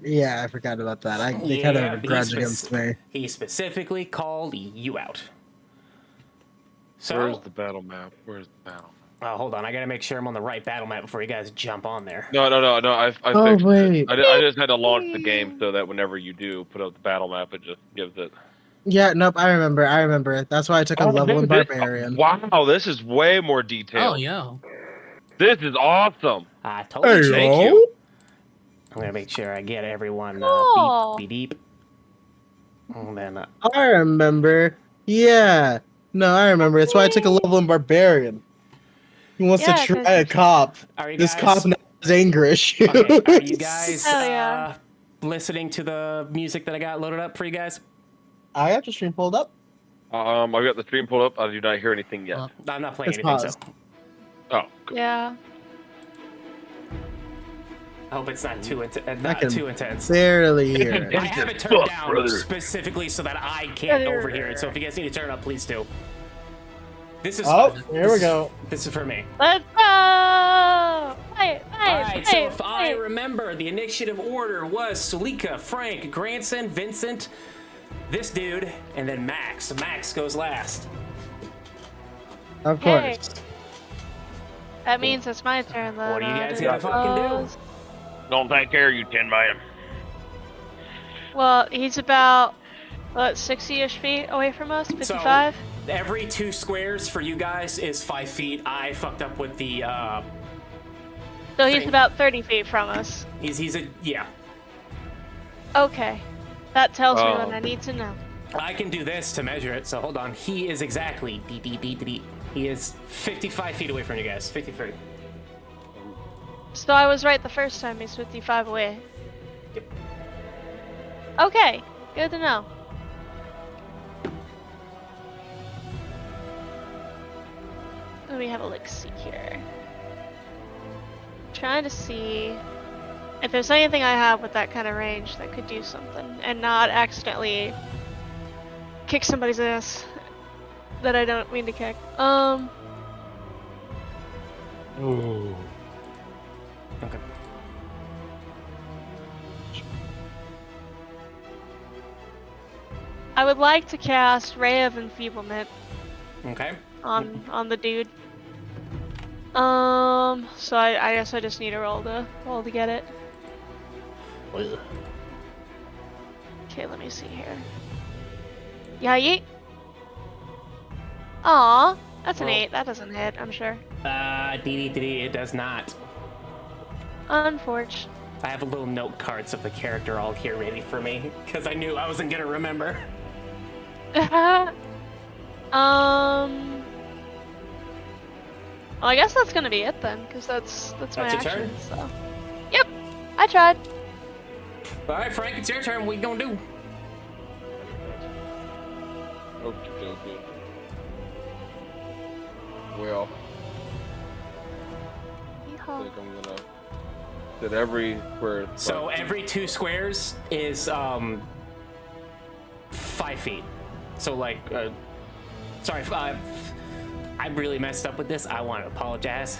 Yeah, I forgot about that. They kind of have a grudge against me. He specifically called you out. So, where's the battle map? hold on, I gotta make sure I'm on the right battle map before you guys jump on there. No. I Oh, fixed wait. it. I just had to launch the game so that whenever you do put up the battle map, it just gives it. Yeah, nope, I remember. That's why I took a level in Barbarian. Wow, this is way more detailed. Oh, yeah. This is awesome. I told you. Thank you. I'm gonna make sure I get everyone Cool. beep. And then I remember. Yeah. No, I remember. That's why I took a level in Barbarian. He wants to try a cop. This cop now has anger issues. Okay, are you guys Hell yeah. listening to the music that I got loaded up for you guys? I have the stream pulled up. I got the stream pulled up. I do not hear anything yet. I'm not playing It's anything, paused. so Oh, cool. Yeah. I hope it's not too can too intense. Barely hear. I have it turned down specifically so that I can't overhear it. So if you guys need to turn it up, please do. This is Here we go. This is for me. Let's go! Fight! Alright, so if I remember, the initiative order was Sulika, Frank, Granson, Vincent, this dude, and then Max. Max goes last. Of Hey. course. That means it's my turn, though. What do you guys gotta fucking do? Don't take care of you, Tin Man. Well, he's about, what, 60-ish feet away from us? 55? So, every 2 squares for you guys is 5 feet. I fucked up with the, So he's thing. about 30 feet from us. Yeah. Okay. That tells me what I need to know. I can do this to measure it, so hold on. He is exactly, he is 55 feet away from you guys. 53. So I was right the first time, he's 55 away. Yep. Okay, good to know. Let me have a look-see here. Trying to see if there's anything I have with that kind of range that could do something and not accidentally kick somebody's ass that I don't mean to kick. Ooh. Okay. I would like to cast Ray of Enfeeblement Okay. on the dude. So I guess I just need a roll to get it. Okay, let me see here. Yeah, yeet. Aw, that's an 8. That doesn't hit, I'm sure. It does not. Unfortunate. I have a little note cards of the character all here ready for me, because I knew I wasn't gonna remember. Well, I guess that's gonna be it then, because that's my That's your action. turn? So. Yep, I tried. Alright, Frank, it's your turn. What you gonna do? Okay. Well, I Yeehaw. think I'm gonna. Did every square. So every 2 squares is 5 feet. So like, sorry, I really messed up with this. I want to apologize.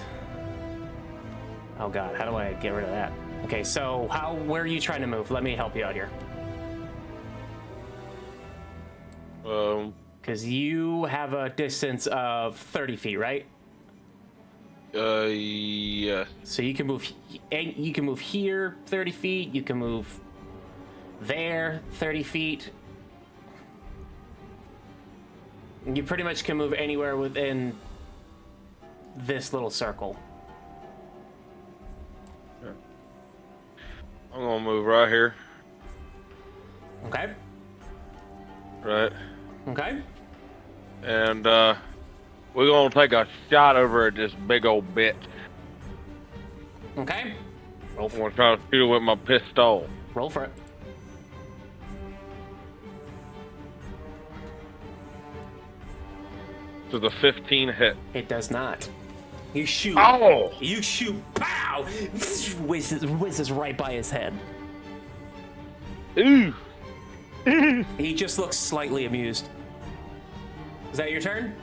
Oh God, how do I get rid of that? Okay, so where are you trying to move? Let me help you out here. Because you have a distance of 30 feet, right? Yeah. So you can move. You can move here 30 feet. You can move there 30 feet. You pretty much can move anywhere within this little circle. I'm gonna move right here. Okay. Right. Okay. And we're gonna take a shot over at this big old bitch. Okay. I'm gonna try to shoot it with my pistol. Roll for it. Does a 15 hit? It does not. You shoot. Oh! You shoot. Pow! Whizzes right by his head. Ooh! He just looks slightly amused. Is that your turn?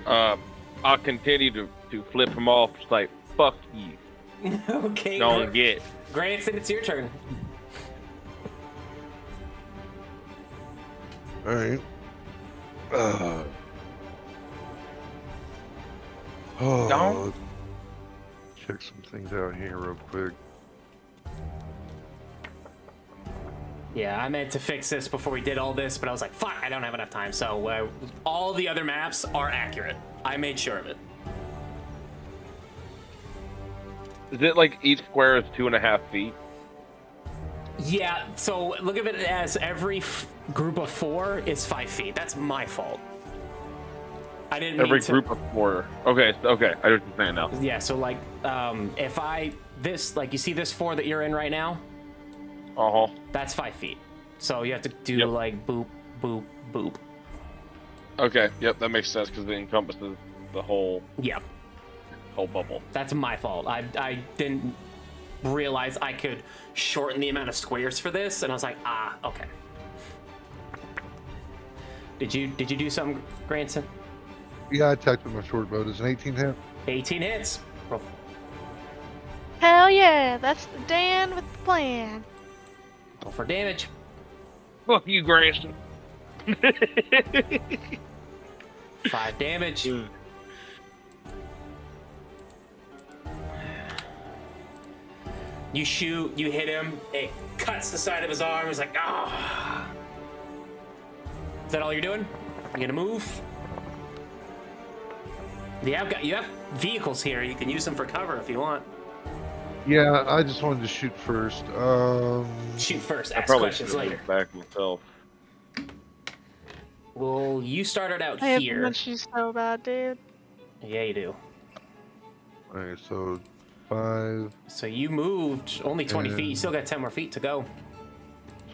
I'll continue to flip him off, just like, fuck you. Okay. Don't get. Granson, it's your turn. All right. Don't. Check some things out here real quick. Yeah, I meant to fix this before we did all this, but I was like, fuck, I don't have enough time. So all the other maps are accurate. I made sure of it. Is it like each square is 2.5 feet? Yeah, so look at it as every group of 4 is 5 feet. That's my fault. I didn't mean Every to... group of 4. Okay, I know what you're saying now. Yeah, so like, if you see this 4 that you're in right now? Uh-huh. That's 5 feet. So you have to do like boop, boop, boop. Okay, yep, that makes sense because it encompasses the whole whole bubble. That's my fault. I didn't realize I could shorten the amount of squares for this, and I was like, okay. Did you do something, Granson? Yeah, I attacked with my short bow. Does an 18 hit? 18 hits. Roll. Hell yeah, that's the Dan with the plan. Roll for damage. Fuck you, Grayson. 5 damage. You shoot, you hit him, it cuts the side of his arm, he's like, ah. Is that all you're doing? You gonna move? You have vehicles here, you can use them for cover if you want. Yeah, I just wanted to shoot first. Shoot first, I ask probably questions should later. have back myself. Well, you started out I have here. munchies so bad, dude. Yeah, you do. Alright, so 5, So you moved only 20 feet, you still got 10 more feet to go.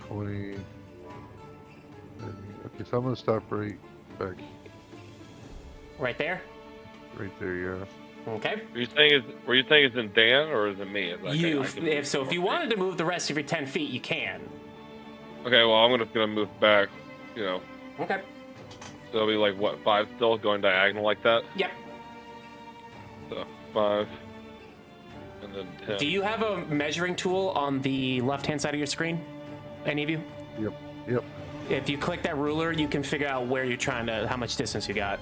20. Okay, so I'm gonna stop right back Right there? right there, yeah. Okay. Were you saying it's in Dan or is it me? It's like, If you wanted to move the rest of your 10 feet, you can. Okay, well I'm just gonna move back, Okay. So it'll be like what, 5 still going diagonal like that? Yep. So 5 and then 10. Do you have a measuring tool on the left-hand side of your screen? Any of you? Yep. If you click that ruler, you can figure out where you're how much distance you got.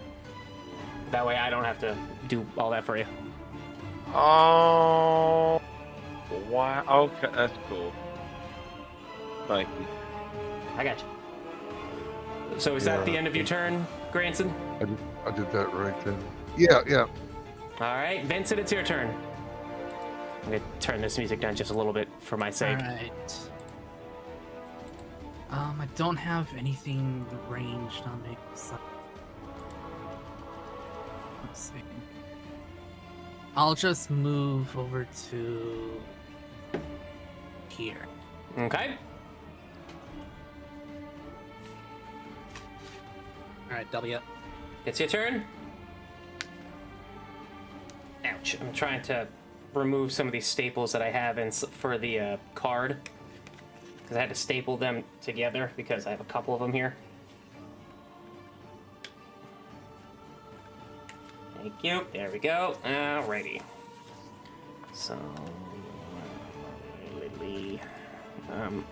That way I don't have to do all that for you. Oh, wow. Okay, that's cool. Thank you. I got you. So is that the end of your turn, Granson? I did that right then. Yeah. All right, Vincent, it's your turn. I'm gonna turn this music down just a little bit for my sake. Alright. I don't have anything ranged on me. So... Let's see. I'll just move over to here. Okay. Alright, W. It's your turn. Ouch. I'm trying to remove some of these staples that I have for the card. Because I had to staple them together because I have a couple of them here. Thank you. There we go. Alrighty. So...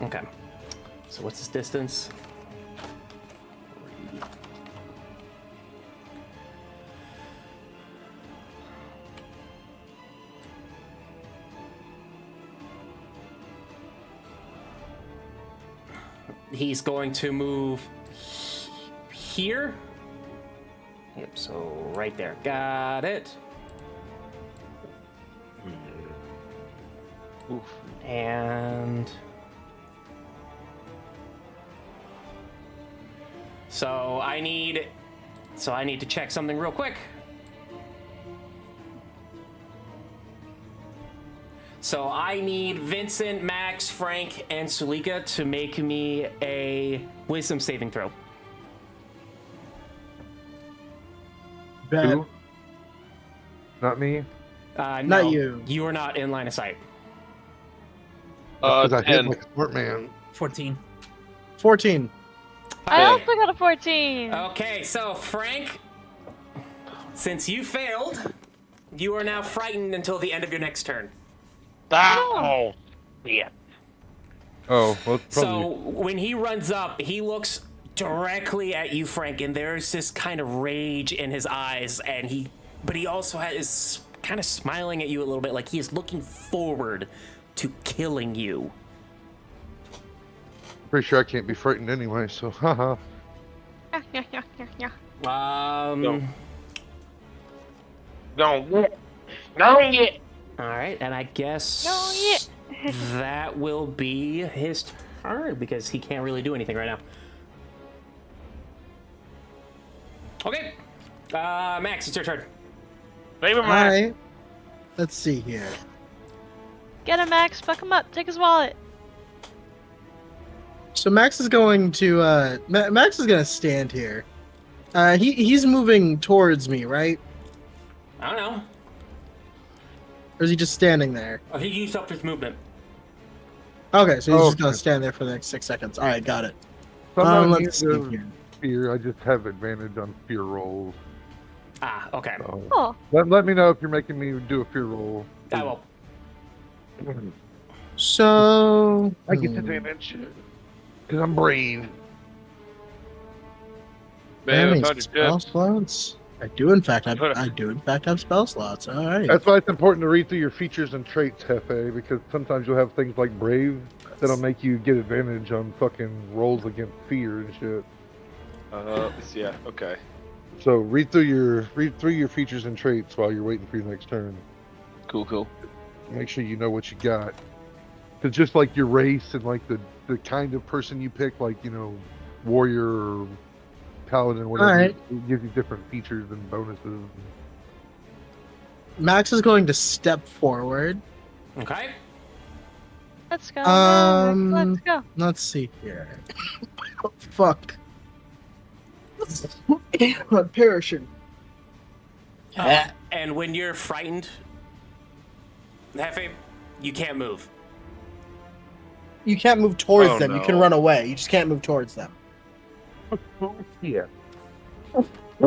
okay. So what's this distance? He's going to move here. Yep, so right there. Got it. Oof. And so I need to check something real quick. So I need Vincent, Max, Frank, and Sulika to make me a wisdom saving throw. Bad. Who? Not me? No, Not you. You are not in line of sight. Because I hit 10. like a smart man. 14. 14. I also got a 14. Okay, so Frank, since you failed, you are now frightened until the end of your next turn. Oh, yeah. Oh, well, it's So probably... when he runs up, he looks directly at you, Frank, and there's this kind of rage in his eyes, but he also is kind of smiling at you a little bit, like he is looking forward to killing you. Pretty sure I can't be frightened anyway, so haha. Yeah. No. All right, and I guess No, that will be his turn because he can't really do anything right now. Okay, Max, it's your turn. Leave him, All Max. right. Let's see here. Get him, Max. Fuck him up. Take his wallet. So Max is going to Max is gonna stand here. He's moving towards me, right? I don't know. Or is he just standing there? Oh, he used up his movement. Okay, so he's just Okay. gonna stand there for the next 6 seconds. All right, got it. So I'm not Let's see immune to here. fear. I just have advantage on fear rolls. Ah, okay. So Oh, let me know if you're making me do a fear roll. I will. So I get advantage because I'm brave. Man, Damage I thought you spell did. slots. I do in fact have spell slots. All right. That's why it's important to read through your features and traits, Hefe, because sometimes you'll have things like brave that'll make you get advantage on fucking rolls against fear and shit. Yeah, okay. So read through your features and traits while you're waiting for your next turn. Cool. Make sure you know what you got. Because just like your race and like the kind of person you pick, like, you know, warrior or paladin, whatever, Alright. it gives you different features and bonuses. Max is going to step forward. Okay. let's go. Um, Let's go. Let's see here. Oh, fuck. I'm perishing. And when you're frightened, Hefe, you can't move. You can't move towards Oh, them. You no. can run away. You just can't move towards them. Yeah.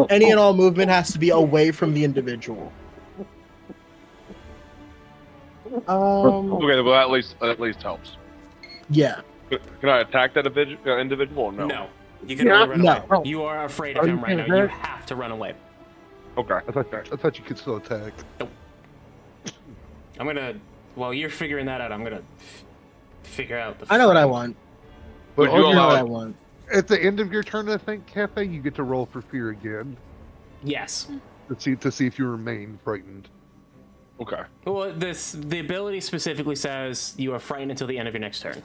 Any and all movement has to be away from the individual. Okay, well at least helps. Yeah. Can I attack that individual or no? No. You can only run No. away. You are afraid of Are him you right now. kidding You me? have to run away. Okay. I thought you could still attack. I'm gonna. While you're figuring that out, I'm gonna figure out the. I know what I want. Would But you I know allow what I it? want. at the end of your turn, I think, Hefe, you get to roll for fear again Yes. to see if you remain frightened. Okay. Well, the ability specifically says you are frightened until the end of your next turn.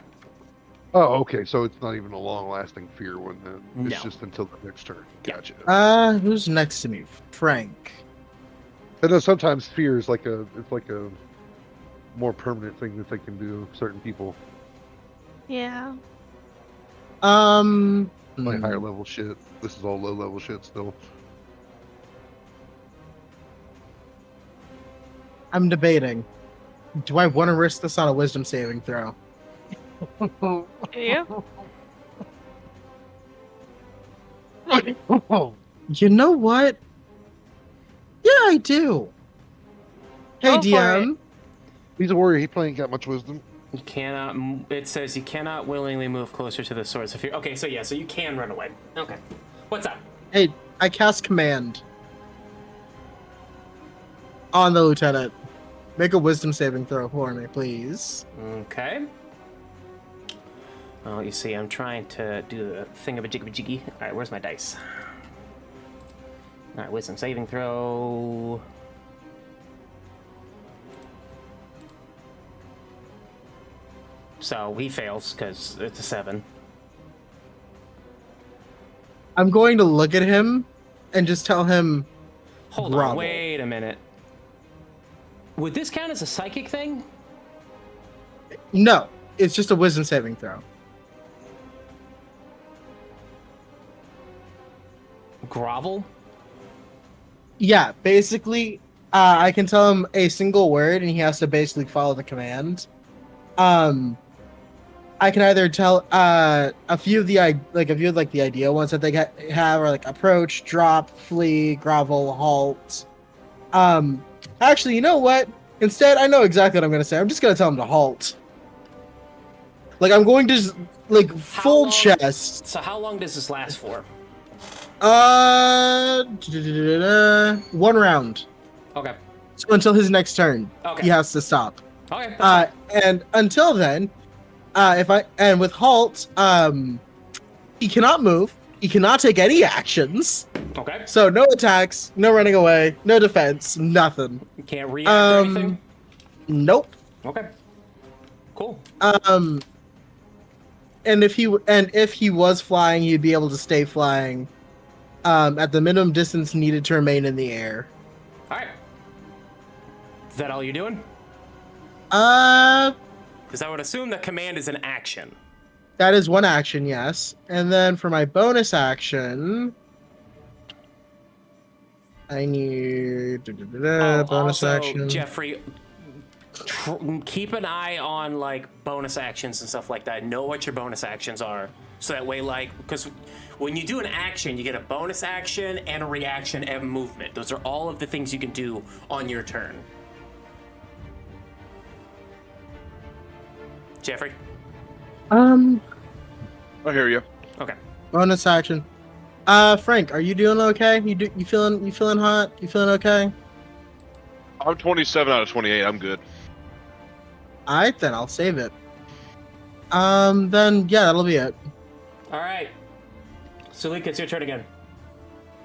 Oh, okay. So it's not even a long-lasting fear one then. It's No. just until the next turn. Yeah. Gotcha. Who's next to me? Frank. I know sometimes fear is like a more permanent thing that they can do certain people. Yeah. Like higher level shit. This is all low level shit still. I'm debating. Do I want to risk this on a wisdom saving throw? Do you? You know what? Yeah, I do. Hey, Go for DM. He's a warrior. He probably ain't got much wisdom. You cannot. It says you cannot willingly move closer to the source of fear. Okay, so yeah, so you can run away. Okay. What's up? Hey, I cast command on the lieutenant. Make a wisdom saving throw for me, please. Okay. Oh, you see, I'm trying to do the thing of a jiggy. All right, where's my dice? All right, wisdom saving throw. So he fails because it's a 7. I'm going to look at him and just tell him, Hold Grovel. on, wait a minute. Would this count as a psychic thing? no, it's just a wisdom saving throw. Grovel? Yeah, basically, I can tell him a single word, and he has to basically follow the command. I can either tell a few of the idea ones that they have are like approach, drop, flee, grovel, halt. Actually, you know what? Instead, I know exactly what I'm gonna say. I'm just gonna tell him to halt. Like I'm going to like full chest. So how long does this last for? 1 round. Okay. So until his next turn, Okay. he has to stop. Okay. And until then, with halt, he cannot move. He cannot take any actions. Okay. So no attacks, no running away, no defense, nothing. You can't react or anything? Nope. Okay. Cool. And if he was flying, he'd be able to stay flying at the minimum distance needed to remain in the air. All right. Is that all you're doing? Because I would assume that command is an action. That is one action, yes. And then for my bonus action, I need bonus also, action. Jeffrey, keep an eye on like bonus actions and stuff like that. Know what your bonus actions are, so that way, like, because when you do an action, you get a bonus action and a reaction and movement. Those are all of the things you can do on your turn. Jeffrey. I hear you. Okay. Bonus action. Frank, are you doing okay? You feeling hot? You feeling okay? I'm 27 out of 28. I'm good. Alright, then I'll save it. Then yeah, that'll be it. All right. Sulik, it's your turn again.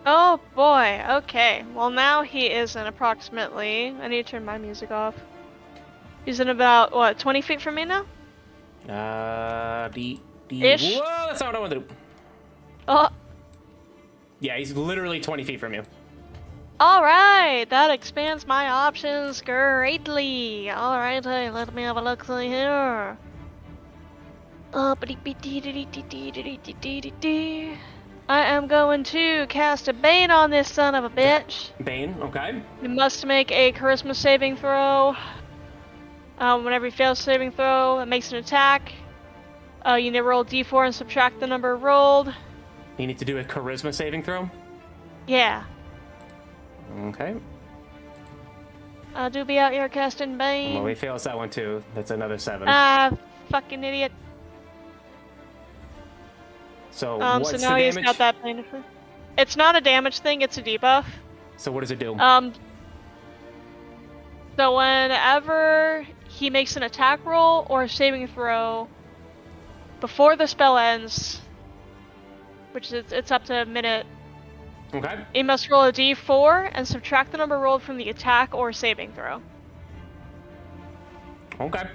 Oh boy, okay. Well, now he is in approximately. I need to turn my music off. He's in about, what, 20 feet from me now? Ish. Whoa, that's not what I want to do. Oh. Yeah, he's literally 20 feet from you. Alright, that expands my options greatly. Alright, let me have a look here. I am going to cast a Bane on this son of a bitch. Bane, okay. You must make a charisma saving throw. Whenever he fails saving throw, it makes an attack. You need to roll d4 and subtract the number rolled. You need to do a charisma saving throw? Yeah. Okay. I do be out here casting Bane. Well, he fails that one too. That's another 7. Fucking idiot. So what's so now the he's damage? got that benefit. It's not a damage thing, it's a debuff. So what does it do? So whenever he makes an attack roll or a saving throw before the spell ends, which is it's up to a minute, Okay. he must roll a d4 and subtract the number rolled from the attack or saving throw. Okay.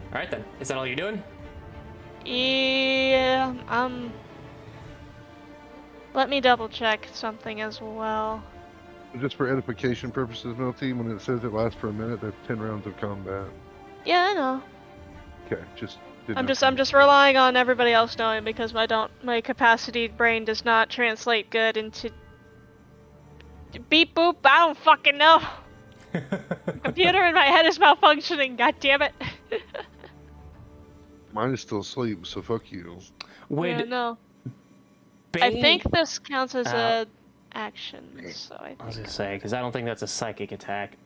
Alright then. Is that all you're doing? Yeah, let me double check something as well. Just for edification purposes, Milty, when it says it lasts for a minute, that's 10 rounds of combat. Yeah, I know. Okay, just. I'm just relying on everybody else knowing because my capacity brain does not translate good into beep boop. I don't fucking know. The computer in my head is malfunctioning. God damn it. Mine is still asleep, so fuck you. Yeah, no. Bane... I think this counts as a action. So I was think. gonna say because I don't think that's a psychic attack.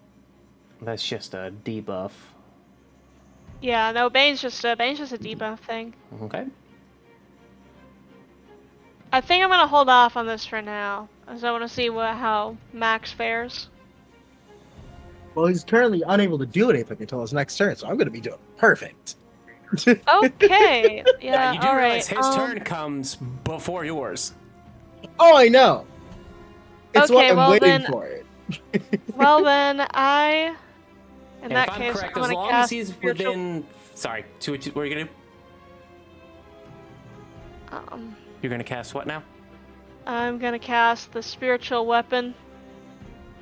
That's just a debuff. Yeah, no. Bane's just a debuff thing. Okay. I think I'm gonna hold off on this for now, as I want to see how Max fares. Well, he's currently unable to do anything until his next turn, so I'm going to be doing perfect. Okay. Yeah. You do all realize right. his turn comes before yours. Oh, I know. It's Okay, what I'm well waiting then- for it. Well then, in that If I'm case, correct, I'm as gonna long cast as he's spiritual- within. Sorry, what are you gonna do? You're gonna cast what now? I'm gonna cast the spiritual weapon.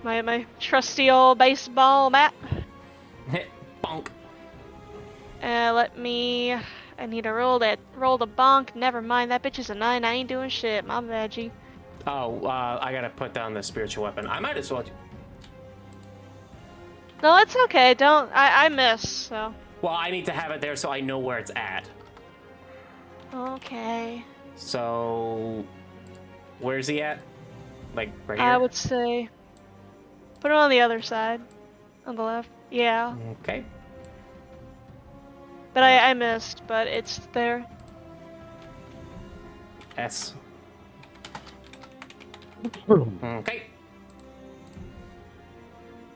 My trusty old baseball bat. Bonk. I need to roll the bonk. Never mind, that bitch is a 9. I ain't doing shit. My bad, G. Oh, I gotta put down the spiritual weapon. I might as well. No, it's okay. I miss, so. Well, I need to have it there so I know where it's at. Okay. So, where's he at? Like right here? I would say. Put it on the other side. On the left. Yeah. Okay. But I missed, but it's there. S. Okay.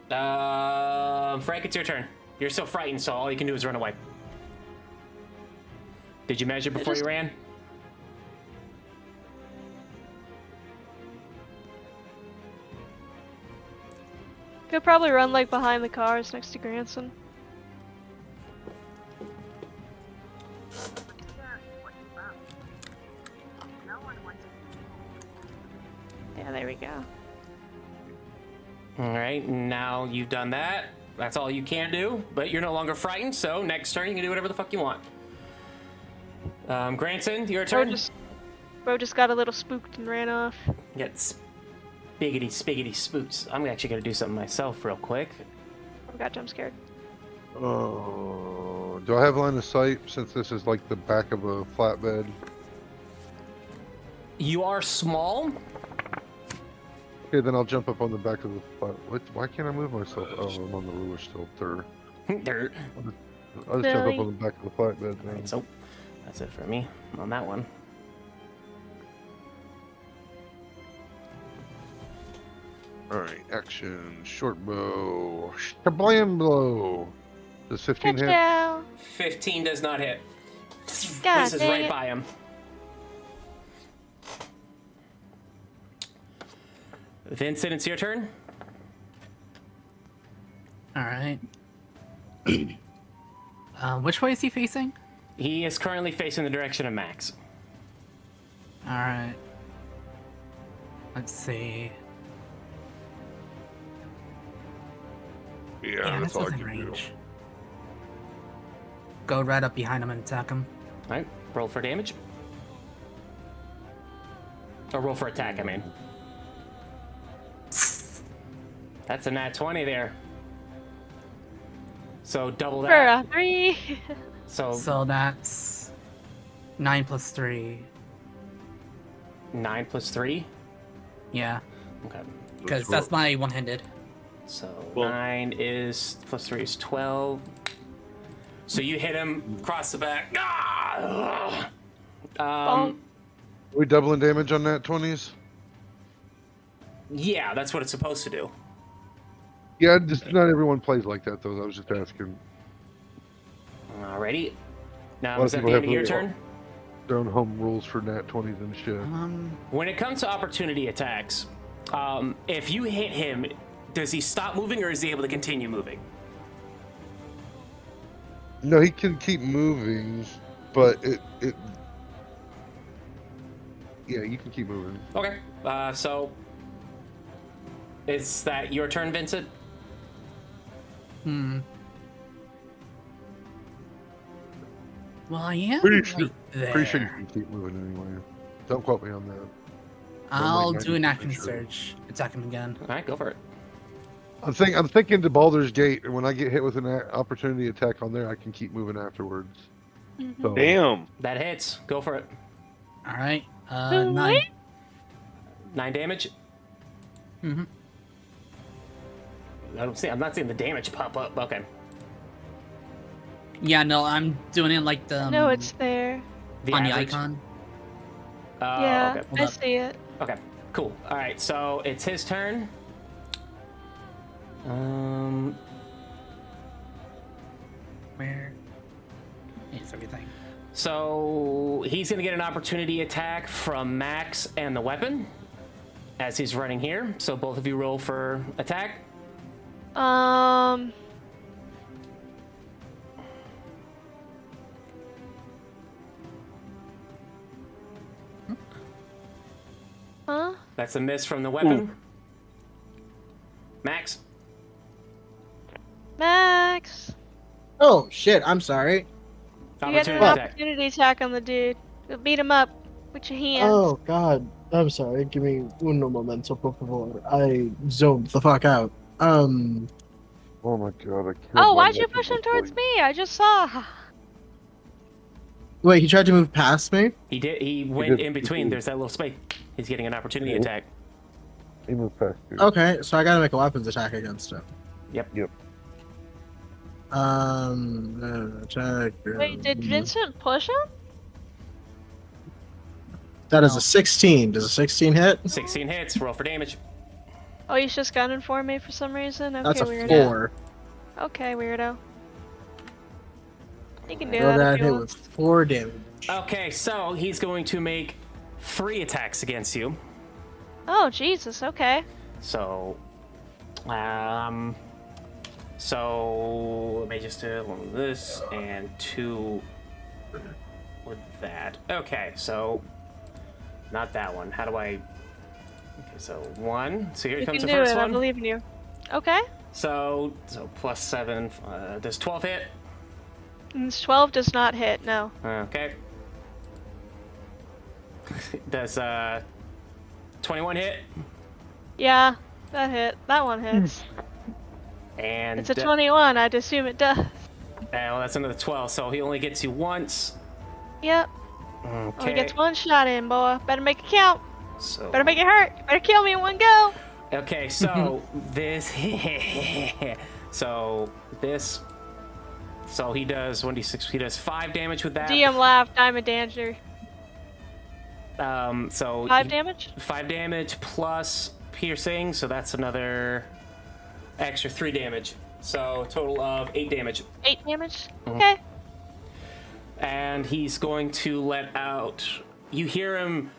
Frank, it's your turn. You're still frightened, so all you can do is run away. Did you measure before you ran? Could probably run like behind the cars next to Granson. Yeah, there we go. Alright, now you've done that. That's all you can do, but you're no longer frightened, so next turn you can do whatever the fuck you want. Granson, your turn. Bro just got a little spooked and ran off. Get spiggity spooks. I'm actually gonna do something myself real quick. I got jump scared. Oh, do I have line of sight since this is like the back of a flatbed? You are small. Okay, then I'll jump up on the back of the flat. What? Why can't I move myself? Oh, I'm on the ruler still. Dirt. I'll just jump up on the back of the flatbed. Alright, so that's it for me on that one. Alright, action, short bow, shablam blow. Does 15 hit? Touchdown. 15 does not hit. God This is dang right it. by him. Vincent, it's your turn. Alright. Which way is he facing? He is currently facing the direction of Max. Alright. Let's see. Yeah, that's this all I was in can do. range. Go right up behind him and attack him. Alright, roll for damage. Or roll for attack, I mean. That's a nat 20 there. So double For that. a 3. So that's 9 plus 3. 9 plus 3? Yeah, Okay. because that's my one-handed. So Well- 9 is plus 3 is 12. So you hit him across the back. Ah! Bonk. Are we doubling damage on nat 20s? Yeah, that's what it's supposed to do. Yeah, just not everyone plays like that though. I was just asking. Alrighty. Now, A lot is of that people the have end of your really turn? Their own home rules for nat 20s and shit. When it comes to opportunity attacks, if you hit him, does he stop moving or is he able to continue moving? No, he can keep moving, but it yeah, you can keep moving. Okay. So is that your turn, Vincent? Well, I am Pretty right sure, there. pretty sure you can keep moving anyway. Don't quote me on that. I'll like do an 90% action sure. surge. Attack him again. All right, go for it. I'm thinking to Baldur's Gate, and when I get hit with an opportunity attack on there, I can keep moving afterwards. So, Damn. That hits. Go for it. All right. Wait. 9. 9 damage. Mm-hmm. I'm not seeing the damage pop up. Okay. Yeah, no, I'm doing it like the No, it's there. on the average? icon. Yeah, Okay. Hold I up. see it. Okay. Cool. All right. So it's his turn. Where is everything? So he's gonna get an opportunity attack from Max and the weapon as he's running here. So both of you roll for attack. Huh? That's a miss from the weapon. Max. Max! Oh shit! I'm sorry. You get an Opportunity attack. opportunity attack on the dude. Go beat him up with your hands. Oh god. I'm sorry. Give me uno momento, por favor. I zoned the fuck out. oh my god, I killed Oh, my why'd you weapon push him before towards he- me? I just saw. Wait, he tried to move past me? He did. He went did. in between. There's that little space. He's getting an opportunity attack. He moves fast too. Okay, so I gotta make a weapons attack against him. Yep. Attack. Wait, did Vincent push him? That is a 16. Does a 16 hit? 16 hits. Roll for damage. Oh, he's just gunning for me for some reason? Okay, That's a weirdo. 4. Okay, weirdo. You can do Roll that that if hit you with want. 4 damage. Okay, so he's going to make 3 attacks against you. Oh, Jesus, okay. So, so let me just do 1 with this and 2 with that. Okay, so not that one. How do I? Okay, so 1. So here You comes can the do first it, I one. believe in you. Okay. So plus 7. Does 12 hit? 12 does not hit, no. Okay. Does 21 hit? Yeah, that hit. That one hits. And It's a 21, I'd assume it does. well, that's another 12. So he only gets you once. Yep. Okay. Only gets one shot in, boy. Better make it count. So Better make it hurt. Better kill me in one go. okay, so this so he does 1d6. He does 5 damage with that. DM laughed. I'm a danger. So 5 damage? 5 damage plus piercing, so that's another extra 3 damage. So a total of 8 damage. 8 damage? Okay. And he's going to let out. You hear him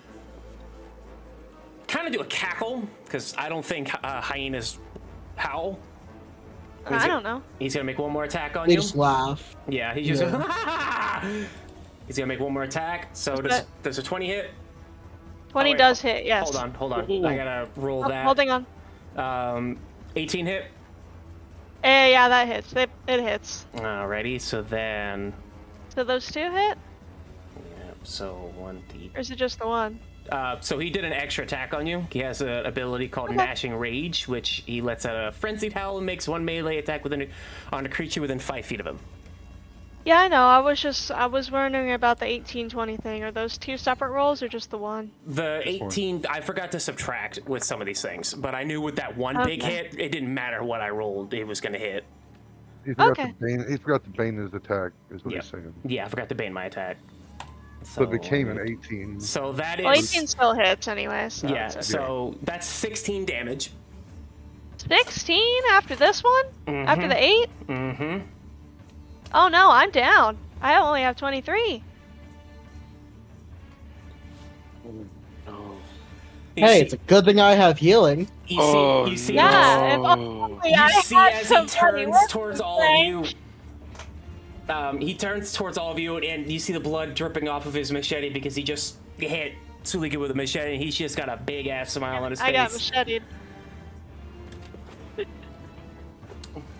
kind of do a cackle, because I don't think hyenas howl. I don't know. He's gonna make one more attack on They you. just laugh. Yeah, he's just. Yeah. He's gonna make one more attack. So does a 20 hit? 20 wait, does hit, yes. Hold on. I gotta roll that. Holding on. 18 hit. Yeah, that hits. It hits. Alrighty, so then. So those 2 hit? Yeah, so 1d. Or is it just the one? So he did an extra attack on you. He has an ability called Gnashing Rage, which he lets out a frenzied howl and makes 1 melee attack on a creature within 5 feet of him. Yeah, I know. I was wondering about the 18-20 thing. Are those 2 separate rolls or just the one? The 18, I forgot to subtract with some of these things, but I knew with that one big hit, it didn't matter what I rolled, it was going to hit. He forgot to bane his attack, is what he's saying. Yeah, I forgot to bane my attack. So it became an 18. So that is... Well, 18 still hits anyway, so... Yeah, so that's 16 damage. 16 after this one? Mm-hmm. After the 8? Mm-hmm. Oh no, I'm down. I only have 23. Hey, it's a good thing I have healing. You see Yeah, if only I you see had as he somebody turns with towards me. all of you. He turns towards all of you, and you see the blood dripping off of his machete because he just hit Sulika with a machete, and he's just got a big ass smile on his face. I got macheted.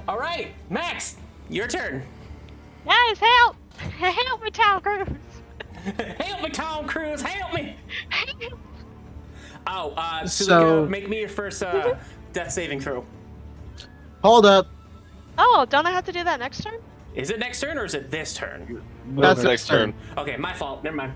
All right, Max, your turn. Guys, help! Help me, Tom Cruise! Help me, Tom Cruise! Help me! Oh, Sulika, So- make me your first death saving throw. Hold up. Oh, don't I have to do that next turn? Is it next turn or is it this turn? That's next turn. Okay, my fault. Never mind.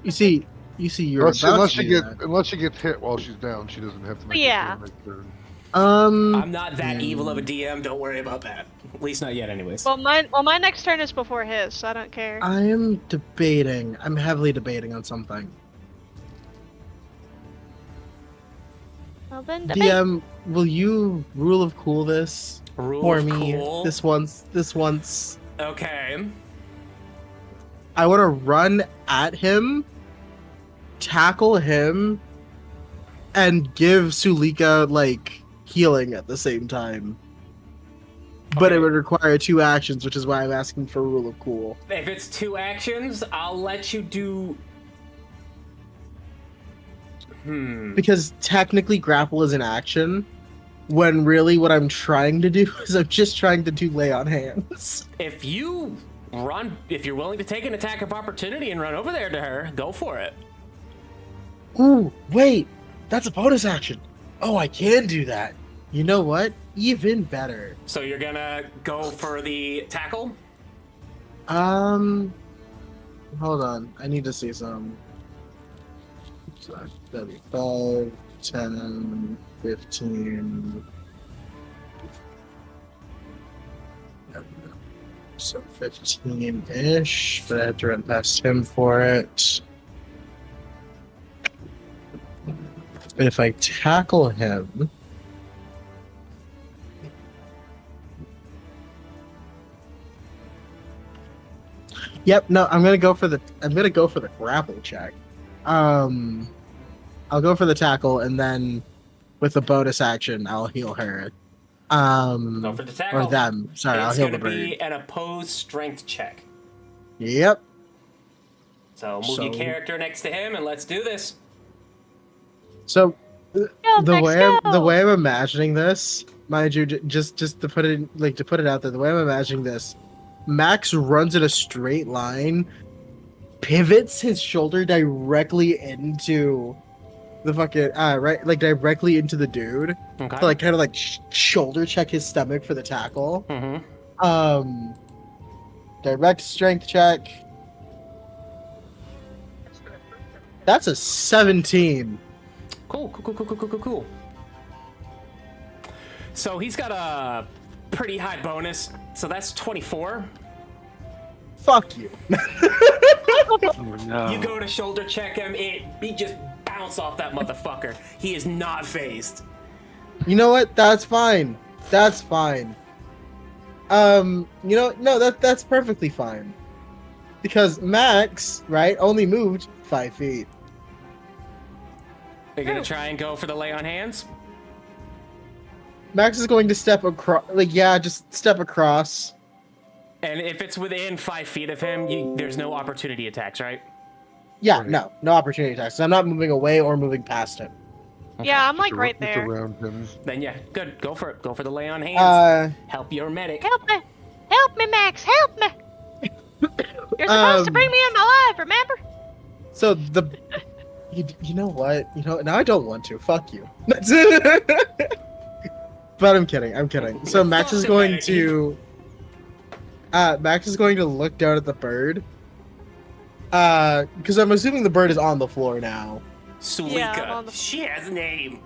You see, you're Unless, about unless to she do gets unless she gets hit while she's down, she doesn't have to make Yeah. it next turn. that. I'm not that evil of a DM. Don't worry about that. At least not yet, anyways. Well, my next turn is before his, so I don't care. I am debating. I'm heavily debating on something. Well, then debate. DM, will you rule of cool this Rule for of me cool. this once? Okay. I want to run at him, tackle him, and give Sulika like healing at the same time. But it Okay. would require 2 actions, which is why I'm asking for rule of cool. If it's 2 actions, I'll let you do. Because technically grapple is an action, when really what I'm trying to do is I'm just trying to do lay on hands. If you're willing to take an attack of opportunity and run over there to her, go for it. Ooh, wait, that's a bonus action. Oh, I can do that. You know what? Even better. So you're gonna go for the tackle? Hold on. I need to see some. So that'd be 5, 10, 15. So 15-ish, but I have to run past him for it. But if I tackle him, yep, no, I'm gonna go for the grapple check. I'll go for the tackle, and then with the bonus action, I'll heal her. Go for the tackle. Or them. Sorry, I'll It's heal going the to be bird. an opposed strength check. Yep. So move your character next to him, and let's do this. So Go, the Max, way go! the way I'm imagining this, mind you, just to put it out there, the way I'm imagining this, Max runs in a straight line, pivots his shoulder directly into the fucking directly into the dude, Okay. to kind of shoulder check his stomach for the tackle. Mm-hmm. Direct strength check. That's a 17. Cool. So he's got a pretty high bonus, so that's 24. Fuck you. Oh, no. You go to shoulder check him, he just bounced off that motherfucker. He is not phased. You know what? That's fine. That's fine. That's perfectly fine. Because Max, right, only moved 5 feet. They're gonna try and go for the lay on hands. Max is going to step across, just step across. And if it's within 5 feet of him, there's no opportunity attacks, right? Yeah, Right. no opportunity attacks. I'm not moving away or moving past him. Yeah, I'm like Just right just there. around him. Then yeah, good. Go for it. Go for the lay on hands. Help your medic. Help me, Max, help me! You're supposed to bring me in alive, remember? So you know what? Now I don't want to. Fuck you. That's it. But I'm kidding. So Max is going to look down at the bird. Because I'm assuming the bird is on the floor now. Sulika. Yeah, She has a name.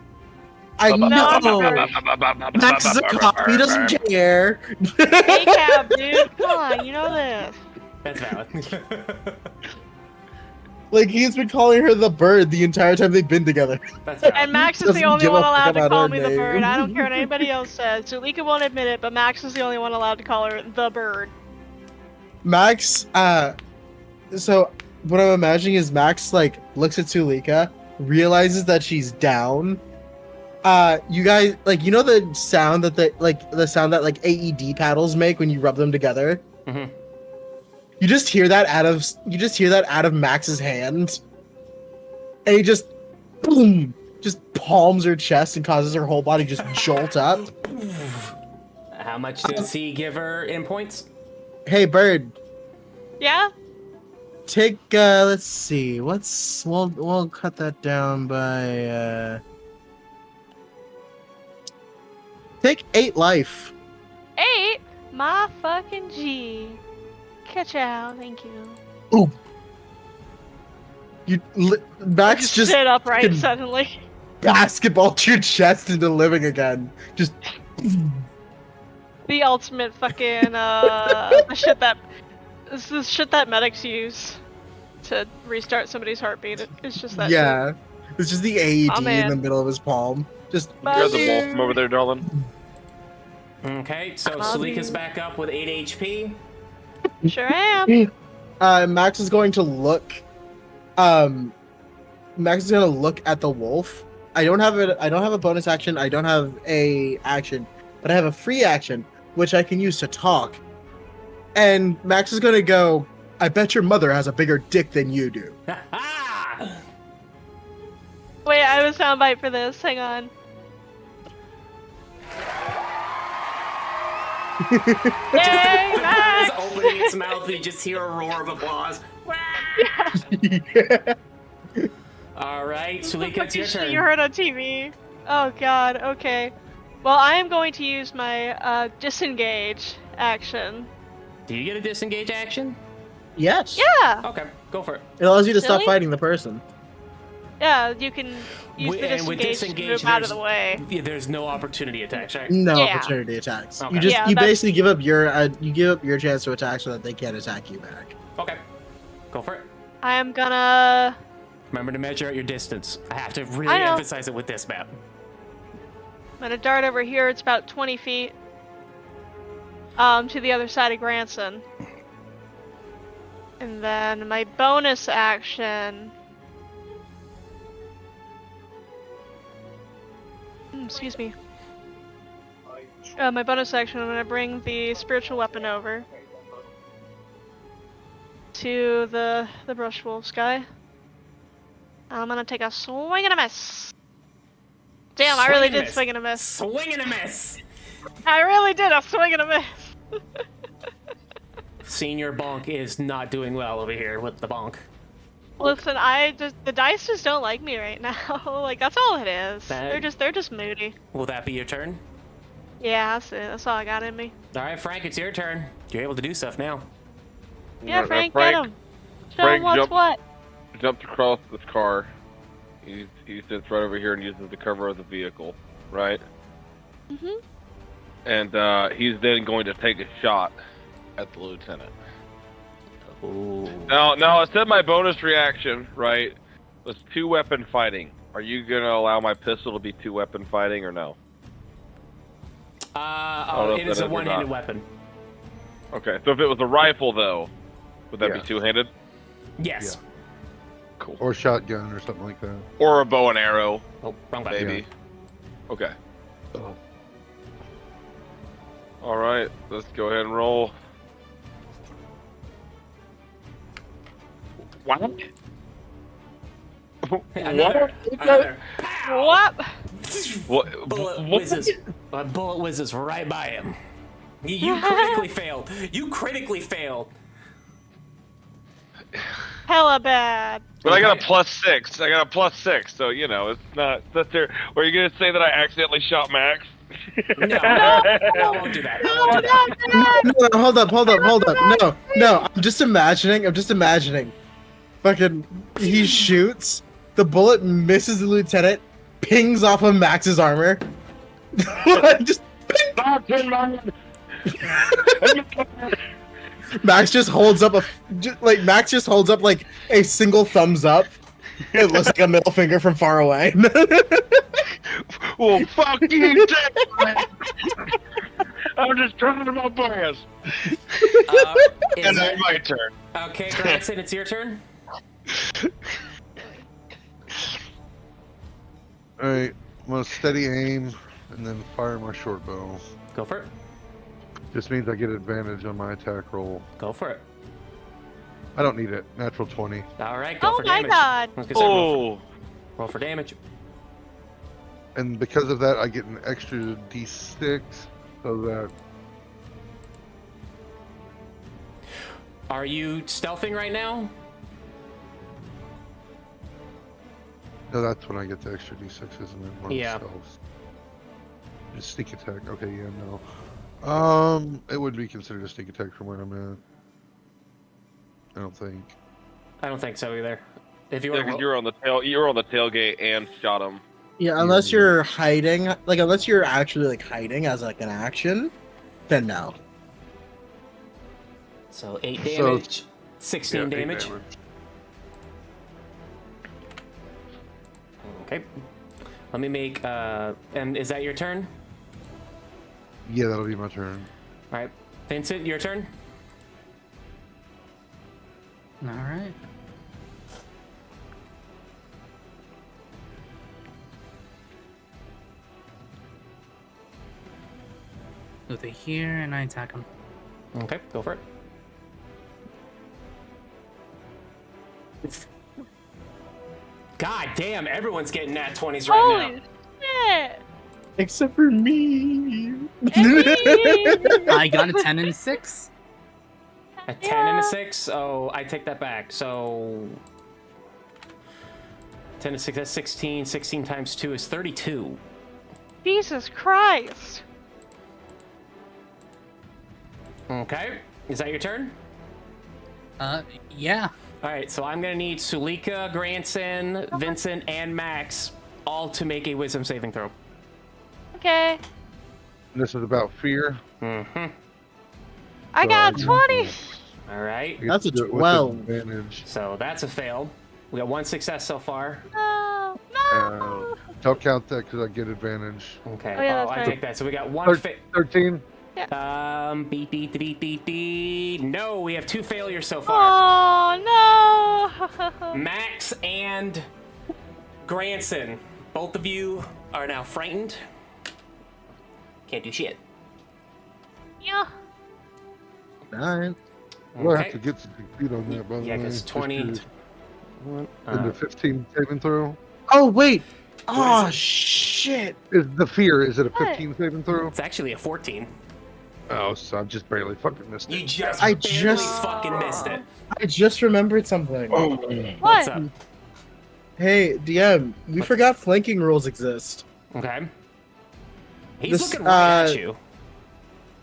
I know. No, Max is a cop. He doesn't care. Hey, Cab, dude, come on, you know this. That's valid. He's been calling her the bird the entire time they've been together. That's valid. And Max is Doesn't the only give a one fuck allowed to about call her me the name. bird. I don't care what anybody else says. Zulika won't admit it, but Max is the only one allowed to call her the bird. Max, so what I'm imagining is Max, looks at Sulika, realizes that she's down. You guys, the sound that AED paddles make when you rub them together? Mhm. You just hear that out of Max's hand. And he just, boom, just palms her chest and causes her whole body just jolt up. How much does he give her in points? Hey, bird. Yeah? Take, let's see, we'll cut that down by, take 8 life. 8? My fucking G. Catch out, thank you. Ooh. Max just sit upright fucking suddenly. basketballed your chest into living again. Just, The ultimate fucking, the shit that medics use to restart somebody's heartbeat. It's just that yeah. It's just the AED Oh, in man. the middle of his palm. Just, Grab the ball from over there, darling. Okay, so Sulika's back up with 8 HP. shit. Sure am. Max is going to look. Max is going to look at the wolf. I don't have a bonus action. I don't have a action, but I have a free action which I can use to talk. And Max is going to go, I bet your mother has a bigger dick than you do. Wait, I have a soundbite for this. Hang on. Yay, It's Max! opening its mouth, and you just hear a roar of applause. Yeah. All right, Sulika, it's your Shit turn. you heard on TV. Oh god, okay. Well, I am going to use my disengage action. Do you get a disengage action? Yes. Yeah! Okay, go for it. It allows you to stop Silly? fighting the person. Yeah, you can use the And with disengage to move out of the way. Yeah, there's no opportunity attacks, right? No Yeah. opportunity attacks. Okay. You just Yeah, you that's- basically give up your chance to attack so that they can't attack you back. Okay. Go for it. I am gonna. Remember to measure out your distance. I have to really I know. emphasize it with this map. I'm gonna dart over here. It's about 20 feet. To the other side of Granson. And then my bonus action. Excuse me. My bonus action, I'm gonna bring the spiritual weapon over to the Brushwolves guy. I'm gonna take a swing and a miss. Damn, I really did swing and a miss. Swing and a miss. I really did a swing and a miss. Senior Bonk is not doing well over here with the bonk. Listen, the dice just don't like me right now. Like, that's all it is. They're just moody. Will that be your turn? Yeah, that's it. That's all I got in me. All right, Frank, it's your turn. You're able to do stuff now. Yeah, Frank, get him. Show him what's what. Jumped across this car. He sits right over here and uses the cover of the vehicle, right? Mhm. And he's then going to take a shot at the lieutenant. Ooh. Now it said my bonus reaction, right, was 2-weapon fighting. Are you gonna allow my pistol to be 2-weapon fighting or no? It is a one-handed weapon. Okay, so if it was a rifle though, would that be Yes. 2-handed? Yes. Cool. Or shotgun or something like that. Or a bow and arrow, Oh, wrong button. maybe. Okay. Oh. All right, let's go ahead and roll. What? Another. Pow! What? What? Bullet What? whizzes. A bullet whizzes right by him. You critically failed. You critically failed. Hella bad. But I got a +6. I got a +6, so you know it's not. That's there. Were you gonna say that I accidentally shot Max? No, I won't do that. I won't do that. No, hold up. No. I'm just imagining. Fucking, he shoots. The bullet misses the lieutenant, pings off of Max's armor. Just Max just holds up like a single thumbs up. It looks like a middle finger from far away. Well, fuck you, I'm just trying to my best. And then my turn. Okay, Granson, it's your turn. Alright, I'm gonna steady aim and then fire my short bow. Go for it. Just means I get advantage on my attack roll. Go for it. I don't need it. Natural 20. All right, go Oh for my damage. god. I was gonna say, roll for damage. And because of that, I get an extra d6, so that... Are you stealthing right now? No, that's when I get the extra d6, isn't it? When Yeah. it sells. Just sneak attack. Okay, yeah, no. It would be considered a sneak attack from where I'm at. I don't think. I don't think so either. If you Yeah, want because to you were on the tailgate and shot him. Yeah, unless you're hiding, unless you're actually hiding as an action, then no. So 8 damage, 16 Yeah, 8 damage. Okay. Let me make, and is that your turn? Yeah, that'll be my turn. All right. Vincent, your turn? All right. So they're here, and I attack them. Okay, go for it. God damn, everyone's getting nat 20s right Holy now. shit! Except for me. I got a 10 and a 6. A 10 and a 6? Oh, I take that back. So 10 to 6, that's 16. 16 times 2 is 32. Jesus Christ! Okay. Is that your turn? Yeah. All right, so I'm gonna need Sulika, Granson, Vincent, and Max all to make a wisdom saving throw. Okay. This is about fear. Mm-hmm. I got 20. All right. I get That's to a do it with 12. advantage. So that's a fail. We got one success so far. No. No. Don't count that because I get advantage. Okay. Oh, yeah, that's I right. take that. So we got one. 13. Beep, beep, beep, beep, beep. No, we have 2 failures so far. Oh no. Max and Granson, both of you are now frightened. Can't do shit. Yeah. Alright. We'll have Okay. to get some feet on that, by the way. Yeah, because 20. In the 15 saving throw. Oh, wait. What Oh, is it? shit. Is the fear? Is it a What? 15 saving throw? It's actually a 14. Oh, so I just barely fucking missed You it. just I barely just- fucking missed it. I just remembered something. What? What's up? Hey, DM, we forgot flanking rules exist. Okay. He's This, looking right at you.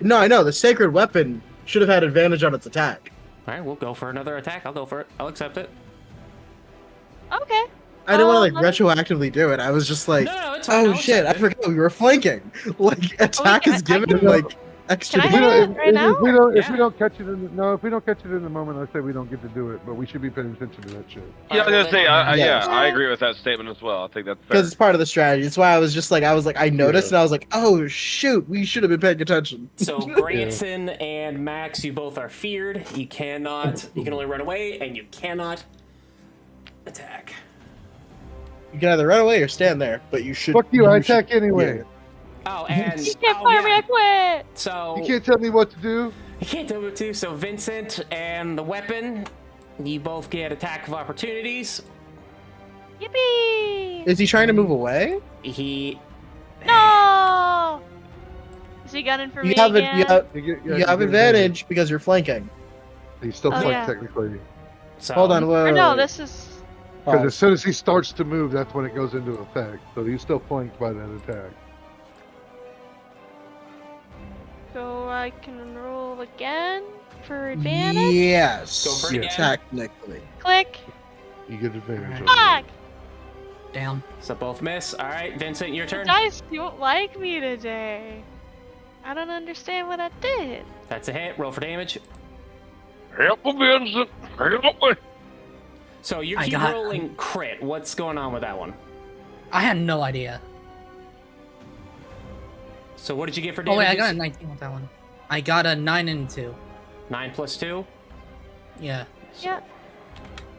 No, I know. The sacred weapon should have had advantage on its attack. All right, we'll go for another attack. I'll go for it. I'll accept it. Okay. I didn't want to let me- retroactively do it. I was just like, No, it's fine. oh I'll shit, I accept it. forgot we were flanking. Like attack can- is I given can- like extra. Can I If we have don't, it right now? if we don't, if Yeah. we don't catch it in the, no, if we don't catch it in the moment, I say we don't get to do it. But we should be paying attention to that shit. Yeah, I was gonna say, yeah, Yes. I agree with that statement as well. I think that's fair. Because it's part of the strategy. That's why I was just like, I noticed and I was like, oh shoot, we should have been paying attention. So Granson and Max, you both are feared. You cannot. You can only run away, and you cannot attack. You can either run away or stand there, but you should. Fuck you! I should- attack anyway. Oh, and You can't fire me, I quit. So You can't tell me what to do. you can't do it too. So Vincent and the weapon, you both get attack of opportunities. Yippee! Is he trying to move away? He No! Is he gunning for You me have it. again? You have, You get, you have advantage because you're flanking. He's still Oh, flanked yeah. technically. so Hold on, whoa. Or no, this is... Because as soon as he starts to move, that's when it goes into effect. So he's still flanked by that attack. So I can roll again for advantage? Yes. Go for it again. Technically. Click. You get advantage. on Fuck! Down. So both miss. All right, Vincent, your The turn. dice don't like me today. I don't understand what I did. That's a hit. Roll for damage. Help me, Vincent. Help me. So you I keep got- rolling crit. What's going on with that one? I had no idea. So what did you get for Oh damage? wait, I got a 19 with that one. I got a 9 and 2. 9 plus 2. Yeah. Yeah.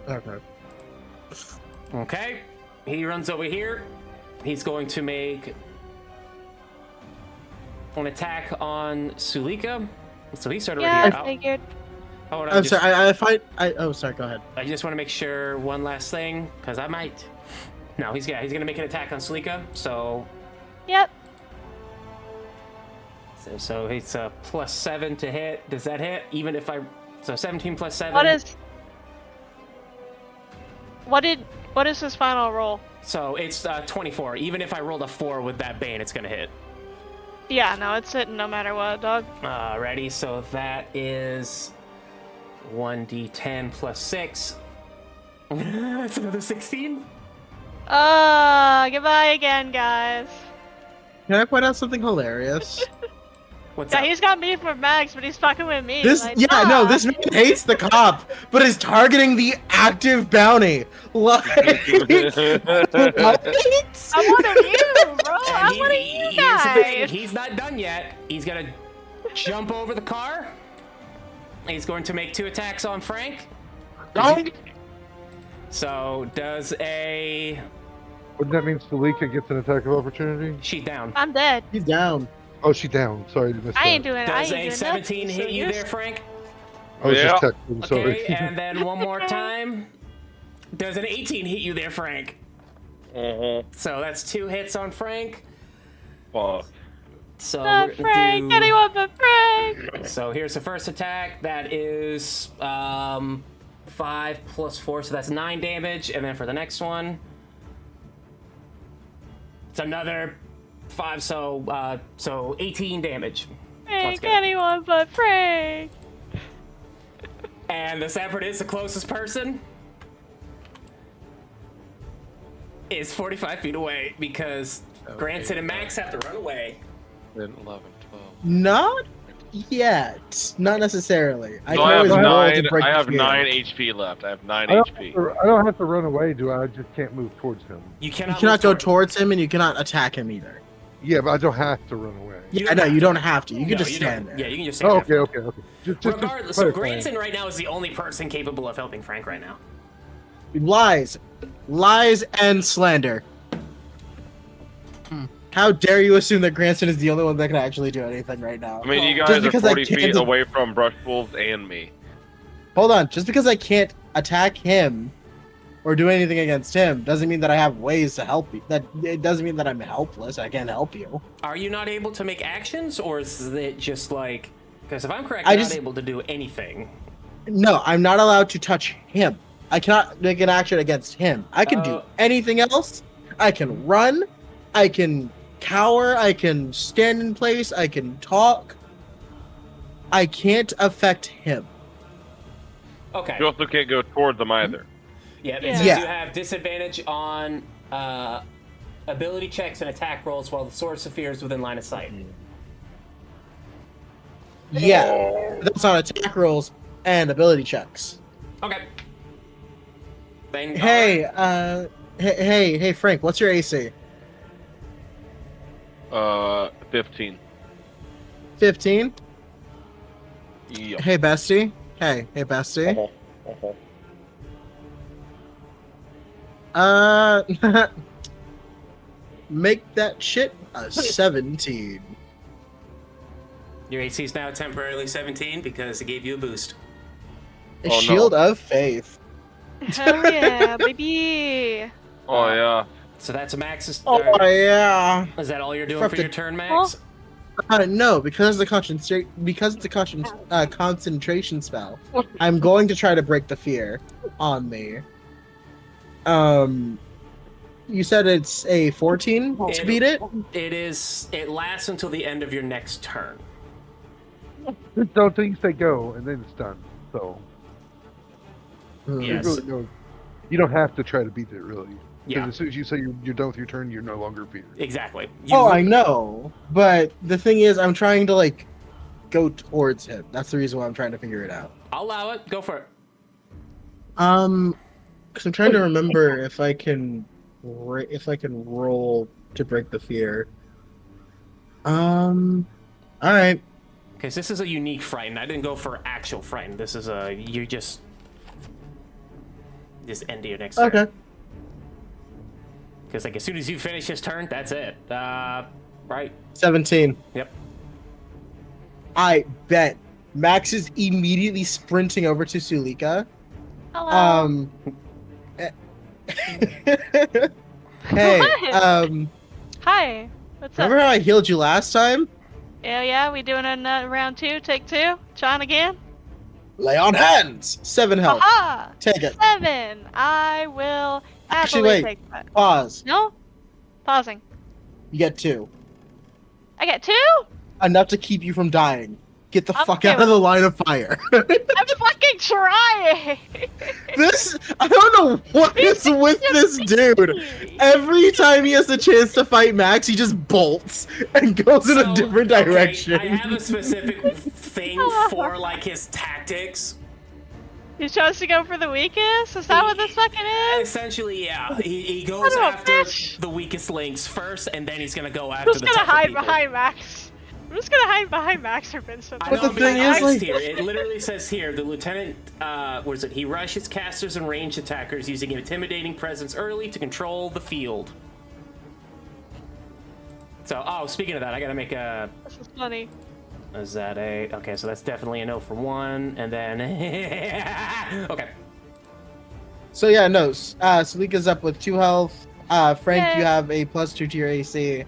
Okay. Okay. He runs over here. He's going to make an attack on Sulika. So he started Yeah, right I here. figured. Hold on, I'm just- sorry. I find. Oh, sorry. Go ahead. I just want to make sure one last thing, because I might. No, he's gonna make an attack on Sulika. So Yep. so it's a +7 to hit. Does that hit? Even if I 17 plus 7. What is his final roll? So it's 24. Even if I rolled a 4 with that bane, it's gonna hit. Yeah, no, it's hitting no matter what, dog. Ready? So that is 1d10 plus 6. That's another 16. Goodbye again, guys. Can I point out something hilarious? What's Yeah, up? he's got beef with Max, but he's fucking with me. This, like, yeah, nah. no, this man hates the cop, but is targeting the active bounty. Like, what? I'm one of you, bro. And I'm one of you here's the thing, guys. he's not done yet. He's gonna jump over the car. He's going to make 2 attacks on Frank. Don't. So does a Wouldn't that mean Salika gets an attack of opportunity? sheet down. I'm dead. He's down. Oh, she down. Sorry, I missed I ain't that. doing. I Does ain't a doing 17 nothing, hit you so there, Frank? I was just Yeah. texting. Sorry. Okay, and then one more time. Does an 18 hit you there, Frank? So that's 2 hits on Frank. Fuck. So Not we're gonna Frank. do- Anyone but Frank. So here's the first attack. That is 5 plus 4, so that's 9 damage. And then for the next one, it's another 5, so 18 damage. Frank. Let's go. Anyone but Frank. And the separatist, the closest person, is 45 feet away because Granson and Max have to run away. Then 11, 12. Not yet. Not necessarily. So I have roll nine. to break I the have fear. 9 HP left. I have 9 I don't, HP. I don't have to run away, do I? I just can't move towards him. You You cannot cannot go move towards him, and you cannot attack him either. Yeah, but I don't have to run away. I know you don't have to. You can No, just you stand don't. there. Yeah, you can just stand Oh, there. okay. Just Regardless, so clarifying. Granson right now is the only person capable of helping Frank right now. Lies, and slander. How dare you assume that Granson is the only one that can actually do anything right now? I mean, you Just guys are because I 40 can't feet do- away from Brushwolves and me. Hold on, just because I can't attack him or do anything against him doesn't mean that I have ways to help you. That it doesn't mean that I'm helpless. I can't help you. Are you not able to make actions, or is it just like... Because if I'm correct, I you're just- not able to do anything. No, I'm not allowed to touch him. I cannot make an action against him. I can do anything else. I can run. I can cower. I can stand in place. I can talk. I can't affect him. Okay. You also can't go towards them either. Yeah, it Yeah. says Yeah. you have disadvantage on ability checks and attack rolls while the source of fear is within line of sight. Yeah, that's on attack rolls and ability checks. Okay. Then, Hey, hey, Frank, what's your AC? 15. 15? Yep. Hey, bestie. Hey, bestie. Make that shit a 17. Your AC is now temporarily 17 because it gave you a boost. A Oh, no. shield of faith. Hell yeah, baby. Oh yeah. So that's a Max's. Oh yeah. Is that all you're doing Fuck for the- your turn, Max? No, because it's a concentration spell. I'm going to try to break the fear on me. You said it's a 14 to beat it? It is. It lasts until the end of your next turn. Just don't things they go, and then it's done. So Yes. you don't have to try to beat it, really. Yeah. Because as soon as you say you're done with your turn, you're no longer feared. Exactly. Oh, I know. But the thing is, I'm trying to, like, go towards him. That's the reason why I'm trying to figure it out. I'll allow it. Go for it. Because I'm trying to remember if I can roll to break the fear. All right. Because this is a unique frighten. I didn't go for actual frighten. This is a you just end your next turn. Okay. Because like as soon as you finish his turn, that's it. Right. 17. Yep. I bet Max is immediately sprinting over to Sulika. Hello. Hey, What? Hi. What's up? remember how I healed you last time? Yeah, we doing a round 2, take 2? Trying again? Lay on hands. 7 health. Aha! Take it. 7! I will Actually, happily wait. take that. Pause. No? Pausing. You get 2. I get 2? Enough to keep you from dying. Get the I'm fuck okay out of the line of fire. I'm fucking trying! I don't know what is with this dude. Every time he has the chance to fight Max, he just bolts and goes in a different okay, direction. I have a specific thing for like his tactics. He tries to go for the weakest? Is that what this fucking is? Essentially, yeah. He goes Son of a after bitch. the weakest links first, and then he's gonna go after I'm just the gonna tougher hide people. behind Max. I'm just gonna hide behind Max or Vincent. I But know, the I'm thing being is, honest like- here. It literally says here, the lieutenant, what is it? He rushes casters and ranged attackers using an intimidating presence early to control the field. So, speaking of that, I gotta make a... This is funny. Is that a... Okay, so that's definitely a no for 1, and then... okay. So yeah, no. Sulika's up with 2 health. Frank, Yay. you have a +2 to your AC.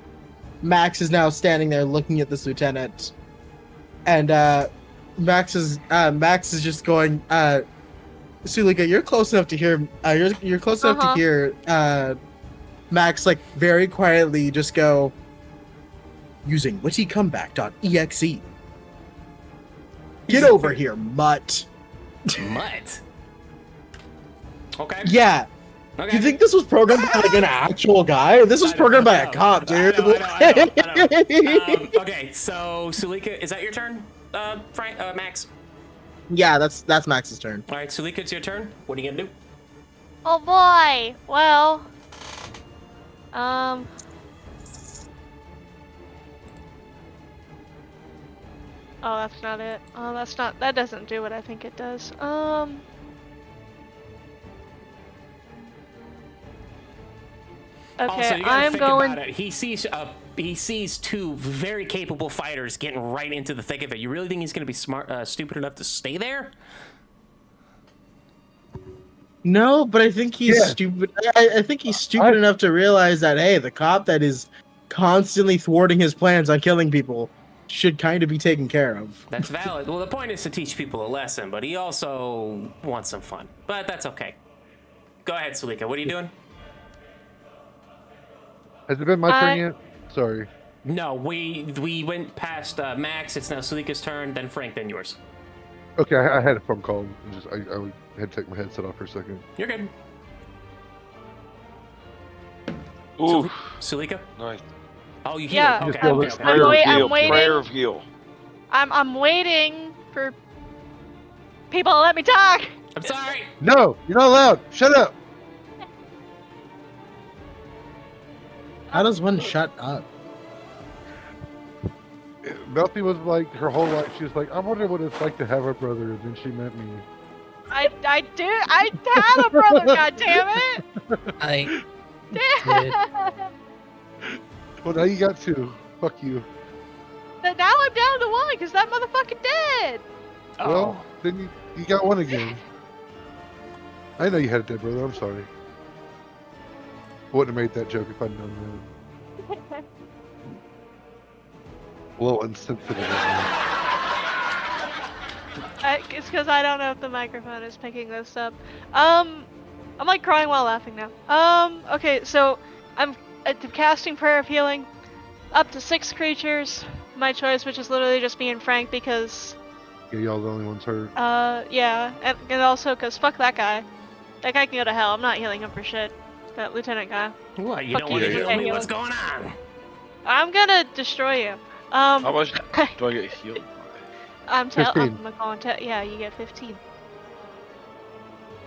Max is now standing there looking at this lieutenant, and Max is just going. Sulika, you're close enough to hear. You're close enough to hear Max like very quietly just go. Using wittycomeback.exe. Get over here, mutt. Mutt. Okay. Yeah. Okay. You think this was programmed by like an actual guy? This was programmed by a cop, dude. I know. Okay, so Sulika, is that your turn, Max? Yeah, that's Max's turn. All right, Sulika, it's your turn. What are you gonna do? Oh boy. Well. Oh, that's not it. Oh, that doesn't do what I think it does. Okay, Also, you gotta I'm think going. about it. He sees two very capable fighters getting right into the thick of it. You really think he's gonna be stupid enough to stay there? No, but I think he's stupid. I think he's stupid enough to realize that, hey, the cop that is constantly thwarting his plans on killing people should kind of be taken care of. That's valid. Well, the point is to teach people a lesson, but he also wants some fun. But that's okay. Go ahead, Sulika. What are you doing? Has it been my turn yet? Sorry. No, we went past Max. It's now Sulika's turn, then Frank, then yours. Okay, I had a phone call. I had to take my headset off for a second. You're good. Ooh, Sulika? nice. Oh, you healed. Yeah, Okay. I'm Okay. just- Okay. I'm waiting. Prayer of heal. I'm waiting for people to let me talk. I'm sorry. No, you're not allowed. Shut up. How does one shut up? Melty was like, her whole life, she was like, I wonder what it's like to have a brother, and then she met me. I had a brother. God damn it! I Well, now you got two. Fuck you. Now I'm down to one because that motherfucker dead. Oh. Well, then you got one again. I know you had a dead brother. I'm sorry. I wouldn't have made that joke if I'd known that. A little insensitive. It's because I don't know if the microphone is picking this up. I'm like crying while laughing now. Okay, so I'm casting Prayer of Healing. Up to 6 creatures. My choice, which is literally just me and Frank, because Yeah, y'all the only ones hurt. yeah, and also because fuck that guy. That guy can go to hell. I'm not healing him for shit. That lieutenant guy. What? You Fuck don't want to you. heal Yeah, me? heal. What's going on? I'm gonna destroy you. How much do I get healed? I'm 15. going to. Yeah, you get 15.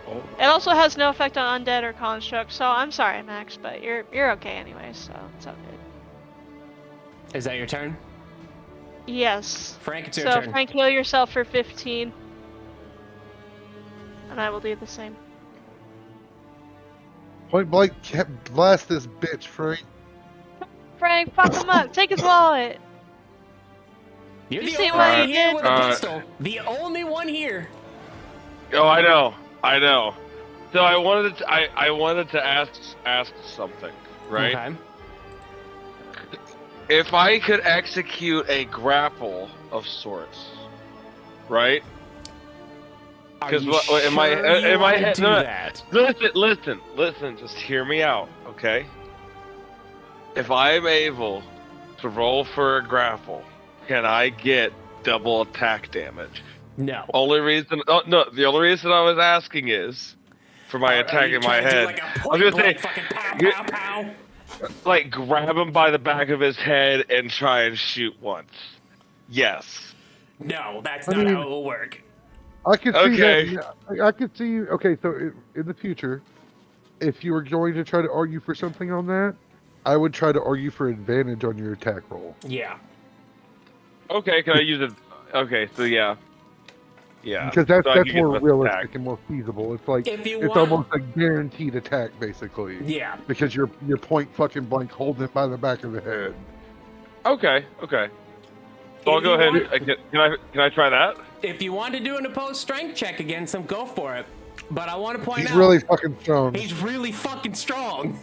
Oh. It also has no effect on undead or construct, so I'm sorry, Max, but you're okay anyway, so it's all good. Is that your turn? Yes. Frank, it's your So turn. Frank, heal yourself for 15. And I will do the same. Point blank, blast this bitch, Frank. Frank, fuck him up. Take his wallet. You're You the see only what one he here did? with a pistol. The only one here. Oh, I know. So I wanted to ask something, right? Okay. If I could execute a grapple of sorts, right? Because what am I? Am I? Do No, that? listen. Just hear me out, okay? If I am able to roll for a grapple, can I get double attack damage? No. The only reason I was asking is for my attack in my head. Like a I was point gonna say, blank fucking pow, pow, pow. like, grab him by the back of his head and try and shoot once. Yes. No, that's I not mean- how it will work. I could see Okay. that. I could see you. Okay, so in the future, if you were going to try to argue for something on that, I would try to argue for advantage on your attack roll. Yeah. Okay, can I use it? Okay, so yeah. Yeah. Because that's so I that's can get more this realistic attack. and more feasible. It's like If you it's want- almost a guaranteed attack, basically. Yeah. Because you're point fucking blank holding it by the back of the head. Okay. So I'll If go you ahead. Can I try that? If you want to do an opposed strength check against him, go for it. But I want to point He's out really fucking strong. he's really fucking strong.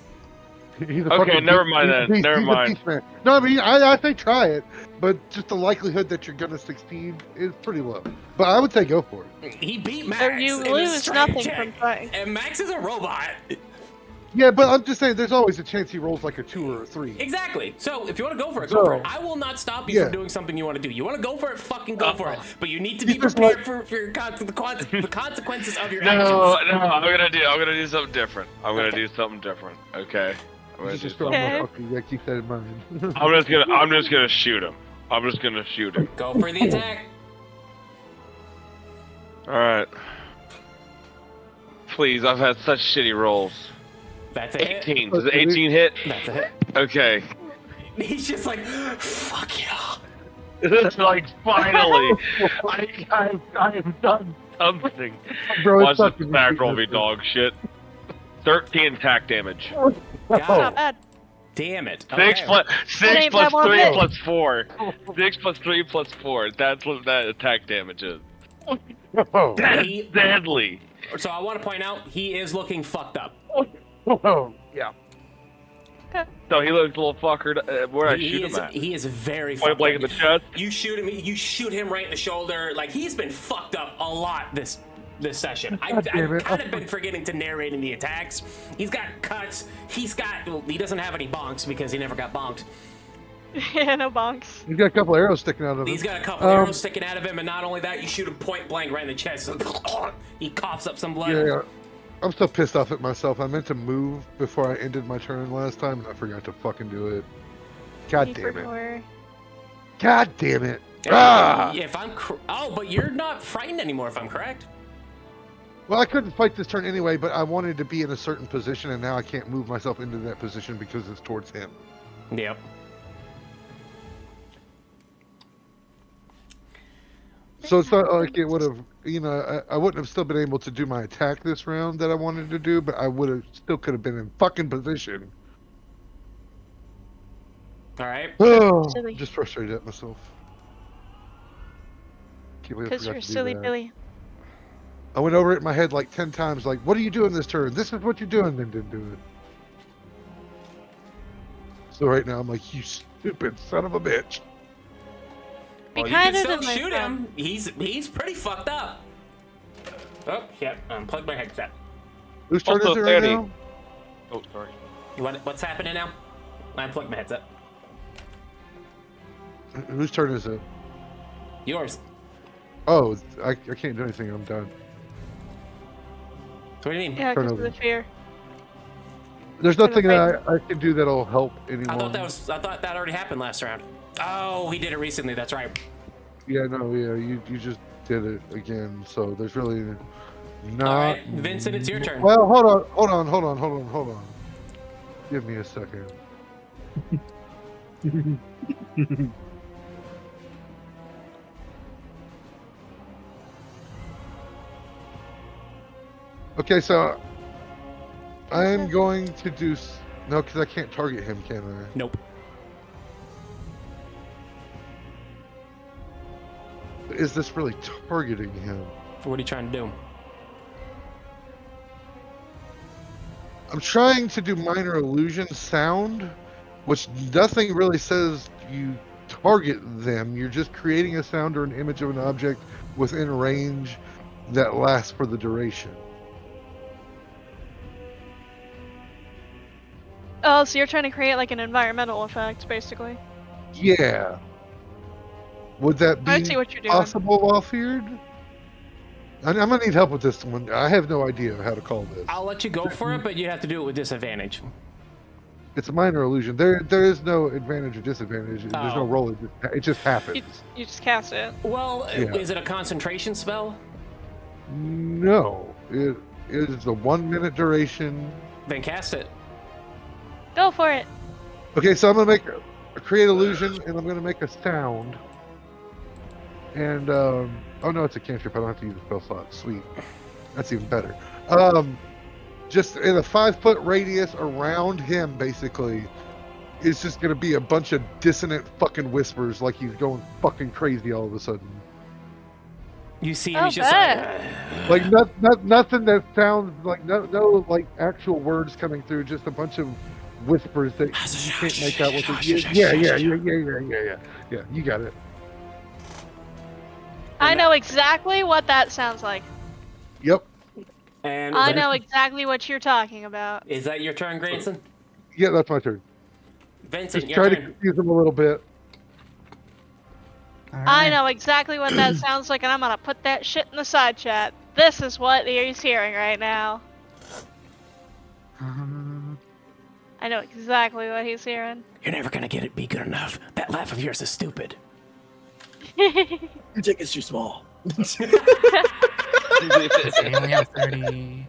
He's a Okay, fucking never beast- mind he's a then, beast- never he's a mind. beast man. No, I mean I say try it, but just the likelihood that you're gonna succeed is pretty low. But I would say go for it. He beat Max. Or you in his lose strength nothing check. from trying. And Max is a robot. Yeah, but I'm just saying, there's always a chance he rolls like a 2 or a 3. Exactly. So if you want to go for it, go for it. I will not stop you Yeah. from doing something you want to do. You want to go for it, fucking go for it. But you need to be Just prepared for your the consequences of your actions. No, I'm gonna do something different. I'm gonna do something different. Okay. I'm gonna do Just something. Okay. fucking, yeah, keep that in mind. I'm just gonna shoot him. I'm just gonna shoot him. Go for the attack. All right. Please, I've had such shitty rolls. That's a hit. 18. Does 18 hit? That's a hit. Okay. He's just like, fuck yeah. It's like finally, I have done something. Bro, Watch it's this fucking attack roll be ridiculous. dog shit. 13 attack damage. God Not bad. damn it. 6 Okay. plus ain't that one 3 bit. plus 4. 6 plus 3 plus 4. That's what that attack damage is. Oh, That's He- deadly. So I want to point out, he is looking fucked up. oh, yeah. So he looks a little fucker. Where did I He shoot is, him at? he is very Point fucked blank in up. the chest. You shoot him right in the shoulder. Like, he's been fucked up a lot this session. I've damn it. kind of been forgetting to narrate in the attacks. He's got cuts. Well, he doesn't have any bonks because he never got bonked. Yeah, no bonks. He's got a couple arrows sticking out of him. He's got a couple arrows sticking out of him, and not only that, you shoot him point blank right in the chest. He coughs up some blood. Yeah, I'm still pissed off at myself. I meant to move before I ended my turn last time, and I forgot to fucking do it. God damn it. God damn it. Ah! If I'm but you're not frightened anymore, if I'm correct. Well, I couldn't fight this turn anyway, but I wanted to be in a certain position, and now I can't move myself into that position because it's towards him. Yep. So it's not like it would have, I wouldn't have still been able to do my attack this round that I wanted to do, but I would have still could have been in fucking position. All right. Oh, Silly. just frustrated at myself. Can't believe I Because forgot you're to do silly that. Billy. I went over it in my head like 10 times, like, what are you doing this turn? This is what you're doing, then didn't do it. So right now I'm like, you stupid son of a bitch. Well, you kinda can still did my shoot friend. him. He's pretty fucked up. Oh, yep. Unplug my headset. Whose turn Also, is it right Fanny. now? Oh, sorry. What's happening now? I unplugged my headset. Whose turn is it? Yours. Oh, I can't do anything. I'm done. What do you mean? Yeah, Turn because of over. the fear. There's Gonna nothing fight. that I can do that'll help anyone. I thought that already happened last round. Oh, he did it recently. That's right. Yeah, no, yeah, you just did it again. So there's really not. All right, Vincent, it's your turn. Well, hold on. Give me a second. Okay, so I am going to do no, because I can't target him, can I? Nope. Is this really targeting him? What are you trying to do? I'm trying to do minor illusion sound, which nothing really says you target them. You're just creating a sound or an image of an object within range that lasts for the duration. Oh, so you're trying to create like an environmental effect, basically. Yeah. Would that I see be what you're doing. possible, Walfeard? I'm gonna need help with this one. I have no idea how to call this. I'll let you go for it, but you have to do it with disadvantage. It's a minor illusion. There is no advantage or disadvantage. There's no Oh. roll. It just happens. You just cast it. Well, Yeah. is it a concentration spell? No, it is a 1 minute duration. Then cast it. Go for it. Okay, so I'm gonna create illusion, and I'm gonna make a sound. And oh no, it's a cantrip. I don't have to use a spell slot. Sweet, that's even better. Just in a 5-foot radius around him, basically, it's just gonna be a bunch of dissonant fucking whispers, like he's going fucking crazy all of a sudden. You see, Oh, he's just bad. Like nothing that sounds like no like actual words coming through, just a bunch of whispers that you can't make out what they're. Yeah. You got it. I know exactly what that sounds like. Yep. And I know exactly what you're talking about. Is that your turn, Grayson? Yeah, that's my turn. Vincent, Just your try to turn. confuse them a little bit. All I right. know exactly what that sounds like, and I'm gonna put that shit in the side chat. This is what he's hearing right now. I know exactly what he's hearing. You're never gonna get it be good enough. That laugh of yours is stupid. Your ticket's too small. Okay, I only have 30.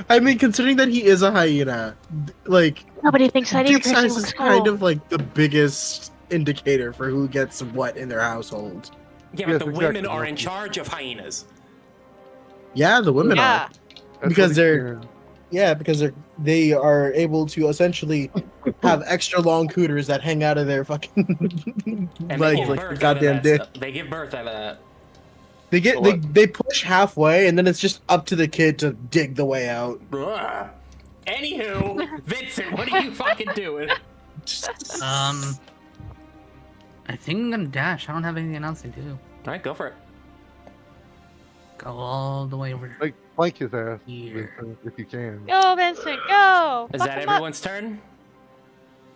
I mean, considering that he is a hyena, like Nobody thinks that dick size is kind of like the biggest indicator for who gets what in their household. Yeah, but Yes, the exactly. women are in charge of hyenas. Yeah, the women Yeah. are. That's Because what they're- he's hearing. Yeah, because they are able to essentially have extra long cooters that hang out of their fucking And legs they give like birth a out goddamn of dick. that. They give birth out of that. They get So what? they push halfway and then it's just up to the kid to dig the way out. Ugh. Anywho, Vincent, what are you fucking doing? I think I'm gonna dash. I don't have anything else to do. All right, go for it. Go all the way over Like, flank his ass here. if you can. Go, Vincent, go! Is Fuck that him up. everyone's turn?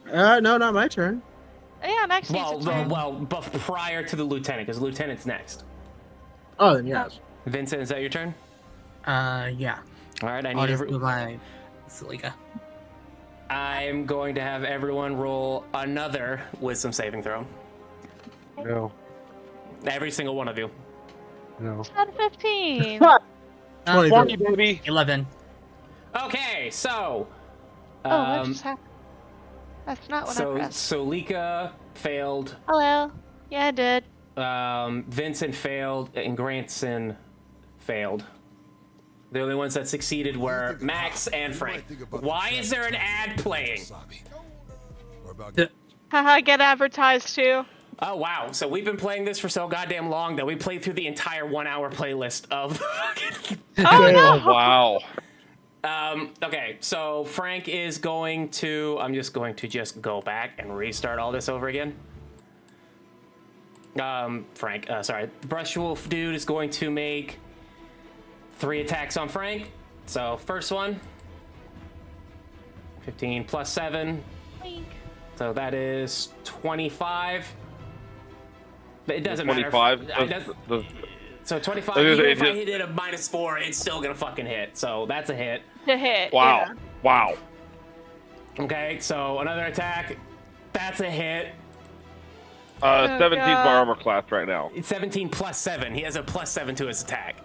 No, not my turn. Yeah, Max needs Well, a turn. but prior to the lieutenant, because the lieutenant's next. Oh, then yes. Vincent, is that your turn? Yeah. All right, I'll just move my Salika. I'm going to have everyone roll another wisdom saving throw. No, Every single one of you. no. It's not 15. 20. 20, baby. 11. Okay, so. Oh, what just happened? That's not what I So pressed. Solika failed, Hello. Yeah, I did. Vincent failed, and Granson failed. The only ones that succeeded were Max and Frank. Why is there an ad playing? Haha, get advertised too. Oh wow, so we've been playing this for so goddamn long that we played through the entire 1 hour playlist of Oh no! Wow. okay, so Frank is going to I'm just going to go back and restart all this over again. Sorry, Brushwolf dude is going to make 3 attacks on Frank. So first one, 15 plus 7, Wink. so that is 25. It doesn't matter. 25. So 25, Okay, even so if it I just- hit it a -4, it's still gonna fucking hit. So that's a hit. To hit. Wow. Yeah. Wow. Okay, so another attack. That's a hit. 17 for God. armor class right now. It's 17 plus 7. He has a +7 to his attack.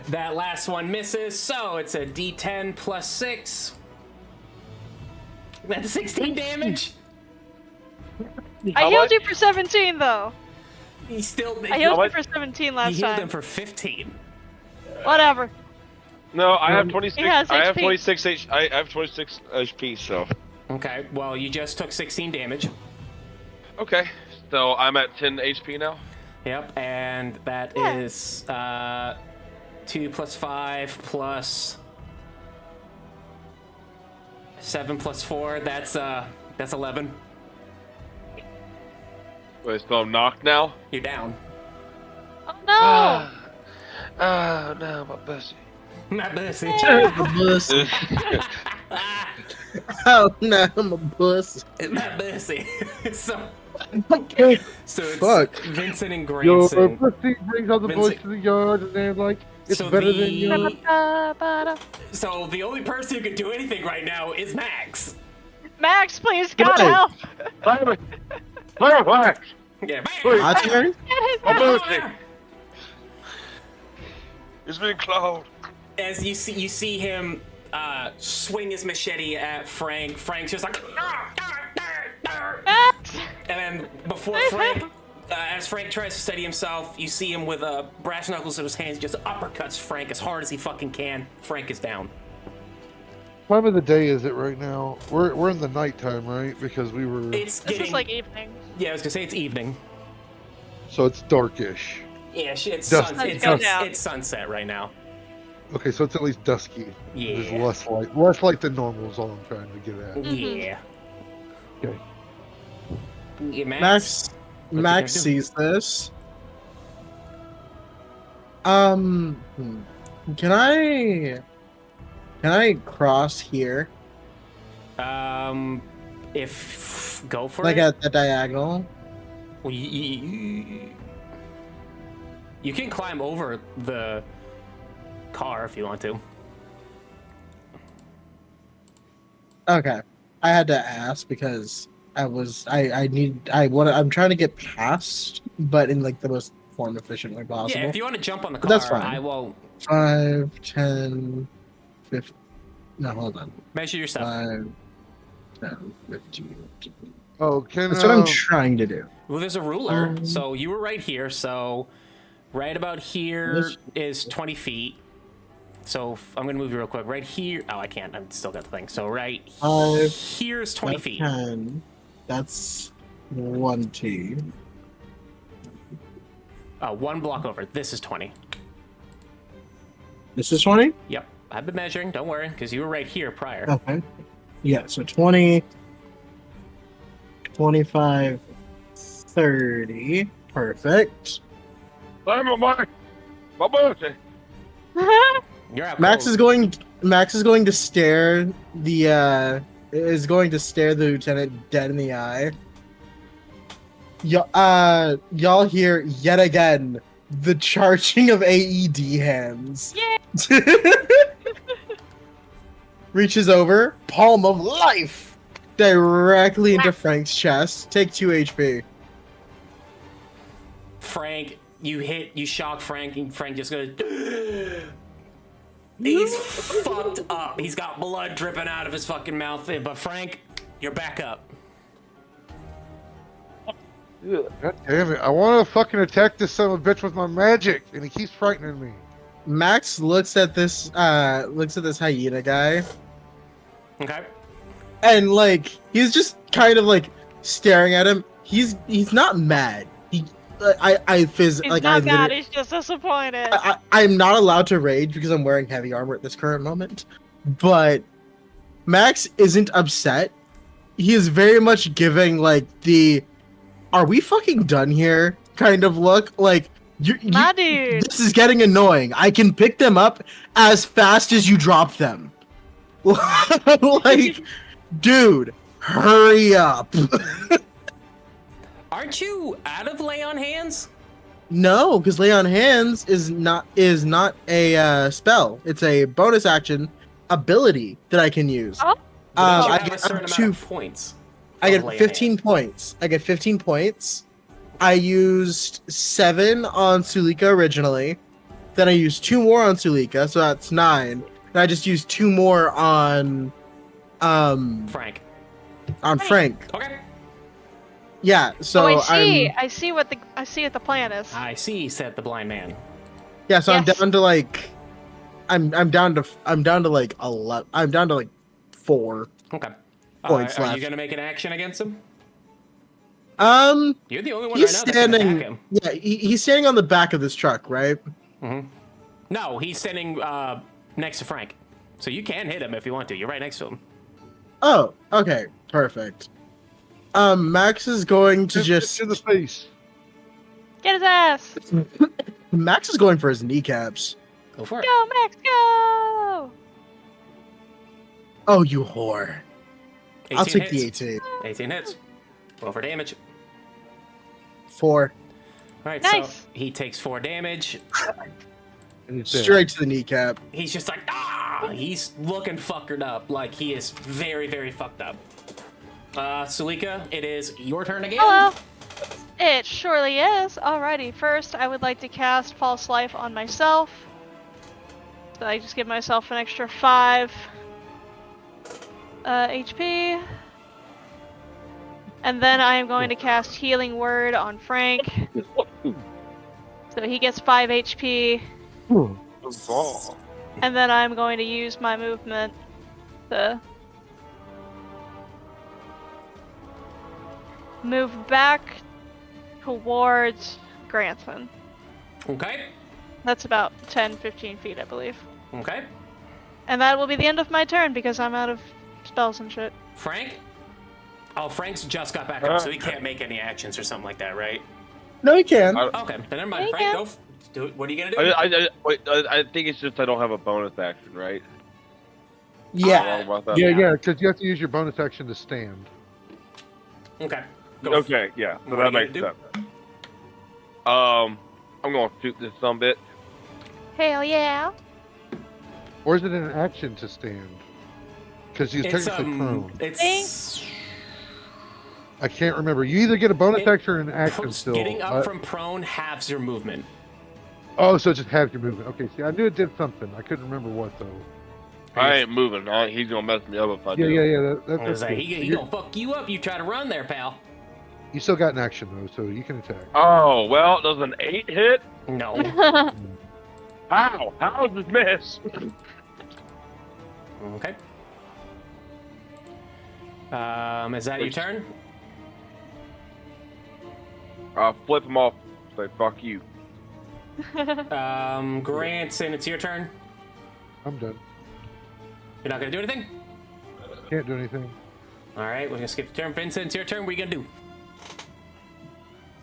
That last one misses, so it's a D10 plus 6. That's 16 damage. I How healed much? you for 17 though. He still. I healed you much? for 17 He last healed him time. for 15. Whatever. No, I have 26. He has I have HP. 26 I have 26 HP. So Okay, well you just took 16 damage. okay. So I'm at 10 HP now. Yep, and that Yeah. is 2 plus 5 plus 7 plus 4. That's 11. Wait, so I'm knocked now. You're down. Oh no! Oh no, my pussy. Not this. The bus. Oh no, I'm a bus. Not bussy. so Okay. so it's Fuck. Vincent and Your Grayson. pussy brings all the boys Vincent- to the yard, and they're like, it's So better the- than you. Ba-da-ba-da. So the only person who can do anything right now is Max. Max, please, God Right. help! Fireworks! Yeah. My turn? Get his My ass. pussy. It's been cloud. As you see him swing his machete at Frank. Frank's just like, Max! and then before Frank, as Frank tries to steady himself, you see him with brass knuckles in his hands, just uppercuts Frank as hard as he fucking can. Frank is down. What time of the day is it right now? We're in the nighttime, right? Because we were. It's This getting is like evening. yeah. I was gonna say it's evening. So it's darkish. Yeah, it's Dusk. it's, Sun's down. it's sunset right now. Okay, so it's at least dusky. There's Yeah. less light than normal is all I'm trying to get at. Yeah. Okay. Yeah, Max you Max gonna do? sees this. Can I cross here? If go for Like it. at the diagonal? Well, you can climb over the car if you want to. Okay. I had to ask because I'm trying to get past, but in like the most form efficient way possible. Yeah, if you want to jump on the car, That's fine. I won't 5, 10, 15. No, hold on. measure yourself. 5, 10, 15. Oh, can That's what I'm trying to do. Well, there's a ruler. So you were right here. So right about here is 20 feet. So I'm going to move you real quick. Right here. Oh, I can't. I've still got the thing. So right 5, here's 20 feet. 10. That's 20. One block over. This is 20. This is 20? Yep. I've been measuring. Don't worry, because you were right here prior. Okay. Yeah, so 20, 25, 30. Perfect. I'm my birthday. You're out. Max cold. is going to stare the lieutenant dead in the eye. Y'all hear yet again the charging of AED hands. Yeah. Reaches over, palm of life, directly into Frank's chest. Take 2 HP. Frank, you shock Frank, and Frank just goes. He's fucked up. He's got blood dripping out of his fucking mouth. But Frank, you're back up. God damn it! I want to fucking attack this son of a bitch with my magic, and he keeps frightening me. Max looks at this hyena guy, Okay. and like he's just kind of like staring at him. He's not mad. He's not mad, he's just disappointed. I'm not allowed to rage because I'm wearing heavy armor at this current moment. But Max isn't upset. He is very much giving like the "Are we fucking done here?" kind of look. Like My dude. this is getting annoying. I can pick them up as fast as you drop them. Like, dude, hurry up. Aren't you out of lay on hands? No, because lay on hands is not a spell. It's a bonus action ability that I can use. Oh. But don't you I have a get certain up amount to of points. I of get lay on 15 hands. points. I get 15 points. I used 7 on Sulika originally. Then I used 2 more on Sulika, so that's 9. And I just used 2 more on Frank. Frank. Okay. Yeah, so I see what the plan is. I see, said the blind man. yeah, so Yes. I'm down to like I'm down to like 11. I'm down to like 4 Okay. points Are left. you gonna make an action against him? Um, You're the only one he's right now that can attack standing. him. Yeah, he's standing on the back of this truck, right? No, he's standing next to Frank. So you can hit him if you want to. You're right next to him. Oh, okay, perfect. Max is going to just. to the face. Get his ass! Max is going for his kneecaps. Go for it. Go, Max, go! Oh, you whore! 18 I'll take hits. the 18. 18 hits. Roll for damage. 4 All right, Nice. so he takes 4 damage. And he's dead. straight to the kneecap. He's just like, ah! He's looking fuckered up. Like, he is very, very fucked up. Sulika, it is your turn again. Hello! It surely is. Alrighty, first I would like to cast False Life on myself. So I just give myself an extra 5 HP. And then I am going to cast Healing Word on Frank. So he gets 5 HP. Oh. And then I'm going to use my movement to move back towards Granson. Okay. That's about 10-15 feet, I believe. Okay. And that will be the end of my turn because I'm out of spells and shit. Frank? Oh, Frank's just got back up, so he can't make any actions or something like that, right? No, he can. Okay, then never mind. Hey, Frank, Cam. Do it. What are you gonna do? I think it's just I don't have a bonus action, right? Yeah. Wrong about that? Yeah, because you have to use your bonus action to stand. Okay. Go Okay, yeah. So What are that you makes gonna sense. I'm gonna shoot this sumbit. Hell yeah. Or is it an action to stand? Because he's It's technically prone. it's I can't remember. You either get a bonus action or an action still. getting up from prone halves your movement. Oh, so it just halves your movement. Okay, see, I knew it did something. I couldn't remember what though. I ain't moving. He's gonna mess me up if I do. Yeah. I was That's like, good. he So gonna fuck you up. You try to run there, pal. you still got an action though, so you can attack. Oh well, does an 8 hit? No. How? How is this miss? Okay. Is that your turn? Flip him off. Say fuck you. Granson, it's your turn. I'm done. You're not gonna do anything? Can't do anything. Alright, we're gonna skip the turn. Vincent, it's your turn. What are you gonna do?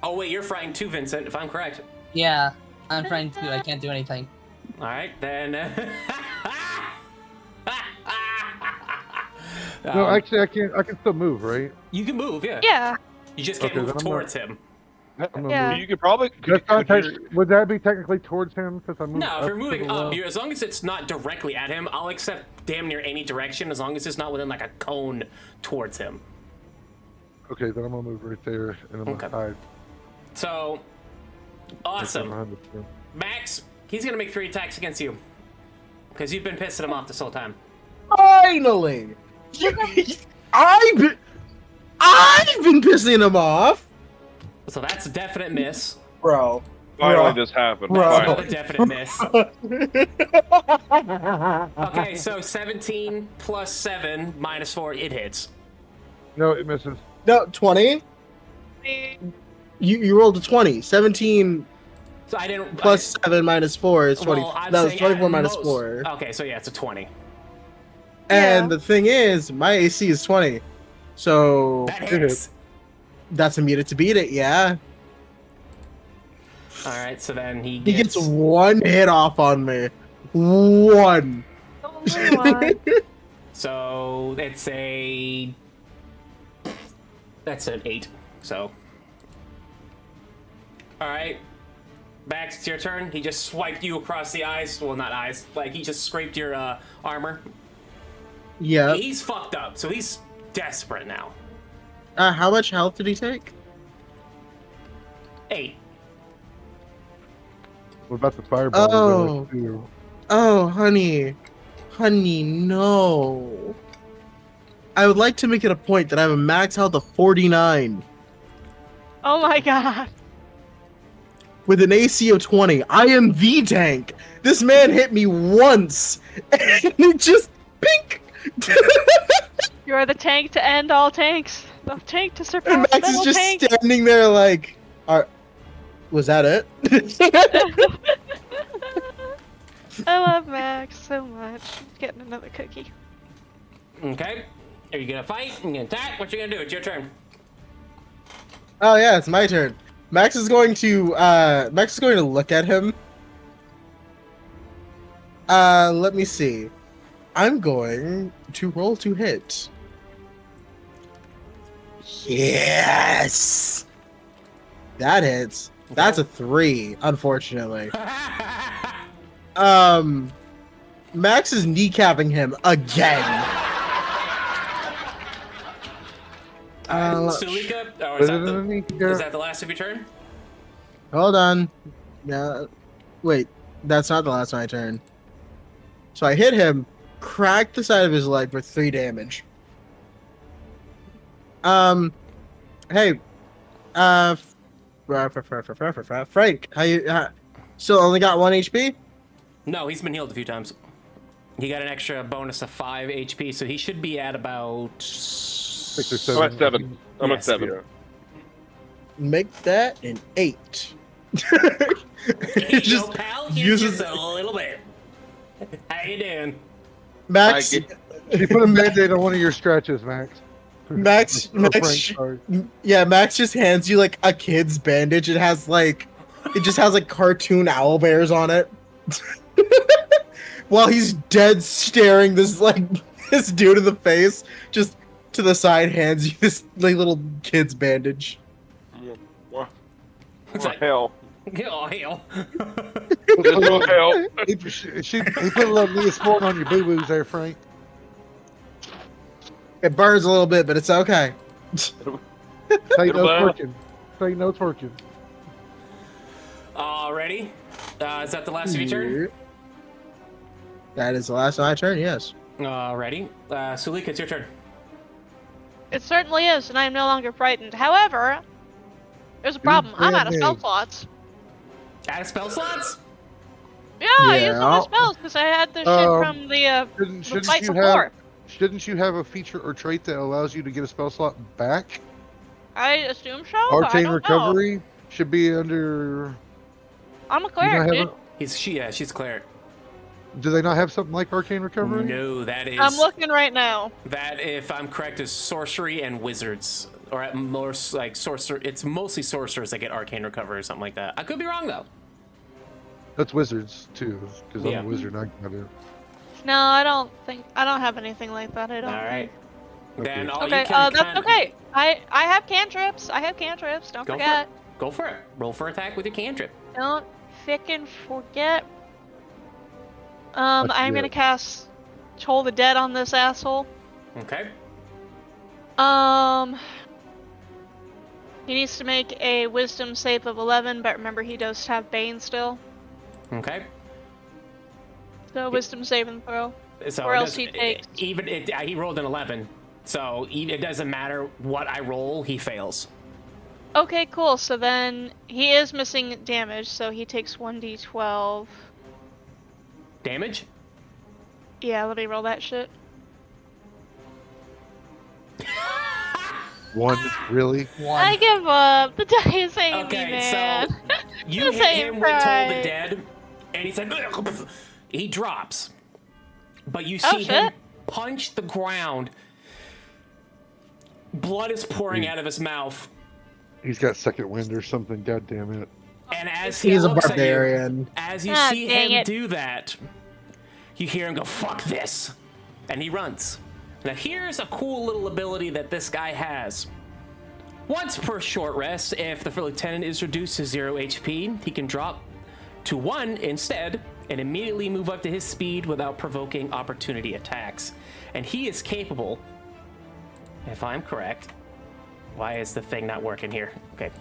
Oh wait, you're frightened too, Vincent, if I'm correct. Yeah, I'm frightened too. I can't do anything. Alright, then No, actually, I can't. I can still move, right? you can move, yeah. Yeah. You just can't Okay, move then I'm towards him. I'm gonna Yeah. move. You could probably. That's not would that be technically towards him? Because I'm moving No, if you're to moving the up, left? as long as it's not directly at him, I'll accept damn near any direction as long as it's not within like a cone towards him. Okay, then I'm gonna move right there, and I'm Okay. gonna hide. So, awesome. Behind the screen. Max, he's gonna make 3 attacks against you. Because you've been pissing him off this whole time. Finally! I've been pissing him off! So that's a definite miss. Bro. Finally, this happened. Bro. That's Finally. another definite miss. Okay, so 17 plus 7 minus 4, it hits. No, it misses. No, 20? You rolled a 20. 17 So I didn't. plus 7 minus 4 is 20. Well, I'm that was saying 24 at minus most- 4. Okay, so yeah, it's a 20. And Yeah. the thing is, my AC is 20. So That hits. that's a muted to beat it, yeah. Alright, so then he He gets. gets one hit off on me. One. Only one. So it's a. That's an 8. So. Alright. Max, it's your turn. He just swiped you across the eyes. Well, not eyes. Like, he just scraped your armor. Yeah. He's fucked up, so he's desperate now. How much health did he take? 8. What about the fireball? Oh. We gotta do? Oh, honey. Honey, no. I would like to make it a point that I have a max health of 49 Oh my god. with an AC of 20. I am the tank. This man hit me once and it just pink. You are the tank to end all tanks. The tank to And surpass Max is metal just tank. standing there like, was that it? I love Max so much. Getting another cookie. Okay. Are you gonna fight? You gonna attack? What you gonna do? It's your turn. Oh yeah, it's my turn. Max is going to look at him. Let me see. I'm going to roll to hit. Yes. That hits. That's a 3, unfortunately. Max is kneecapping him again. Sulika, oh, is that the last of your turn? Hold on. No, wait. That's not the last of my turn. So I hit him, cracked the side of his leg for 3 damage. Hey, Frank, how you? Still only got 1 HP? No, he's been healed a few times. He got an extra bonus of 5 HP, so he should be at about 6 or 7. I'm at 7. I'm Yes. at 7. Yeah. Make that an 8. Hey, Just yo, pal, uses- just a little bit. How you doing? Max, I You put a Band-Aid on one of your stretches, Max. Max, Or Frank, Max, sorry. yeah, Max just hands you like a kid's bandage. It has like It just has like cartoon owl bears on it. While he's dead staring this this dude in the face, just to the side hands you this like little kid's bandage. What? It's What like- hell? Oh hell! What hell? He put a little Neosporin on your boo-boos there, Frank. It burns a little bit, but it's okay. Say no It'll burn. twerking. Say no twerking. Alrighty. Is that the last of your turn? That is the last of my turn, yes. Alrighty. Sulika, it's your turn. It certainly is, and I am no longer frightened. However, there's a problem. I'm out of spell big. slots. Out of spell slots? Yeah, I used all my Yeah. spells because I had the shit from the fight before. Shouldn't you have a feature or trait that allows you to get a spell slot back? I assume so. but I Arcane don't know. recovery should be under. I'm a Do, you not cleric, have dude. She's cleric. do they not have something like arcane recovery? No, that is. I'm looking right now. That, if I'm correct, is sorcery and wizards, or at most like sorcerer. It's mostly sorcerers that get arcane recovery or something like that. I could be wrong though. That's wizards too, because Yeah. I'm a wizard. And I got it. No, I don't have anything like that. I don't. All right. Okay. Then all Okay, you can that's kinda- okay. I have cantrips. I have cantrips. Don't Go for forget. it. Go for it. Roll for attack with your cantrip. Don't frickin' forget. Let's I'm do gonna it. cast Toll the Dead on this asshole. Okay. He needs to make a Wisdom save of 11, but remember he does have Bane still. Okay. So Wisdom saving throw. So Or it else does- he takes- he rolled an 11, so it doesn't matter what I roll, he fails. Okay, cool. So then he is missing damage, so he takes 1d12. Damage? Yeah, let me roll that shit. One, really? I give up. The dice hate me, Okay, man. so you This hit ain't him with Toll the right. Dead, and he's like, he drops. But you Oh, see him shit. punch the ground. Blood is pouring out of his mouth, He's got second wind or something. God damn it! and as he He's a looks at you, barbarian. as you Ah, see dang him it. do that, you hear him go, "Fuck this," and he runs. Now here's a cool little ability that this guy has. Once per short rest, if the lieutenant is reduced to 0 HP, he can drop to 1 instead and immediately move up to his speed without provoking opportunity attacks. And he is capable, if I'm correct. Why is the thing not working here? Okay.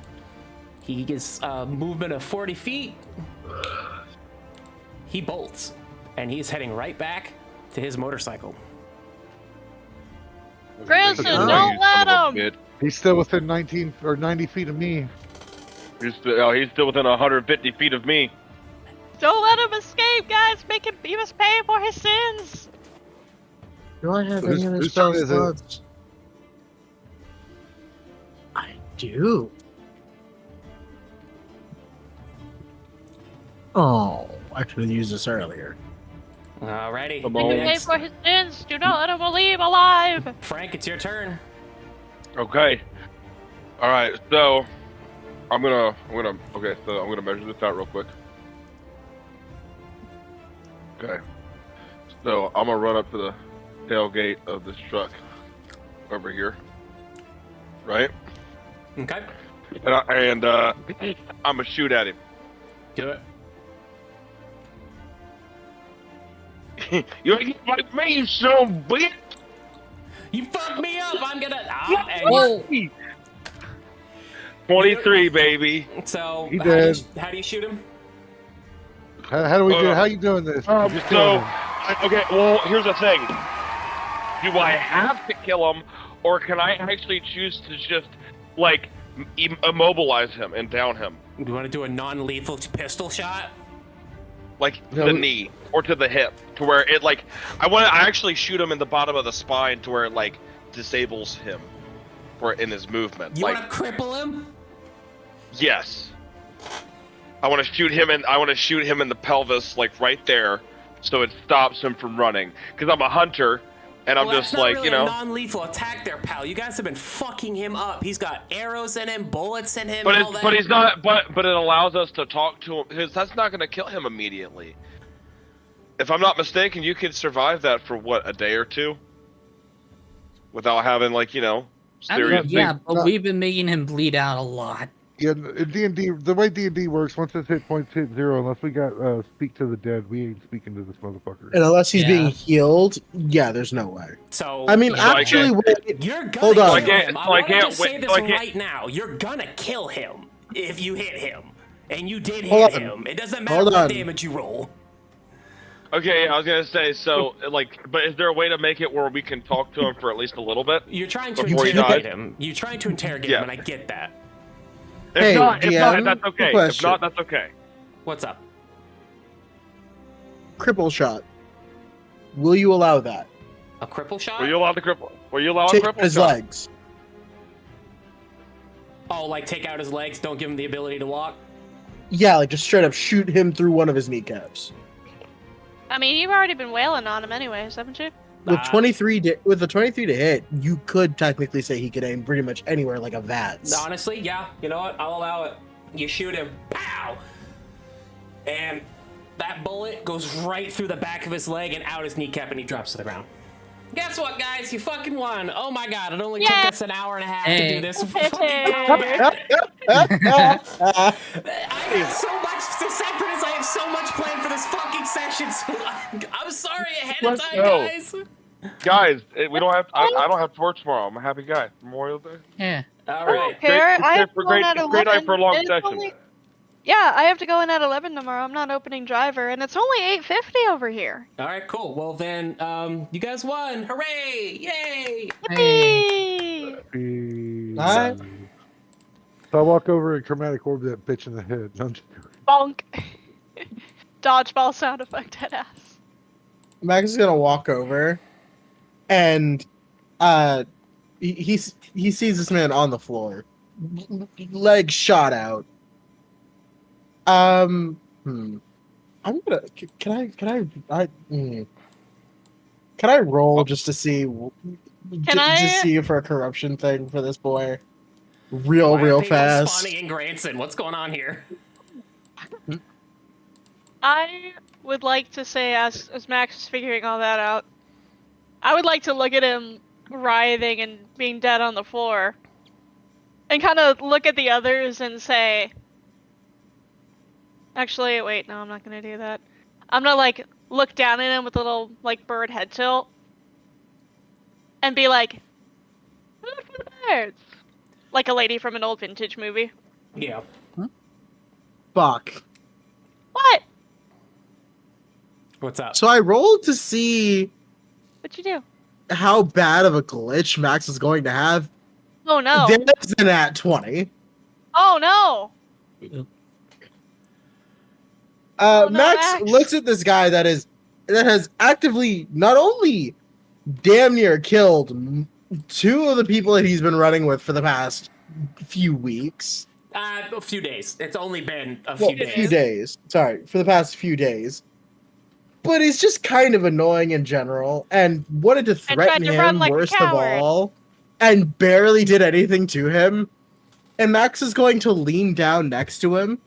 He gets a movement of 40 feet. He bolts, and he's heading right back to his motorcycle. Grayson, Oh. don't let him. Bitch. He's still within 19 or 90 feet of me. He's still within 150 feet of me. Don't let him escape, guys. Make him. He must pay for his sins. Do I have Whose- any other whose spell turn is it? slots? I do. Oh, I should have used this earlier. Alrighty. Come Make on. him pay Next, for his sins. Do not let him leave alive. Frank, it's your turn. Okay. All right. So I'm gonna measure this out real quick. Okay. So I'm gonna run up to the tailgate of this truck over here. Right. Okay. And I'm gonna shoot at him. Do it. You ain't like me, you son of a bitch. You fucked me up. I'm gonna. Whoa. 23, baby. So He how do, you, did. how do you shoot him? How do we do? How you doing this? You're just killing him. Okay, well, here's the thing. Do I have to kill him, or can I actually choose to just, like, immobilize him and down him? Do you want to do a non-lethal pistol shot? Like, No, the we- knee, or to the hip, to where it, like, I actually shoot him in the bottom of the spine to where it, like, disables him for in his movement. You Like, want to cripple him? yes. I want to shoot him in the pelvis, like, right there, so it stops him from running. Because I'm a hunter, And I'm Well, just that's not like, really you know. a non-lethal attack there, pal. You guys have been fucking him up. He's got arrows in him, bullets in him, But and it's all that. but he's not. But it allows us to talk to him because that's not going to kill him immediately. If I'm not mistaken, you could survive that for what, a day or two, without having like, you know, I mean, serious. yeah, but no. we've been making him bleed out a lot. Yeah, in D&D, the way D&D works, once his hit points hit 0, unless we got speak to the dead, we ain't speaking to this motherfucker. And unless he's Yeah. being healed, yeah, there's no way. So I mean, Yeah. actually, wait, you're gonna hold on. kill him. So I I want to can't just say wait- this so I can't- right now. You're gonna kill him if you hit him, and you did Hold hit on. him. It doesn't matter Hold what on. damage you roll. Okay, yeah, I was gonna say so. Like, but is there a way to make it where we can talk to him for at least a little bit? You're trying to Before he interrogate died? him. You're trying to interrogate Yeah. him, and I get that. If Hey, not, DM, that's okay. If question. not, that's okay. What's up? cripple shot. Will you allow that? A cripple shot? Were you allowed to cripple? Were you allowed Take to cripple his shot? legs. Oh, like take out his legs, don't give him the ability to walk? Yeah, like just straight up shoot him through one of his kneecaps. I mean, you've already been wailing on him anyways, haven't you? With Ah. 23 with the 23 to hit, you could technically say he could aim pretty much anywhere like a VATS. Honestly, yeah. You know what? I'll allow it. You shoot him. Pow! And that bullet goes right through the back of his leg and out his kneecap, and he drops to the ground. Guess what, guys? You fucking won. Oh my god, it only took Yeah. us an hour and a half to Hey. do this. Fucking combat. I got so much to say for this. I have so much planned for this fucking session. So I'm sorry ahead of Let's time, go. guys. Guys, we don't have. I don't have to work tomorrow. I'm a happy guy. Memorial Day. Yeah. All I don't right. care. It's I have for to go in great- at it's great 11. night for a long and it's session. only- Yeah, I have to go in at 11 tomorrow. I'm not opening driver, and it's only 8:50 over here. All right, cool. Well then, you guys won. Hooray! Yay! Hey. Yippee! Alright. So I walk over and chromatic orb that bitch in the head. No, I'm just kidding. Bonk. Dodgeball sound effect, dead ass. Max is gonna walk over, and he sees this man on the floor, legs shot out. I'm gonna can I roll just to see to see for a corruption thing for this boy, real Why are people fast. spawning in Granson? What's going on here? I would like to say, as Max is figuring all that out, I would like to look at him writhing and being dead on the floor, and kind of look at the others and say, actually, wait, no, I'm not gonna do that. I'm gonna, like, look down at him with a little, like, bird head tilt, and be like, "Food for the birds," like a lady from an old vintage movie. Yeah. Fuck. What? What's up? So I rolled to see What'd you do? how bad of a glitch Max is going to have. Oh no! There's an at 20. Oh no! Oh, no, Max looks at this guy that has actively not only damn near killed two of the people that he's been running with for the past few weeks. A few days. It's only been a Well, few days. few days. Sorry, for the past few days. But he's just kind of annoying in general, and wanted to threaten to run him like a worst of coward. all, and barely did anything to him. And Max is going to lean down next to him.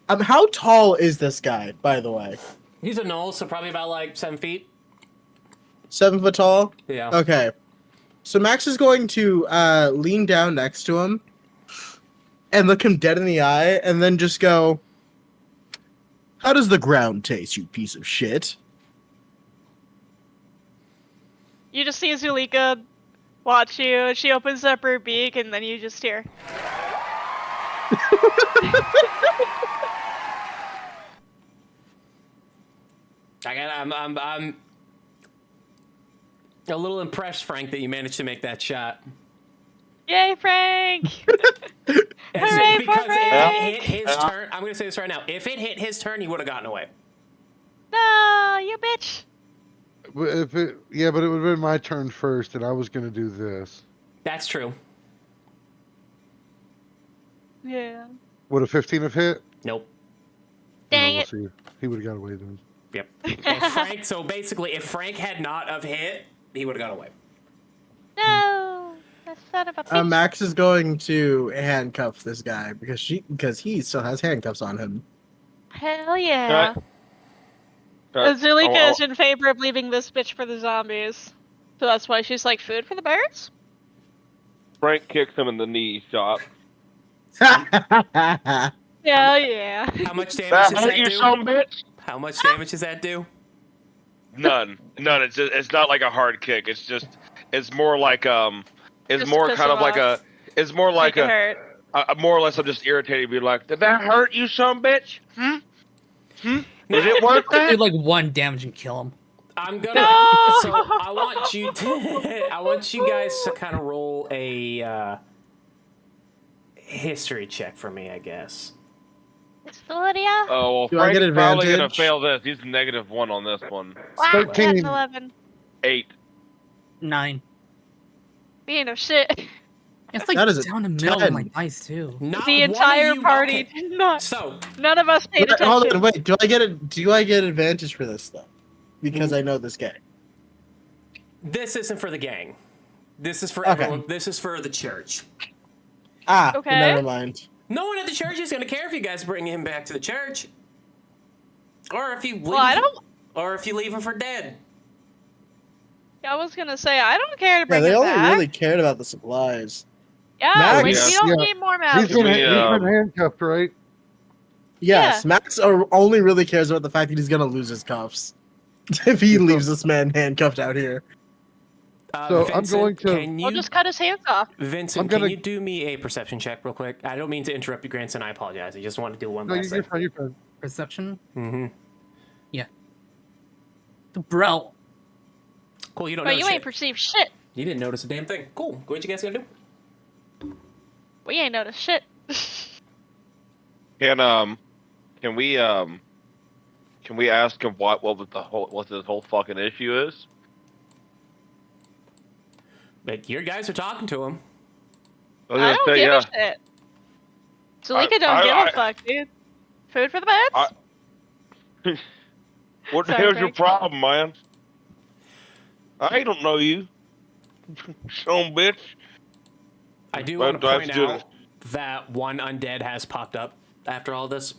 How tall is this guy, by the way? He's a gnoll, so probably about like 7 feet. 7 foot tall? Yeah. Okay. So Max is going to lean down next to him and look him dead in the eye and then just go, "How does the ground taste, you piece of shit?" You just see Zulika watch you, she opens up her beak, and then you just hear. I'm a little impressed, Frank, that you managed to make that shot. Yay, Frank! Hooray for Because if Frank! it hit his turn, I'm gonna say this right now. If it hit his turn, he would have gotten away. No, you bitch! But yeah, but it would have been my turn first, and I was gonna do this. That's true. Yeah. Would a 15 have hit? Nope. Dang We'll it. see. He would have got away then. Yep. If Frank, so basically, if Frank had not have hit, he would have got away. No, that son of a bitch. Max is going to handcuff this guy because he still has handcuffs on him. Hell yeah. Zulika is in favor of leaving this bitch for the zombies. So that's why she's like, food for the birds? Frank kicks him in the knee shot. Hell yeah. How much damage That does hurt that you, do? son of a bitch? How much damage does that do? None. It's not like a hard kick. It's more like it's Just more piss kind him of like off. it's more like Make it hurt. more or less I'm just irritated. Be like, did that hurt you, son of a bitch? Did it work? Do like 1 damage and kill him. I'm gonna. No! So I want you to. I want you guys to kind of roll a history check for me, I guess. Claudia? Oh, well, Do I get Frank's probably gonna advantage? fail this. He's -1 on this one. Wow, 13. that's 11. 8. 9. Being of shit. It's like That is a down the middle 10. of my dice too. Not The one of entire you- party okay, did not. So None of us paid attention. Hold on, wait. Do I get advantage for this though? Because I know this guy. this isn't for the gang. This is for Okay. everyone. This is for the church. Okay. Never mind. No one at the church is gonna care if you guys bring him back to the church, or if you leave. Well, I don't. Or if you leave him for dead. I was gonna say I don't care to Yeah, bring they him only back. really cared about the supplies. Yeah, Max- we don't Yeah. need more He's mouths. been, We, he's been handcuffed, right? Yes, Max only really cares about the fact that he's gonna lose his cuffs if he leaves this man handcuffed out here. So I'm Vincent, going to- Can We'll you, just cut his hands off. Vincent, I'm gonna- can you do me a perception check real quick? I don't mean to interrupt you, grandson. I apologize. I just want to do one No, last you're thing. fine. You're fine. Perception? Mm-hmm. Bro. Cool. You don't. But notice you ain't shit. perceived shit. You didn't notice a damn thing. Cool. What you guys gonna do? We ain't noticed shit. Can we ask him what this whole fucking issue is? Like, your guys are talking to him. I was I gonna don't say, give yeah. a shit. Zulika don't I- give I- a fuck, dude. Food for the birds? What the Sorry, hell's your Frank. problem, man? I don't know you. Son of a bitch. I do Well, want do I to have point to do out that one undead has popped up after all this.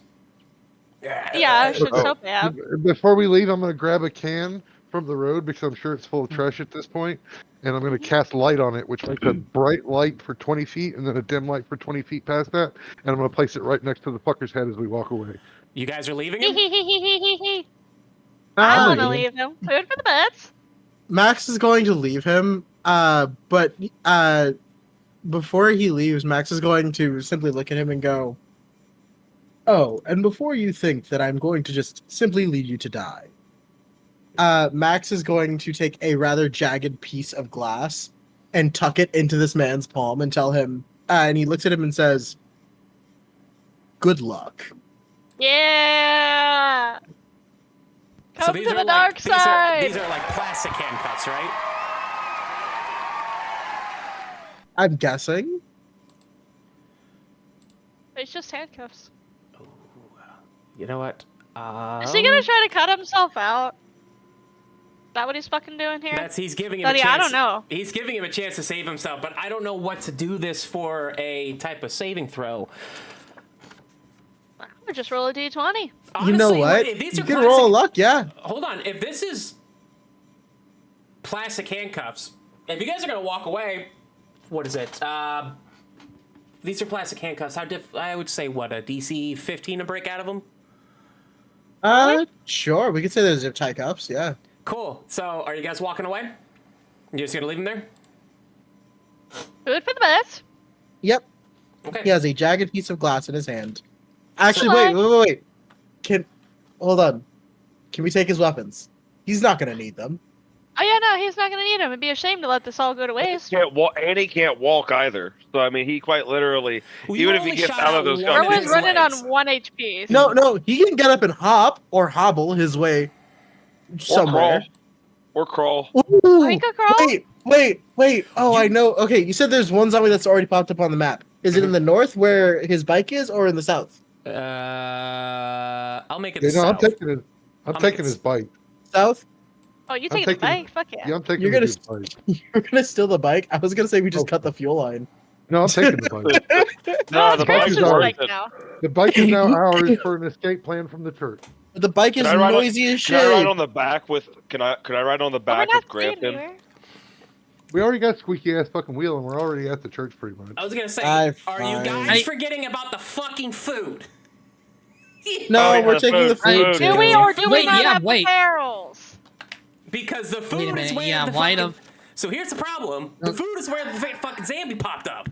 Yeah, shit's Oh. so bad. Before we leave, I'm going to grab a can from the road because I'm sure it's full of trash at this point, and I'm going to cast light on it, which makes a bright light for 20 feet and then a dim light for 20 feet past that, and I'm going to place it right next to the fucker's head as we walk away. You guys are leaving Hee him? hee hee hee hee hee hee. Ah, I wanna leave him. Food for the birds. Max is going to leave him, but before he leaves, Max is going to simply look at him and go, "Oh, and before you think that I'm going to just simply leave you to die," Max is going to take a rather jagged piece of glass and tuck it into this man's palm and tell him, and he looks at him and says, "Good luck." Yeah. Come to the are dark like, side. These are like plastic handcuffs, right? I'm guessing. It's just handcuffs. You know what? Is he gonna try to cut himself out? Is that what he's fucking doing here? He's giving him a Buddy, chance. I don't know. He's giving him a chance to save himself, but I don't know what to do this for a type of saving throw. I'm gonna just roll a d20. Honestly, You know what? if these You are can plastic, roll a luck, yeah. Hold on. If this is plastic handcuffs, if you guys are gonna walk away, what is it? These are plastic handcuffs. I would say what, a DC 15 to break out of them. Sure. We could say there's zip tie cuffs, yeah. Cool. So, are you guys walking away? You're just gonna leave them there? Food for the birds. Yep. Okay. He has a jagged piece of glass in his hand. Actually, Hello? wait. Hold on. Can we take his weapons? He's not gonna need them. Oh yeah, no, he's not gonna need him. It'd be a shame to let this all go to waste. Can't walk, and he can't walk either. So I mean, he quite literally, Well, you even if he only gets shot out out of those one guns, of Everyone's his running legs. on 1 HP. No, he can get up and hop or hobble his way somewhere. or crawl. Ooh, he could crawl. Wait. Oh, I know. Okay, you said there's one zombie that's already popped up on the map. Is it in the north where his bike is, or in the south? I'll make it Yeah, the no, I'm south. taking it. I'm I'm taking gonna- his bike. South, Oh, you I'm taking the taking- bike? Fuck yeah. Yeah, I'm taking You're the gonna dude's bike. you're gonna steal the bike? I was gonna say we just Oh. cut the fuel line. No, I'm taking the bike. No, It's the bike bike's is Grayson's ours. worth bike it. now. The bike is now ours for an escape plan from the church. The bike is Can I ride on- noisy as Can I ride shit. on the back with? Can I ride on the Oh, we're back not with staying Granton? anywhere. We already got squeaky ass fucking wheel, and we're already at the church pretty much. I was gonna say, Aye, are you fine. guys forgetting about the fucking food? No, Oh, yeah, we're taking the food. food. Do too. we or do we Wait, not yeah, have wait. the barrels? Because the Wait a food is minute, where yeah, the why fucking... the- So here's the problem. The food is where the fucking zombie popped up.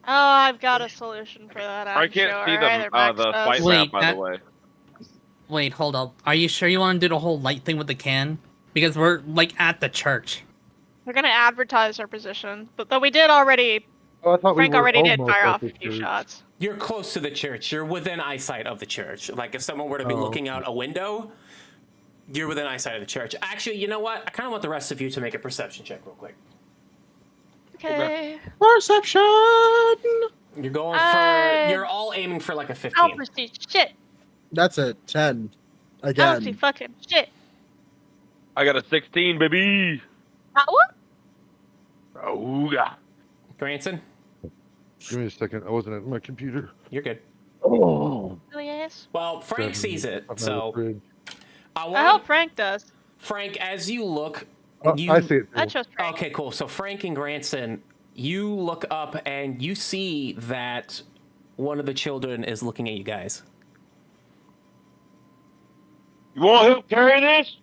Oh, I've got a solution for that. I I'm can't sure. see Either the Max the does. fight Wait, map, by that- the way. Wait, hold up. Are you sure you want to do the whole light thing with the can? Because we're like at the church. We're gonna advertise our position, but though we did already. Oh, I thought Frank we were already did almost fire at off the a few church. shots. You're close to the church. You're within eyesight of the church. Like if someone were to be Oh. looking out a window, you're within eyesight of the church. Actually, you know what? I kind of want the rest of you to make a perception check real quick. Okay. Perception. You're going I- for... You're all aiming for like a I 15. don't see shit. That's a 10. I don't see Again. fucking shit. I got a 16, baby. What? Oh yeah. Granson, Give me a second. I wasn't at my computer. you're good. Oh. Yes. Well, Frank sees it, so... I I want... hope Frank does. Frank, as you look... Oh, you... I see it. I Too. trust Frank. Okay, cool. So Frank and Granson, you look up and you see that one of the children is looking at you guys. You want help carry this?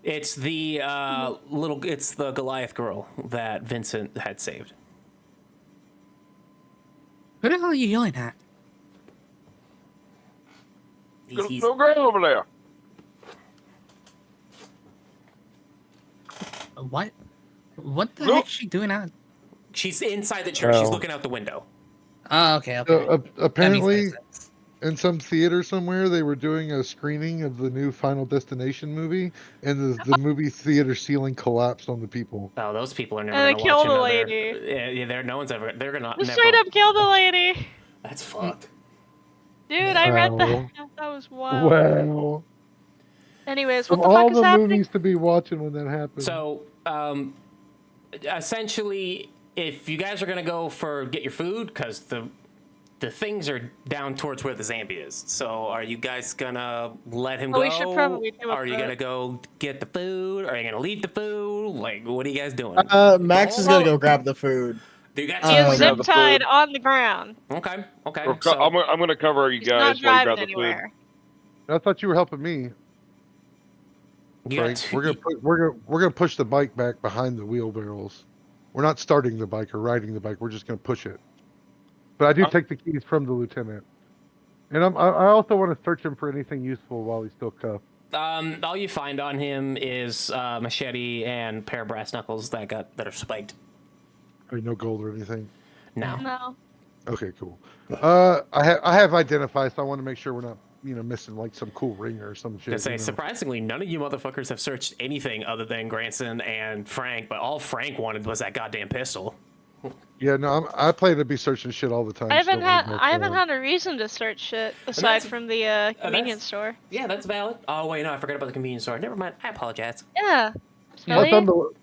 It's the it's the Goliath girl that Vincent had saved. Who the hell are you yelling at? He's- No ground over there. What? What the Nope. heck is she doing out? she's inside the church. She's Well. looking out the window. Oh, okay, okay. That makes Apparently, sense. in some theater somewhere, they were doing a screening of the new Final Destination movie, and the movie theater ceiling collapsed on the people. Oh, those people are never And gonna they watch killed the another. lady. Yeah, they're no one's ever. They're gonna Just never. straight up killed the lady. That's fucked. Dude, I read that. Wow. That was wild. Wow. Anyways, From what the all fuck is the happening? movies to be watching when that happened. So, essentially, if you guys are gonna go for get your food, because the things are down towards where the zombie is. So, are you guys gonna let him Oh, go? we should probably do Are you that. gonna go get the food? Are you gonna leave the food? Like, what are you guys doing? Max is gonna go grab the food. Do you got He is Oh, zip the tied food. on the ground. Okay, okay. Or So, I'm gonna cover you He's not guys while you driving grab the food. anywhere. I thought you were helping me. you got Frank. two, We're gonna push the bike back behind the wheelbarrows. We're not starting the bike or riding the bike. We're just gonna push it. But I do take the keys from the lieutenant, and I also want to search him for anything useful while he's still cuffed. all you find on him is machete and a pair of brass knuckles that are spiked. I mean, no gold or anything. No. No. Okay, cool. I have identified, so I want to make sure we're not missing like some cool ring or some shit. To say, you know? surprisingly, none of you motherfuckers have searched anything other than Granson and Frank, but all Frank wanted was that goddamn pistol. Yeah, no, I plan to be searching shit all the time. I haven't so had no I haven't problem. had a reason to search shit aside that's- from the convenience store. Yeah, that's valid. Oh, wait, no, I forgot about the convenience store. Never mind. I apologize. Yeah.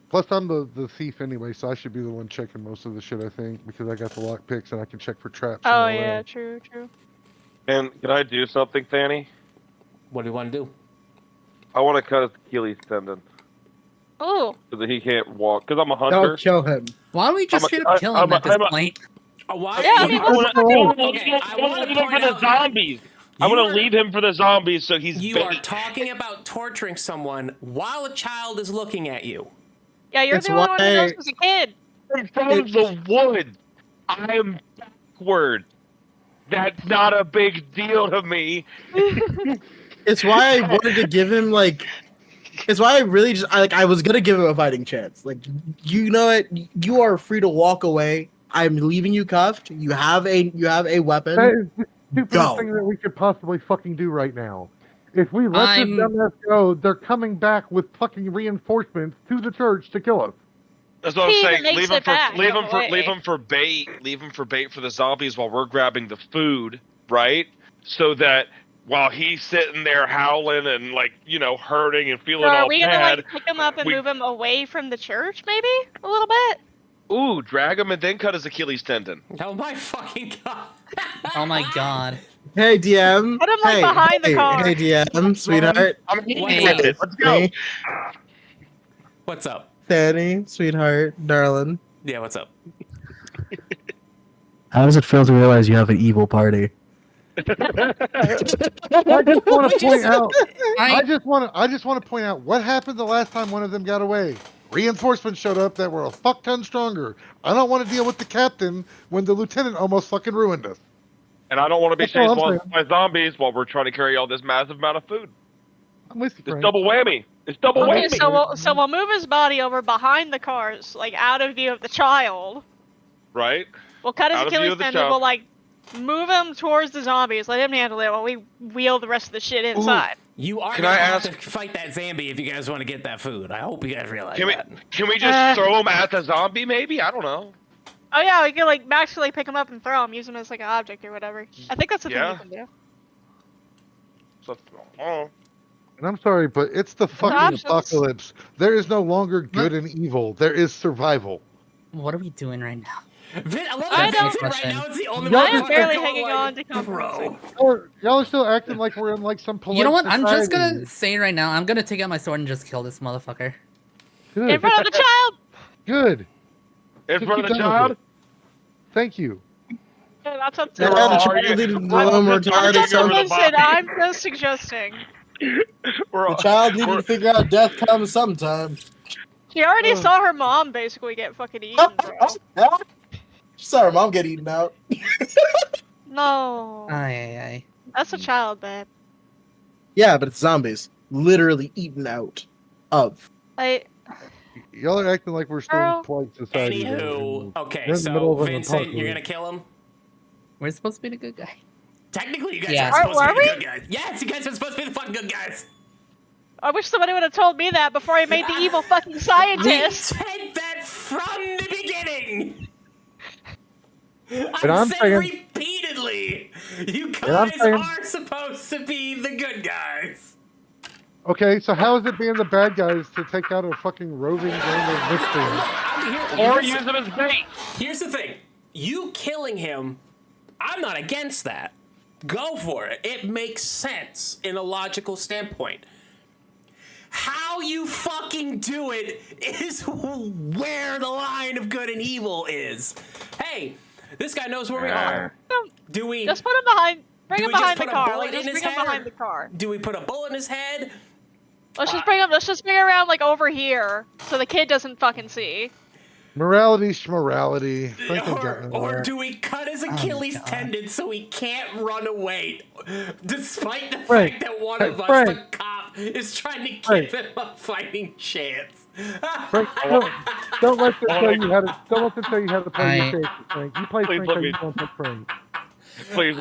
Plus, I'm the thief anyway, so I should be the one checking most of the shit, I think, because I got the lock picks and I can check for traps. and Oh all yeah, that. true. And can I do something, Thanie? What do you want to do? I want to cut his Achilles tendon Oh, so that he can't walk. Because I'm a Don't hunter. kill him. Why don't we just I'm a- straight up kill him I'm a- at this I'm a- point? Why? Yeah, I mean, I want to Okay, I wanna leave him point for the out- zombies. I You want are- to leave him for the zombies so he's You bait. are talking about torturing someone while a child is looking at you. yeah, you're It's the only one who why- knows as a kid. from the woods. I am backward. That's not a big deal to me. It's why I wanted to give him like. It's why I really just I was gonna give him a fighting chance. Like, you know what? You are free to walk away. I'm leaving you cuffed. You have a weapon. That is the stupidest Go. thing that we could possibly fucking do right now. If we let I'm- this dumbass go, they're coming back with fucking reinforcements to the church to kill us. That's what I'm He even saying. makes Leave him it back, leave no him for way. leave him for bait. Leave him for bait for the zombies while we're grabbing the food, right? So that while he's sitting there howling and like hurting and feeling So are all we gonna bad. like pick him up and we- move him away from the church, maybe a little bit? Ooh, drag him and then cut his Achilles tendon. Oh my fucking god. Oh my god. Hey DM. Put him, like, hey, behind the hey, car. Hey DM, sweetheart. I'm hitting Hey. with it. Let's go. Hey, What's up? Thanie, sweetheart, darling. Yeah, what's up? How does it feel to realize you have an evil party? I just want to point out. I I just want to point out what happened the last time one of them got away. Reinforcements showed up that were a fuck ton stronger. I don't want to deal with the captain when the lieutenant almost fucking ruined us. And I don't want to be That's all chased I'm by zombies while we're trying to carry all this massive amount of food. I'm with you, It's Frank. double whammy. It's double Okay, whammy. so we'll move his body over behind the cars, like out of view of the child. Right? We'll cut his Out of view Achilles of the tendon. child. We'll like move him towards the zombies. Let him handle it while we wheel the rest of the shit inside. You are Can gonna I have ask- to fight that zombie if you guys want to get that food. I hope you guys realize Can we that. just throw him at the zombie? Maybe I don't know. Oh yeah, we can like Max can like pick him up and throw him, use him as like an object or whatever. I think that's the Yeah. thing you can do. So, oh. And I'm sorry, but it's the fucking options. apocalypse. There is no longer good and evil. There is survival. what are we doing right now? Vin, I love I that don't- Vincent right now is the only Y'all one I am just- barely going hanging like, on to compromising. Y'all are still acting like we're in like some polite You know what? I'm just society. gonna say right now, I'm gonna take out my sword and just kill this motherfucker. Good. In front of the child. Good. In Just front of keep the done with child? it. Thank you. Yeah, that's up to Yeah, We're the all child arguing. needed I'm no more just time to arguing over the Listen, body. I'm just suggesting. We're The all, child needed we're- to figure out death comes sometime. She already saw her mom basically get fucking eaten, bro. She saw her mom get eaten out. No. Aye. That's a child, babe. Yeah, but it's zombies. Literally eaten out of. Y'all are acting like we're still Girl. in polite society. Anywho, okay, We're in the middle so of an Vincent, you're apocalypse. gonna kill him? We're supposed to be the good guy. Technically, you guys Yeah. are supposed to Are be the we? good guys. Yes, you guys are supposed to be the fucking good guys. I wish somebody would have told me that before I made the evil fucking We scientist. said that from the beginning. And I'm said saying- repeatedly, you And I'm guys saying- are supposed to be the good guys. Okay, so how is it being the bad guys to take out a fucking roving gang of miscreants? or use it as bait. Here's the thing. You killing him, I'm not against that. Go for it. It makes sense in a logical standpoint. How you fucking do it is where the line of good and evil is. Hey, this guy knows where we are. Do we Just put him behind. Bring Do him we just behind the put a car. bullet Like, in just his bring him head, behind or- the car. do we put a bullet in his head? Let's just bring him. Let's just bring him around like over here, so the kid doesn't fucking see. Morality, schmorality. Frank ain't got Or, none of or that. do we cut his Achilles God. tendon so he can't run away? Despite the Frank, fact that one hey, of us, Frank. the cop, is trying to give Frank. him a fighting chance. Frank, don't let them tell you how to. Don't let them tell you how to play your I- character, Frank. You play Please Frank let how me- you don't play Frank. Please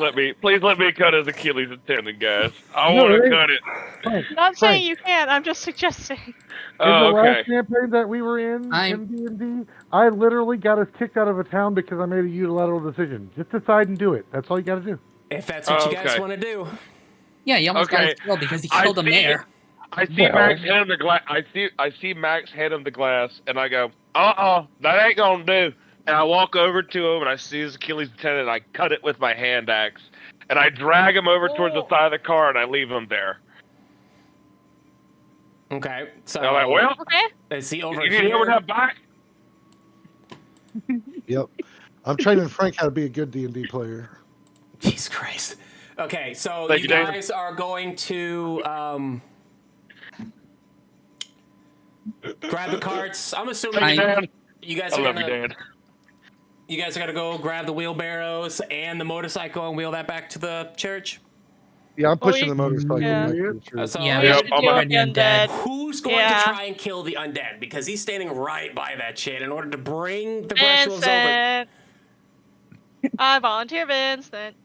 let me cut his Achilles tendon, guys. I No, want it to ain't. cut it. Frank, I'm not saying Frank. you can't. I'm just suggesting. In Oh, the okay. last campaign that we were in I'm- D&D, I literally got us kicked out of a town because I made a unilateral decision. Just decide and do it. That's all you got to do. If that's what you guys Okay. want to do. Yeah, you almost got Okay. us killed because he I killed a see- mayor. I see Well- Max hand him the glass. I see Max hand him the glass, and I go, that ain't gonna do. And I walk over to him, and I see his Achilles tendon, and I cut it with my hand axe, and I drag him over towards the side of the car, and I leave him there. Okay, so And I'm like, well, Okay. is he over you need to here? over that back. Yep. I'm training Frank how to be a good D&D player. Jesus Christ. Okay, so Thank you you, Dan. guys are going to grab the carts. I'm assuming I- Dan, you guys I are love you, gonna Dan. you guys are gonna go grab the wheelbarrows and the motorcycle and wheel that back to the church. Yeah, I'm Well, pushing we- the motorcycle. yeah. back to the church. So Yeah, We we have Yep, to I'm deal a- with the undead. who's going Yeah. to try and kill the undead? Because he's standing right by that shit in order to bring the Brushwolves over. Vincent. I volunteer, Vincent.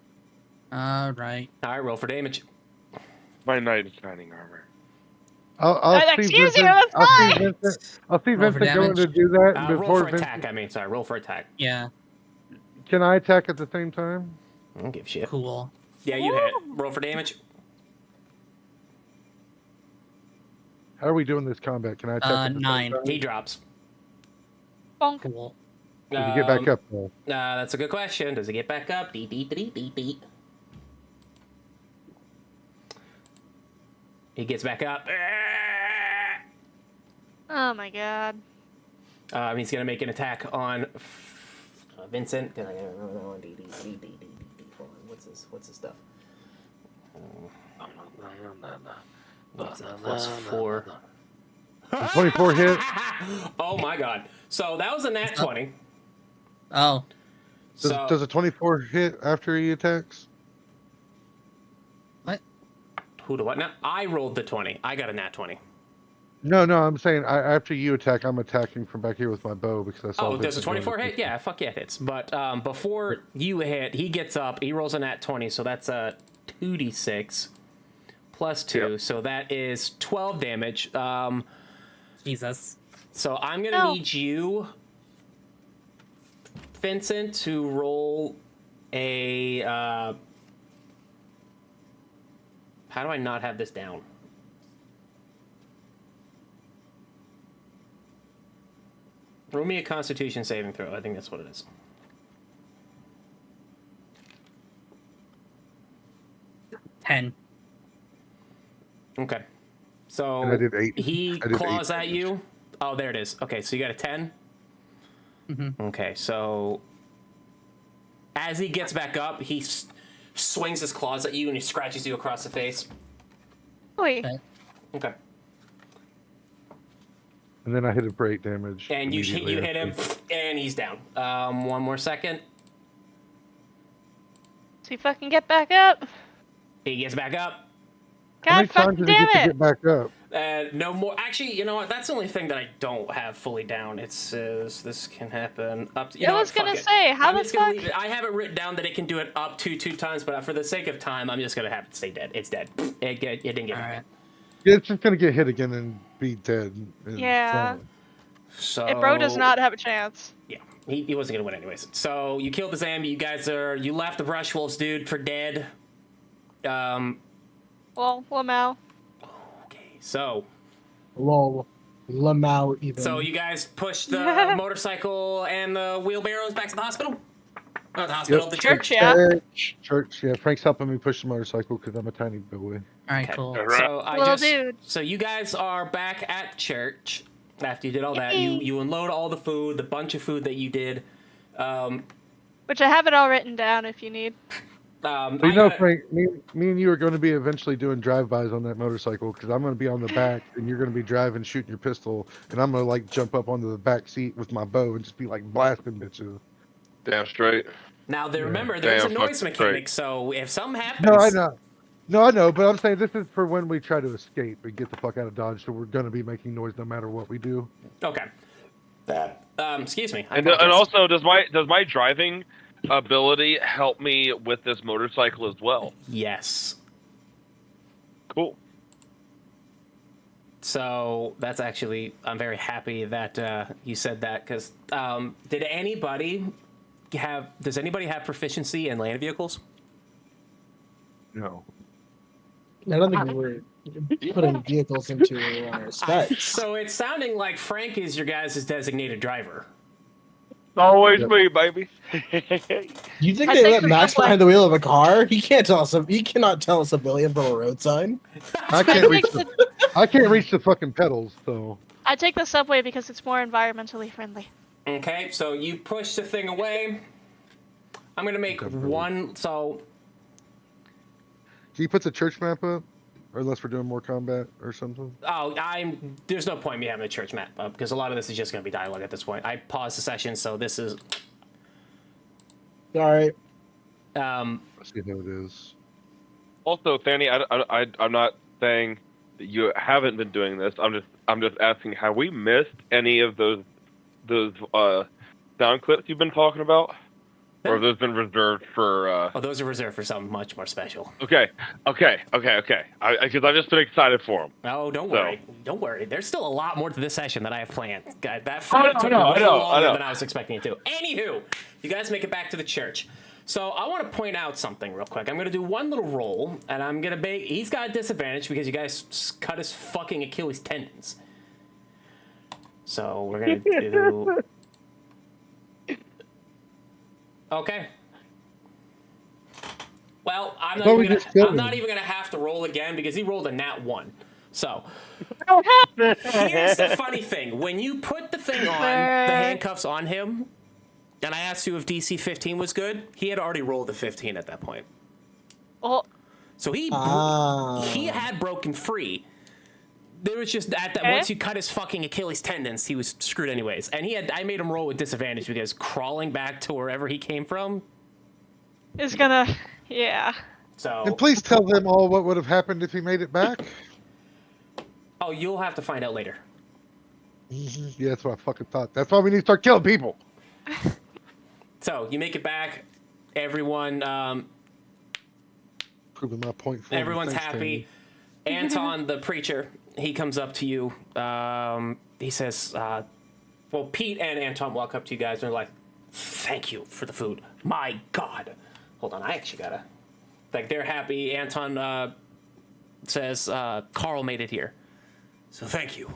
All right. All right, roll for damage. My knight in shining armor. I'll see Excuse you, Vincent. that's I'll see fine. Vincent. I'll see Roll for Vincent going damage. to do that Roll before for Vincent. attack. I mean, sorry, roll for attack. Yeah. Can I attack at the same time? I don't give a shit. Cool. Yeah, you hit. Roll for damage. How are we doing this combat? Can I attack? at the same 9. time? He drops. Bonk. Cool. Did you get back up though? That's a good question. Does he get back up? Beep, beep, beep, beep, beep. He gets back up. Oh my god. He's gonna make an attack on Vincent. Hold on, what's his stuff? Plus 4. 24 hit. Oh my god! So that was a nat 20. Oh, Does a 24 hit after he attacks? Who to what? Now I rolled the 20. I got a nat 20. No, I'm saying after you attack, I'm attacking from back here with my bow because I saw. Oh, does a Vincent 24 doing hit? Yeah, fuck yeah, it hits. But before you hit, he gets up. He rolls a nat 20, so that's a 2d6 plus 2. Yep. So that is 12 damage. Jesus. So I'm gonna need you, Vincent, to roll a. How do I not have this down? Roll me a Constitution saving throw. I think that's what it is. $10. Okay. So And I did 8. he I did claws 8 at you. Oh, there it is. Okay, so you got a 10. Mm-hmm. Okay, so as he gets back up, he swings his claws at you and he scratches you across the face. Oi. Okay. Okay. And then I hit him for 8 damage. And you immediately hit him, after. and he's down. One more second. So you fucking get back up. He gets back up. How many God times fucking did he damn get to it. get back up? No more. Actually, you know what? That's the only thing that I don't have fully down. It says this can happen up to. You know I was what? Fuck gonna it. say, how I'm the just gonna fuck? leave it. I have it written down that it can do it up to 2 times, but for the sake of time, I'm just gonna have it stay dead. It's dead. It didn't get All hit. right. Yeah, it's just gonna get hit again and be dead. and Yeah. fallen. So If bro does not have a chance. Yeah, he wasn't gonna win anyways. So you killed the zombie. You guys you left the Brushwolves dude for dead. Well, Lamau. Okay, so Lol. Lamau even. so you guys pushed the motorcycle and the wheelbarrows back to the hospital. Not the hospital, Yep. the church. Church, yeah. Church, yeah. Frank's helping me push the motorcycle because I'm a tiny boy. All right, Okay. cool. So Little dude. So you guys are back at church after you did all that. You unload all the food, the bunch of food that you did. Which I have it all written down if you need. But you know, Frank, me and you are going to be eventually doing drive-bys on that motorcycle because I'm going to be on the back and you're going to be driving, shooting your pistol, and I'm going to like jump up onto the back seat with my bow and just be like blasting bitches. Damn straight. Now, remember, there's a Damn, noise fuck, mechanic, right. so if something happens... No, I know. No, I know, but I'm saying this is for when we try to escape and get the fuck out of Dodge, so we're going to be making noise no matter what we do. Okay. Excuse me. I And apologize. also, does my driving ability help me with this motorcycle as well? Yes. Cool. So that's actually, I'm very happy that you said that, because does anybody have proficiency in land vehicles? No. I don't think we're putting vehicles into specs. So it's sounding like Frank is your guys' designated driver. Always Yep. me, baby. You think I they think let the Max subway- behind the wheel of a car? He cannot tell a civilian from a road sign. I can't reach the fucking pedals, so. I take the subway because it's more environmentally friendly. Okay, so you push the thing away. I'm gonna make one. So Can you put the church map up? Or unless we're doing more combat or something? there's no point in me having a church map up because a lot of this is just gonna be dialogue at this point. I paused the session, so this is. All right. I see how it is. Also, Thanie, I'm not saying that you haven't been doing this. I'm just asking, have we missed any of those sound clips you've been talking about, or have those been reserved for? Oh, those are reserved for something much more special. Okay. Because I've just been excited for them. Oh, don't So- worry. Don't worry. There's still a lot more to this session that I have planned. That I fight know, took I know, way I know. longer than I was expecting it to. Anywho, you guys make it back to the church. So I want to point out something real quick. I'm going to do one little roll, and I'm going to make... He's got a disadvantage because you guys cut his fucking Achilles tendons. So we're going to do... Okay. Well, I'm not even going to have to roll again because he rolled a nat 1. So, here's the funny thing. When you put the thing on, the handcuffs on him, and I asked you if DC 15 was good, he had already rolled a 15 at that point. Oh. So he had broken free. There was just once you cut his fucking Achilles tendons, he was screwed anyways. And I made him roll with disadvantage because crawling back to wherever he came from is gonna, yeah. So. And please tell them all what would have happened if he made it back. Oh, you'll have to find out later. Yeah, that's what I fucking thought. That's why we need to start killing people. So you make it back. Everyone. Proving my point. Everyone's happy. Anton, the preacher, he comes up to you. He says, "Well, Pete and Anton walk up to you guys and they're like, thank you for the food. My God." Hold on, I actually gotta. Like they're happy. Anton says, "Carl made it here. So thank you."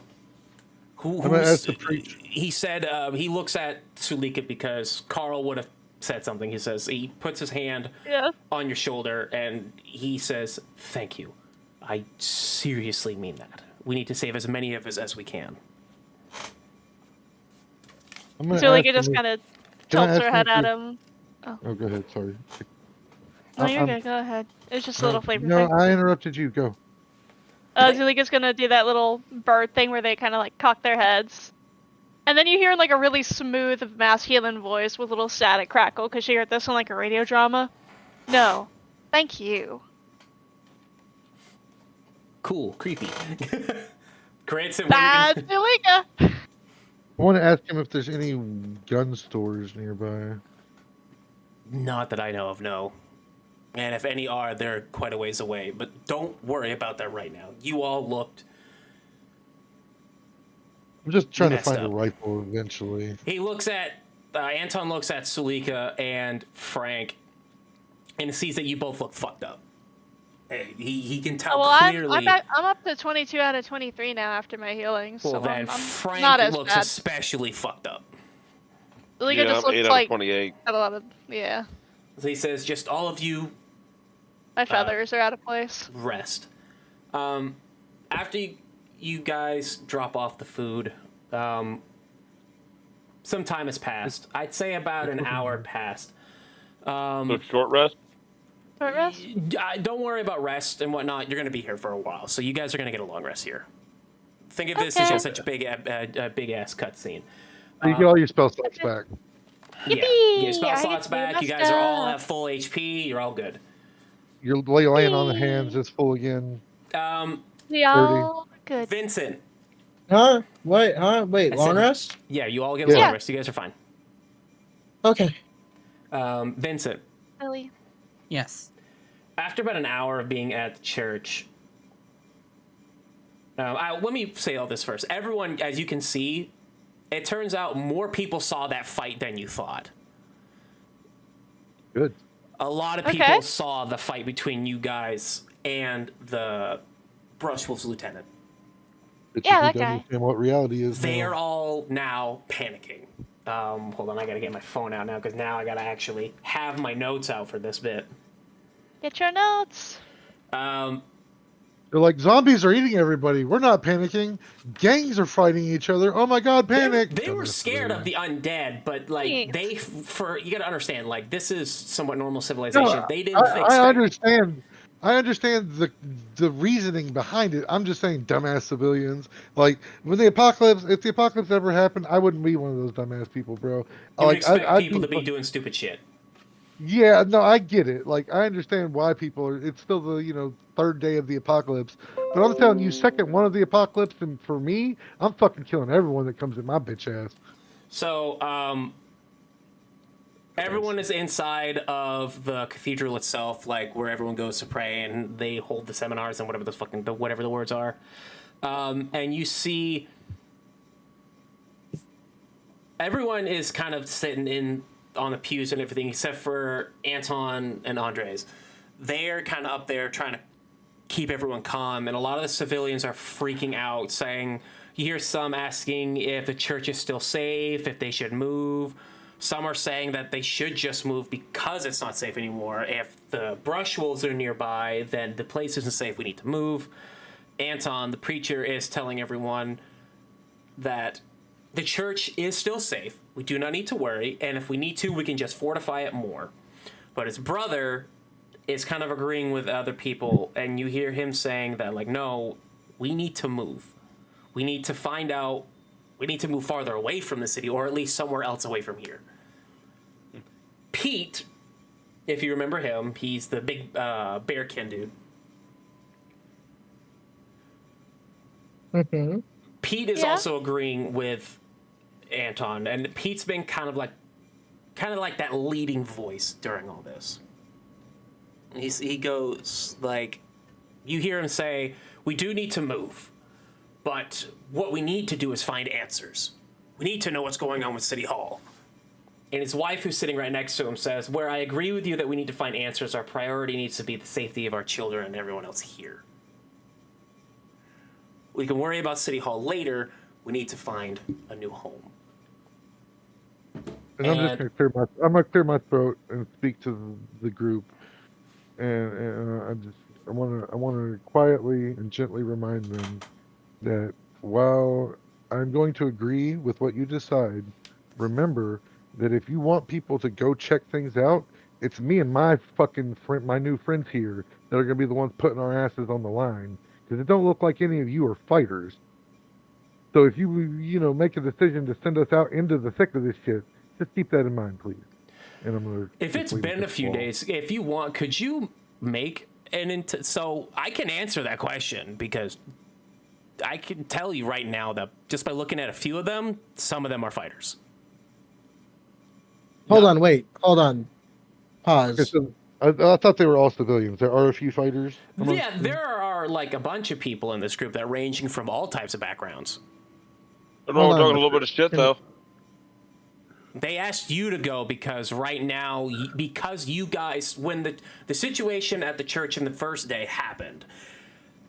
He said he looks at Sulika because Carl would have said something. He says he puts his hand on your shoulder and he says, "Thank you. I seriously mean that. We need to save as many of us as we can." Sulika just kind of tilts her head at him. Oh, go ahead. Sorry. No, you're good. Go ahead. It's just a little flavor thing. No, I interrupted you. Go. Zulika's gonna do that little bird thing where they kind of like cock their heads. And then you hear like a really smooth masculine voice with a little static crackle because she heard this on like a radio drama. "No, thank you." Cool. Creepy. Cranston, Bad Zulika! I want to ask him if there's any gun stores nearby. Not that I know of, no. And if any are, they're quite a ways away. But don't worry about that right now. You all looked... I'm just trying to messed find up. a rifle eventually. He looks at... Anton looks at Sulika and Frank and sees that you both look fucked up. He can tell clearly... I'm up to 22 out of 23 now after my healing, Well, so then I'm Frank not as looks bad. especially fucked up. Zulika just I'm 8 looks out like... of 28. Got a lot of... Yeah. So he says, just all of you... My feathers are out of place. Rest. After you guys drop off the food, some time has passed. I'd say about an hour passed. So short rest? Short rest? Don't worry about rest and whatnot. You're going to be here for a while, so you guys are going to get a long rest here. Think of this as just such a big ass cutscene. You get all your spell slots back. Yeah, you get your spell slots back. You guys are all at full HP. You're all good. Your laying on the hands is full again. We all good. Vincent. Huh? Wait, I long said- rest? Yeah, you all get a long rest. You guys are fine. Okay. Vincent. Really? Yes. After about an hour of being at the church, let me say all this first. Everyone, as you can see, it turns out more people saw that fight than you thought. Good. A lot of people saw the fight between you guys and the Brushwolves lieutenant. That guy. Understand what reality is. They now. are all now panicking. Hold on, I gotta get my phone out now because now I gotta actually have my notes out for this bit. Get your notes. They're like, zombies are eating everybody. We're not panicking. Gangs are fighting each other. Oh my God, panic! They were scared of the undead, but like you gotta understand, like this is somewhat normal civilization. No, They didn't expect. I understand. I understand the reasoning behind it. I'm just saying, dumbass civilians. Like when the apocalypse, if the apocalypse ever happened, I wouldn't be one of those dumbass people, bro. You like expect I'd people to be doing stupid shit. Yeah, no, I get it. Like I understand why people are. It's still the third day of the apocalypse, but I'm telling you, second one of the apocalypse, and for me, I'm fucking killing everyone that comes in my bitch ass. So, everyone is inside of the cathedral itself, like where everyone goes to pray, and they hold the seminars and whatever the words are. And you see, everyone is kind of sitting in on the pews and everything, except for Anton and Andres. They're kind of up there trying to keep everyone calm, and a lot of the civilians are freaking out, saying, you hear some asking if the church is still safe, if they should move. Some are saying that they should just move because it's not safe anymore. If the Brushwolves are nearby, then the place isn't safe, we need to move. Anton, the preacher, is telling everyone that the church is still safe. We do not need to worry, and if we need to, we can just fortify it more. But his brother is kind of agreeing with other people, and you hear him saying that, like, no, we need to move. We need to find out, we need to move farther away from the city, or at least somewhere else away from here. Pete, if you remember him, he's the big bearkin dude. Mm-hmm. Pete is also agreeing with Anton, and Pete's been kind of like that leading voice during all this. He goes like, you hear him say, we do need to move, but what we need to do is find answers. We need to know what's going on with City Hall. And his wife, who's sitting right next to him, says, where I agree with you that we need to find answers, our priority needs to be the safety of our children and everyone else here. We can worry about City Hall later. We need to find a new home. And I'm just gonna clear my throat and speak to the group, and I want to quietly and gently remind them that while I'm going to agree with what you decide, remember that if you want people to go check things out, it's me and my fucking friend, my new friends here, that are gonna be the ones putting our asses on the line, because it don't look like any of you are fighters. So if you make a decision to send us out into the thick of this shit, just keep that in mind, please. And I'm gonna. If it's been a few days, if you want, could you make so I can answer that question, because I can tell you right now that just by looking at a few of them, some of them are fighters. Hold on. Pause. Okay, so I thought they were all civilians. There are a few fighters. Yeah, there are like a bunch of people in this group that ranging from all types of backgrounds. I know we're talking a little bit of shit though. They asked you to go because right now, because you guys, when the situation at the church in the first day happened,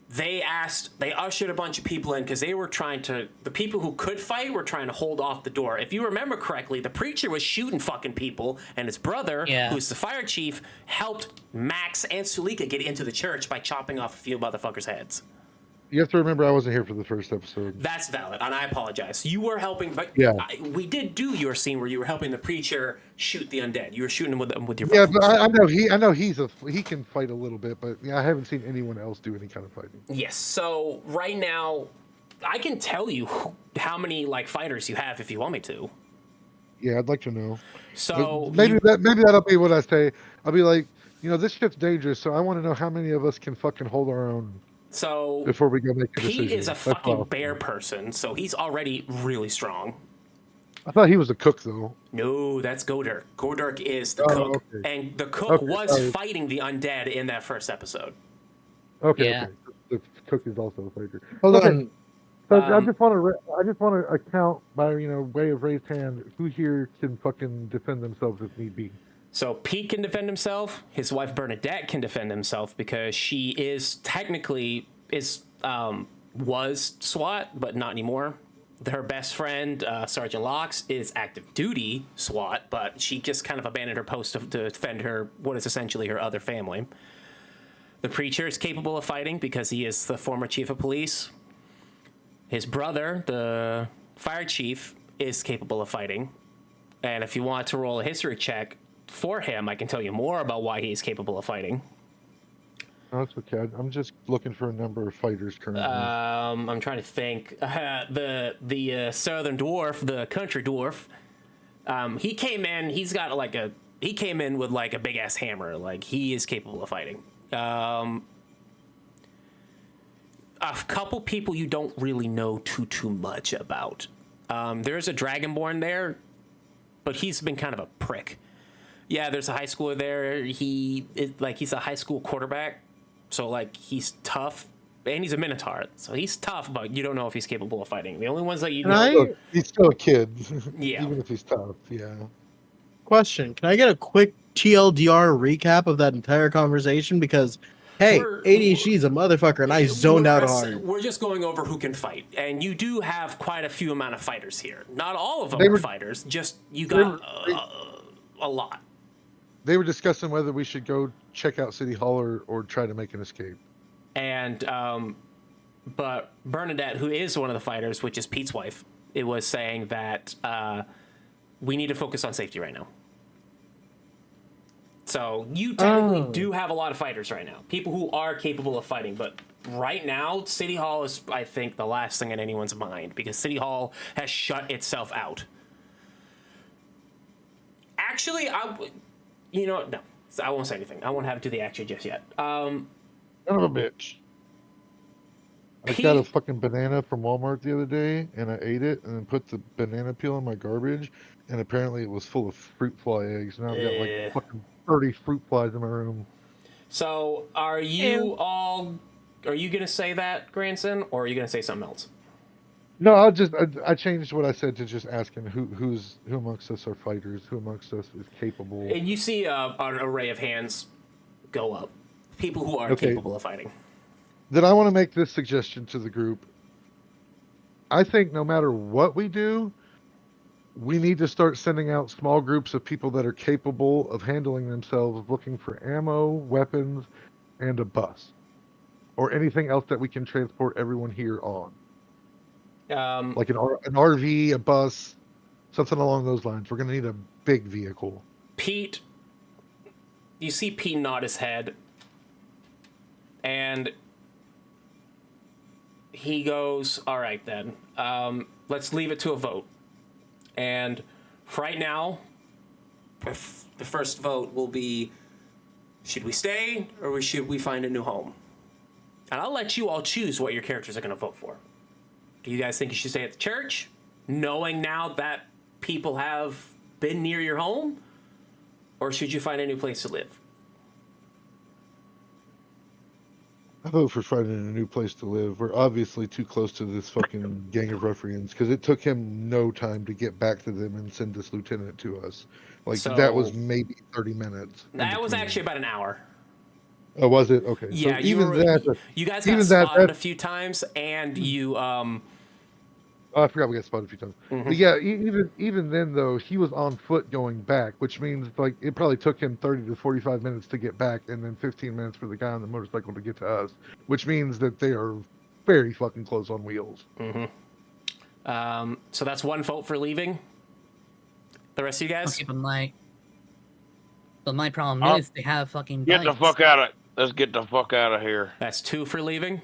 they ushered a bunch of people in because they were the people who could fight were trying to hold off the door. If you remember correctly, the preacher was shooting fucking people, and his brother, who's the fire chief, helped Max and Sulika get into the church by chopping off a few motherfuckers' heads. You have to remember I wasn't here for the first episode. That's valid, and I apologize. You were helping, but we did do your scene where you were helping the preacher shoot the undead. You were shooting them with your but I know he can fight a little bit, but I haven't seen anyone else do any kind of fighting. Yes. So right now, I can tell you how many fighters you have if you want me to. Yeah, I'd like to know. So maybe that'll be what I say. I'll be like, this shit's dangerous, so I want to know how many of us can fucking hold our own. So before we go make a decision. Pete is a fucking bear person, so he's already really strong. I thought he was a cook, though. No, that's Godurk. Godurk is the cook, and the cook was fighting the undead in that first episode. Okay. The cook is also a fighter. Hold on. So I just want to account by way of raised hand who here can fucking defend themselves if need be. So Pete can defend himself. His wife Bernadette can defend himself because she is technically was SWAT, but not anymore. Her best friend Sergeant Locks is active duty SWAT, but she just kind of abandoned her post to defend what is essentially her other family. The preacher is capable of fighting because he is the former chief of police. His brother, the fire chief, is capable of fighting. And if you want to roll a history check for him, I can tell you more about why he's capable of fighting. Oh, that's okay. I'm just looking for a number of fighters currently. I'm trying to think. The southern dwarf, the country dwarf, he came in. He came in with a big ass hammer. He is capable of fighting. A couple people you don't really know too much about. There's a dragonborn there, but he's been kind of a prick. Yeah, there's a high schooler there. He's a high school quarterback, so he's tough, and he's a minotaur, so he's tough. But you don't know if he's capable of fighting. The only ones that you know, he's still a kid. Yeah, even if he's tough. Yeah. Question: can I get a quick TLDR recap of that entire conversation? Because hey, We're- ADHD's a motherfucker, and I zoned out hard. We're just going over who can fight, and you do have quite a few amount of fighters here. Not all of them They are were- fighters. Just you got a lot. They were discussing whether we should go check out City Hall or try to make an escape. And but Bernadette, who is one of the fighters, which is Pete's wife, it was saying that we need to focus on safety right now. So you technically do have a lot of fighters right now, people who are capable of fighting. But right now, City Hall is, I think, the last thing in anyone's mind because City Hall has shut itself out. Actually, no, I won't say anything. I won't have to do the action just yet. Son of a bitch. I got a fucking banana from Walmart the other day, and I ate it, and then put the banana peel in my garbage, and apparently it was full of fruit fly eggs. Now I've got like fucking 30 fruit flies in my room. So, are you gonna say that, grandson, or are you gonna say something else? No, I changed what I said to just asking who amongst us are fighters, who amongst us is capable. And you see an array of hands go up. People who are capable of fighting. Then I want to make this suggestion to the group. I think no matter what we do, we need to start sending out small groups of people that are capable of handling themselves, looking for ammo, weapons, and a bus. Or anything else that we can transport everyone here on. Like an RV, a bus, something along those lines. We're going to need a big vehicle. Pete, you see Pete nod his head, and he goes, all right then, let's leave it to a vote. And right now, the first vote will be, should we stay or should we find a new home? And I'll let you all choose what your characters are going to vote for. Do you guys think you should stay at the church, knowing now that people have been near your home? Or should you find a new place to live? I vote for finding a new place to live. We're obviously too close to this fucking gang of ruffians because it took him no time to get back to them and send this lieutenant to us. Like, that was maybe 30 minutes. That was actually about an hour. Oh, was it? Okay. Yeah, so you guys got spotted a few times, and you Oh, I forgot we got spotted a few times. But yeah, even then though, he was on foot going back, which means like it probably took him 30 to 45 minutes to get back, and then 15 minutes for the guy on the motorcycle to get to us, which means that they are very fucking close on wheels. So that's one vote for leaving. The rest of you guys? Okay, but my problem is they have fucking Get the bikes. fuck out of. Let's get the fuck out of here. That's two for leaving.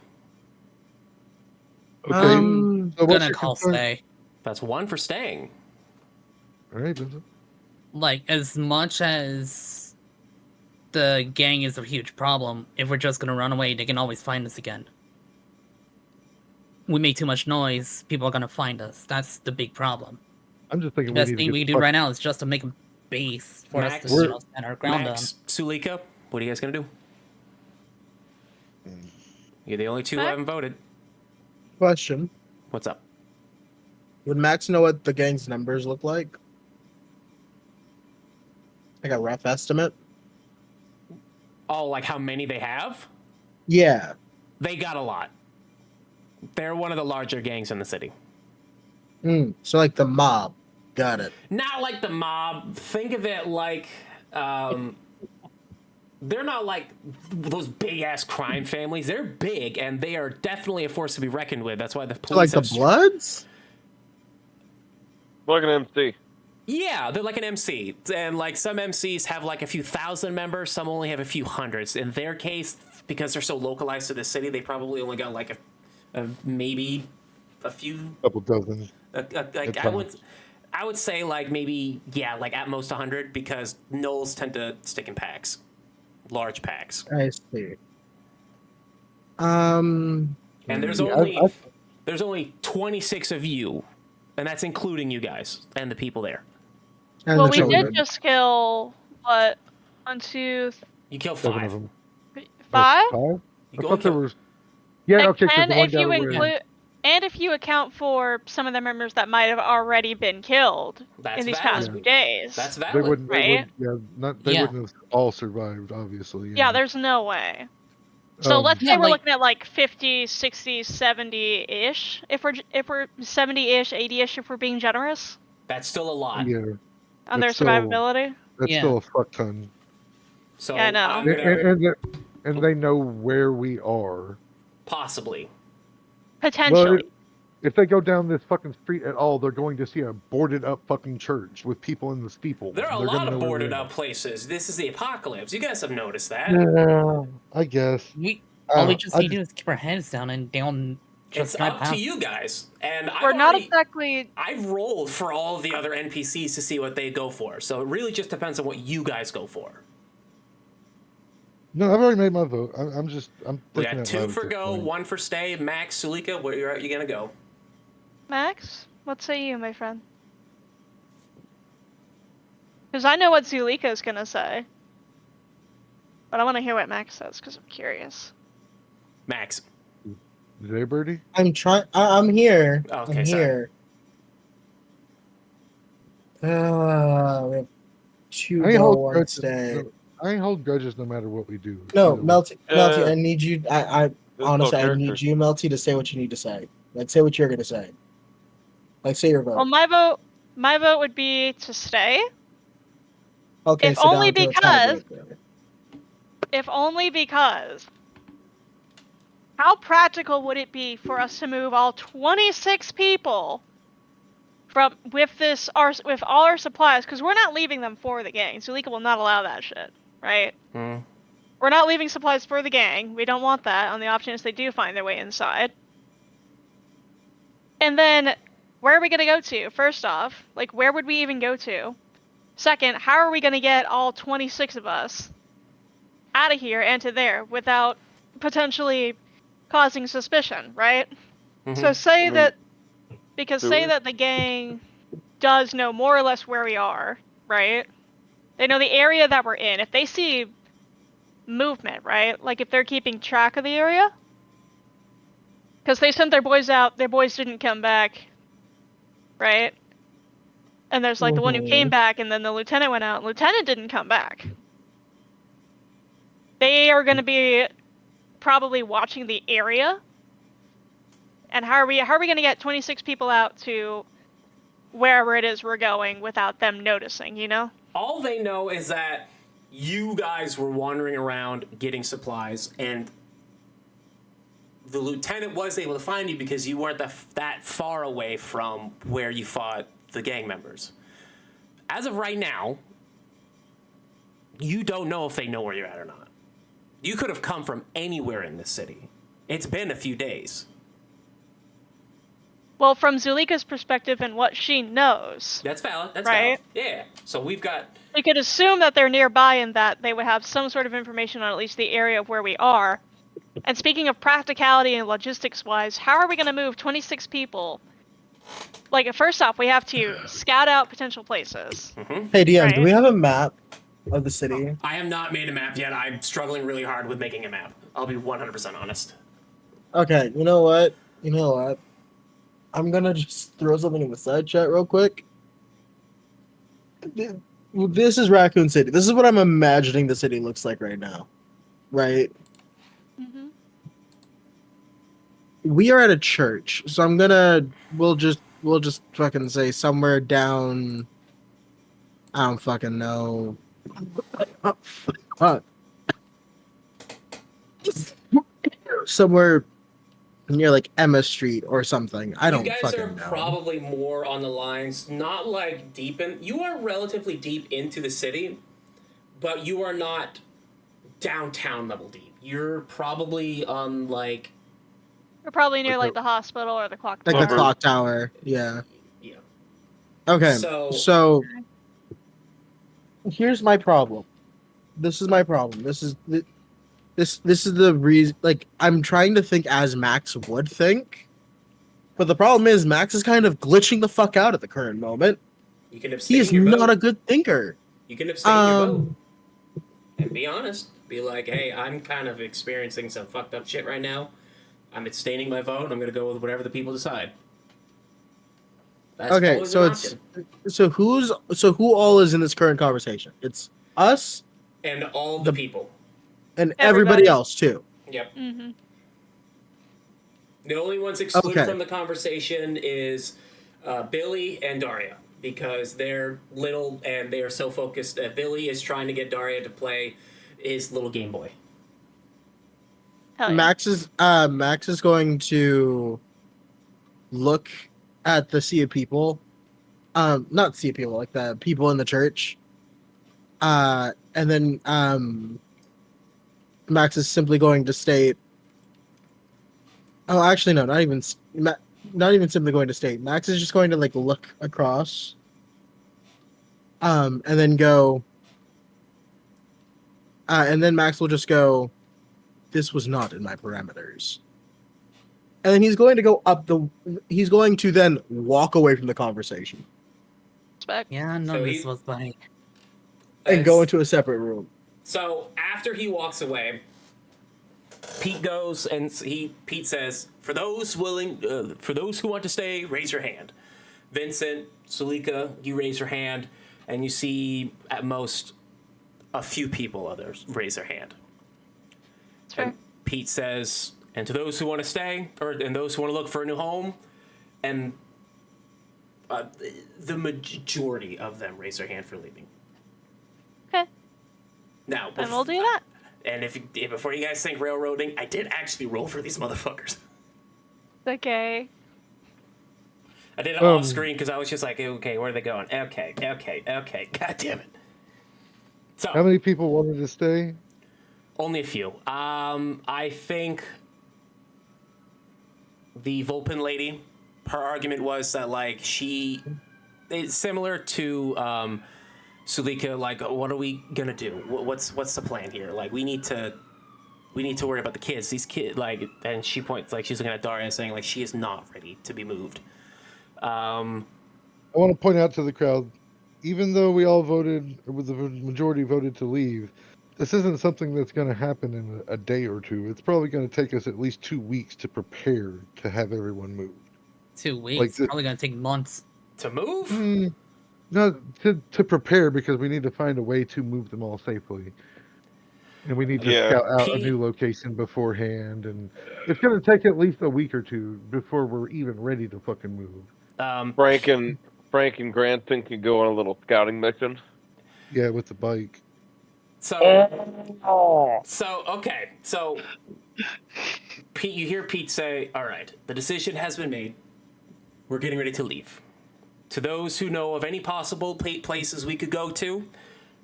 Okay. So I'm what's gonna your call concern? stay. That's one for staying. All right, Vincent. Like, as much as the gang is a huge problem, if we're just gonna run away, they can always find us again. We make too much noise, people are gonna find us. That's the big problem. I'm just thinking The best we need thing to we get can the do right now is just to make a base for us to stand our ground on. Max, Sulika, what are you guys gonna do? You're the only two who haven't voted. Question: What's up? would Max know what the gang's numbers look like? Like a rough estimate? Oh, like how many they have? Yeah. They got a lot. They're one of the larger gangs in the city. So like the mob. Got it. Not like the mob. Think of it like they're not like those big ass crime families. They're big and they are definitely a force to be reckoned with. That's why the So police like the Bloods? Like an MC. Yeah, they're like an MC. And like some MCs have like a few thousand members, some only have a few hundreds. In their case, because they're so localized to the city, they probably only got like maybe a few couple dozen. Like I would say like maybe like at most 100 because gnolls tend to stick in packs, large packs. I see. And there's only 26 of you, and that's including you guys and the people there. And Well, the we children. did just kill what? 1, 2, You kill 7 of 5. them. 5? You I go thought there kill- was. Yeah, Like okay. 'cause 10 the one if you guy where- And if you account for some of the members that might have already been killed That's in these valid. past few days. That's They valid. wouldn't. Right? They Yeah. wouldn't have all survived, obviously. Yeah, there's no way. So let's say Yeah, we're like- looking at like 50, 60, 70-ish. If we're 70-ish, 80-ish if we're being generous That's still a lot. Yeah, on their That's still- survivability. that's Yeah. still a fuck ton. So Yeah, I know. I'm gonna And they know where we are. possibly. Potentially. If they go down this fucking street at all, they're going to see a boarded up fucking church with people in the steeple. There are a They're lot gonna of know where boarded we are. up places. This is the apocalypse. You guys have noticed that. Yeah, I guess. All we just need to do is keep our heads down and down. It's Just right up to past. you guys. And We're not exactly. I've rolled for all of the other NPCs to see what they go for. So it really just depends on what you guys go for. No, I've already made my vote. I'm We thinking got out 2 loud for at this go, point. 1 for stay. Max, Sulika, where are you gonna go? Max, what say you, my friend? Because I know what Zulika is gonna say. But I want to hear what Max says because I'm curious. Max. Jay Birdie? I'm trying. I'm here. Okay, I'm sorry. here. We have 2 I ain't go, hold 1 grudges. stay. I ain't hold grudges no matter what we do. No, Either way. Melty. Melty, Yeah. I need you. I This honestly, whole I need character. you, Melty, to say what you need to say. Like, say what you're gonna say. Like, say your vote. Well, my vote would be to stay. Okay, if so only down to a because- tiebreaker. If only because. How practical would it be for us to move all 26 people with all our supplies? Because we're not leaving them for the gang. Zulika will not allow that shit, right? Hmm. We're not leaving supplies for the gang. We don't want that on the off chance they do find their way inside. And then, where are we gonna go to? First off, like, where would we even go to? Second, how are we gonna get all 26 of us out of here and to there without potentially causing suspicion, right? Mhm. So say mean, that, because do say we? that the gang does know more or less where we are, right? They know the area that we're in. If they see movement, right? Like if they're keeping track of the area, because they sent their boys out, their boys didn't come back, right? And there's like the one who came back, and then the lieutenant went out. Lieutenant didn't come back. They are going to be probably watching the area. And how are we going to get 26 people out to wherever it is we're going without them noticing, you know? All they know is that you guys were wandering around getting supplies, and the lieutenant was able to find you because you weren't that far away from where you fought the gang members. As of right now, you don't know if they know where you're at or not. You could have come from anywhere in this city. It's been a few days. Well, from Zulika's perspective and what she knows, That's valid. That's Right. valid. Yeah. So we've got. we could assume that they're nearby and that they would have some sort of information on at least the area of where we are. And speaking of practicality and logistics-wise, how are we going to move 26 people? Like, first off, we have to scout out potential places. Hey, DM, Right. do we have a map of the city? I have not made a map yet. I'm struggling really hard with making a map. I'll be 100% honest. Okay, you know what? I'm gonna just throw something in the side chat real quick. This is Raccoon City. This is what I'm imagining the city looks like right now. Right? Mm-hmm. We are at a church, so we'll just fucking say somewhere down. I don't fucking know. Fuck. Somewhere near like Emma Street or something. I don't You guys fucking are know. probably more on the lines, not like deep in. You are relatively deep into the city, but you are not downtown level deep. You're probably on like. We're probably near, Like like, the hospital or the clock Like tower. the clock tower. Yeah. Yeah. Okay. So- So here's my problem. This is my problem. This is the reason. Like, I'm trying to think as Max would think, but the problem is Max is kind of glitching the fuck out at the current moment. You can abstain He is your not vote. a good thinker. You can abstain your vote Um, and be honest. Be like, hey, I'm kind of experiencing some fucked up shit right now. I'm abstaining my vote. I'm going to go with whatever the people decide. That's Okay, always so an it's option. who all is in this current conversation? It's us And all the people. and Everybody. everybody else too. Yep. Mm-hmm. The only ones excluded Okay. from the conversation is Billy and Daria, because they're little and they are so focused. Billy is trying to get Daria to play his little Game Boy. Hell yeah. Max is going to look at the sea of people. Not sea of people, like the people in the church. And then Max is simply going to state. Oh, actually, no, not even simply going to state. Max is just going to like look across. And then go. And then Max will just go. This was not in my parameters. And then he's going to go up the. He's going to then walk away from the conversation Respect. Yeah, none So of this he- was by. and go into a separate room. So after he walks away, Pete goes and Pete says, "For those who want to stay, raise your hand." Vincent, Sulika, you raise your hand, and you see at most a few people others raise their hand. That's fair. And Pete says, "And to those who want to stay, and those who want to look for a new home," and the majority of them raise their hand for leaving. Okay. Now, Then we'll do that. And before you guys think railroading, I did actually roll for these motherfuckers. Okay. I did it off screen because I was just like, okay, where are they going? Okay. God damn it. So How many people wanted to stay? only a few. I think the Vulpin lady, her argument was that like it's similar to Sulika. Like, what are we gonna do? What's the plan here? Like, we need to worry about the kids. These kids, like, and she points like she's looking at Daria saying like she is not ready to be moved. I want to point out to the crowd, even though we all voted, or the majority voted to leave, this isn't something that's going to happen in a day or two. It's probably going to take us at least 2 weeks to prepare to have everyone moved. 2 weeks. Like the- Probably gonna take months. To move? Not to prepare, because we need to find a way to move them all safely. And we need to Yeah. scout out a Pete- new location beforehand. And it's going to take at least a week or two before we're even ready to fucking move. Frank and Granton can go on a little scouting mission. Yeah, with the bike. So okay. So Pete, you hear Pete say, "All right, the decision has been made. We're getting ready to leave. To those who know of any possible places we could go to,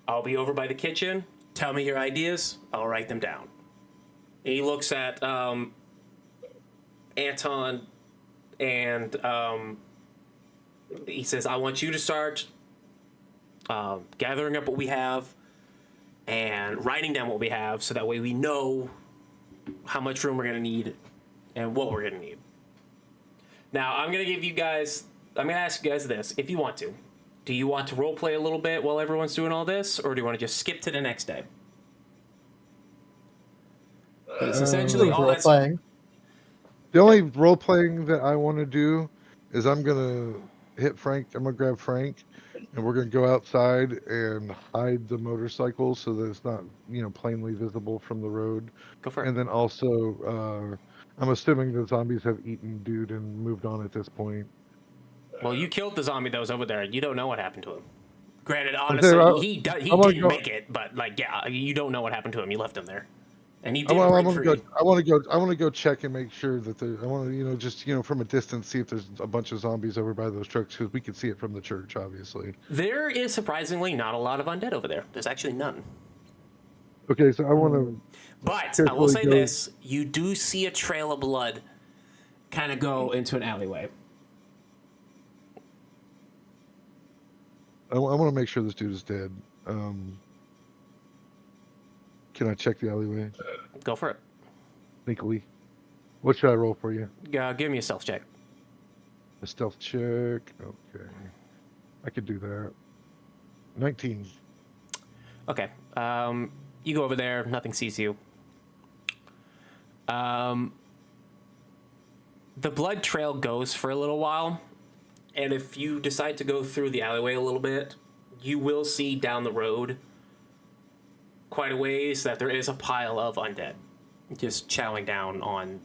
I'll be over by the kitchen. Tell me your ideas. I'll write them down." And he looks at Anton and he says, "I want you to start gathering up what we have and writing down what we have, so that way we know how much room we're going to need and what we're going to need." Now, I'm going to ask you guys this, if you want to. Do you want to roleplay a little bit while everyone's doing all this, or do you want to just skip to the next day? It's essentially all that's... Role-playing. The only role playing that I want to do is I'm gonna grab Frank, and we're gonna go outside and hide the motorcycle so that it's not, plainly visible from the road. Go for it. And then also, I'm assuming the zombies have eaten dude and moved on at this point. Well, you killed the zombie that was over there. You don't know what happened to him. Granted, there, honestly, he wanna didn't go- make it, but you don't know what happened to him. You left him there, and he I did want break free. to go. I want to go check and make sure that I want to, just from a distance, see if there's a bunch of zombies over by those trucks, because we can see it from the church, obviously. There is surprisingly not a lot of undead over there. There's actually none. Okay, so I want to. But I will Carefully say go- this: you do see a trail of blood, kind of go into an alleyway. I want to make sure this dude is dead. Can I check the alleyway Go for it. sneakily? What should I roll for you? Give me a stealth check. A stealth check. Okay, I could do that. 19. Okay. You go over there. Nothing sees you. The blood trail goes for a little while, and if you decide to go through the alleyway a little bit, you will see down the road quite a ways that there is a pile of undead just chowing down on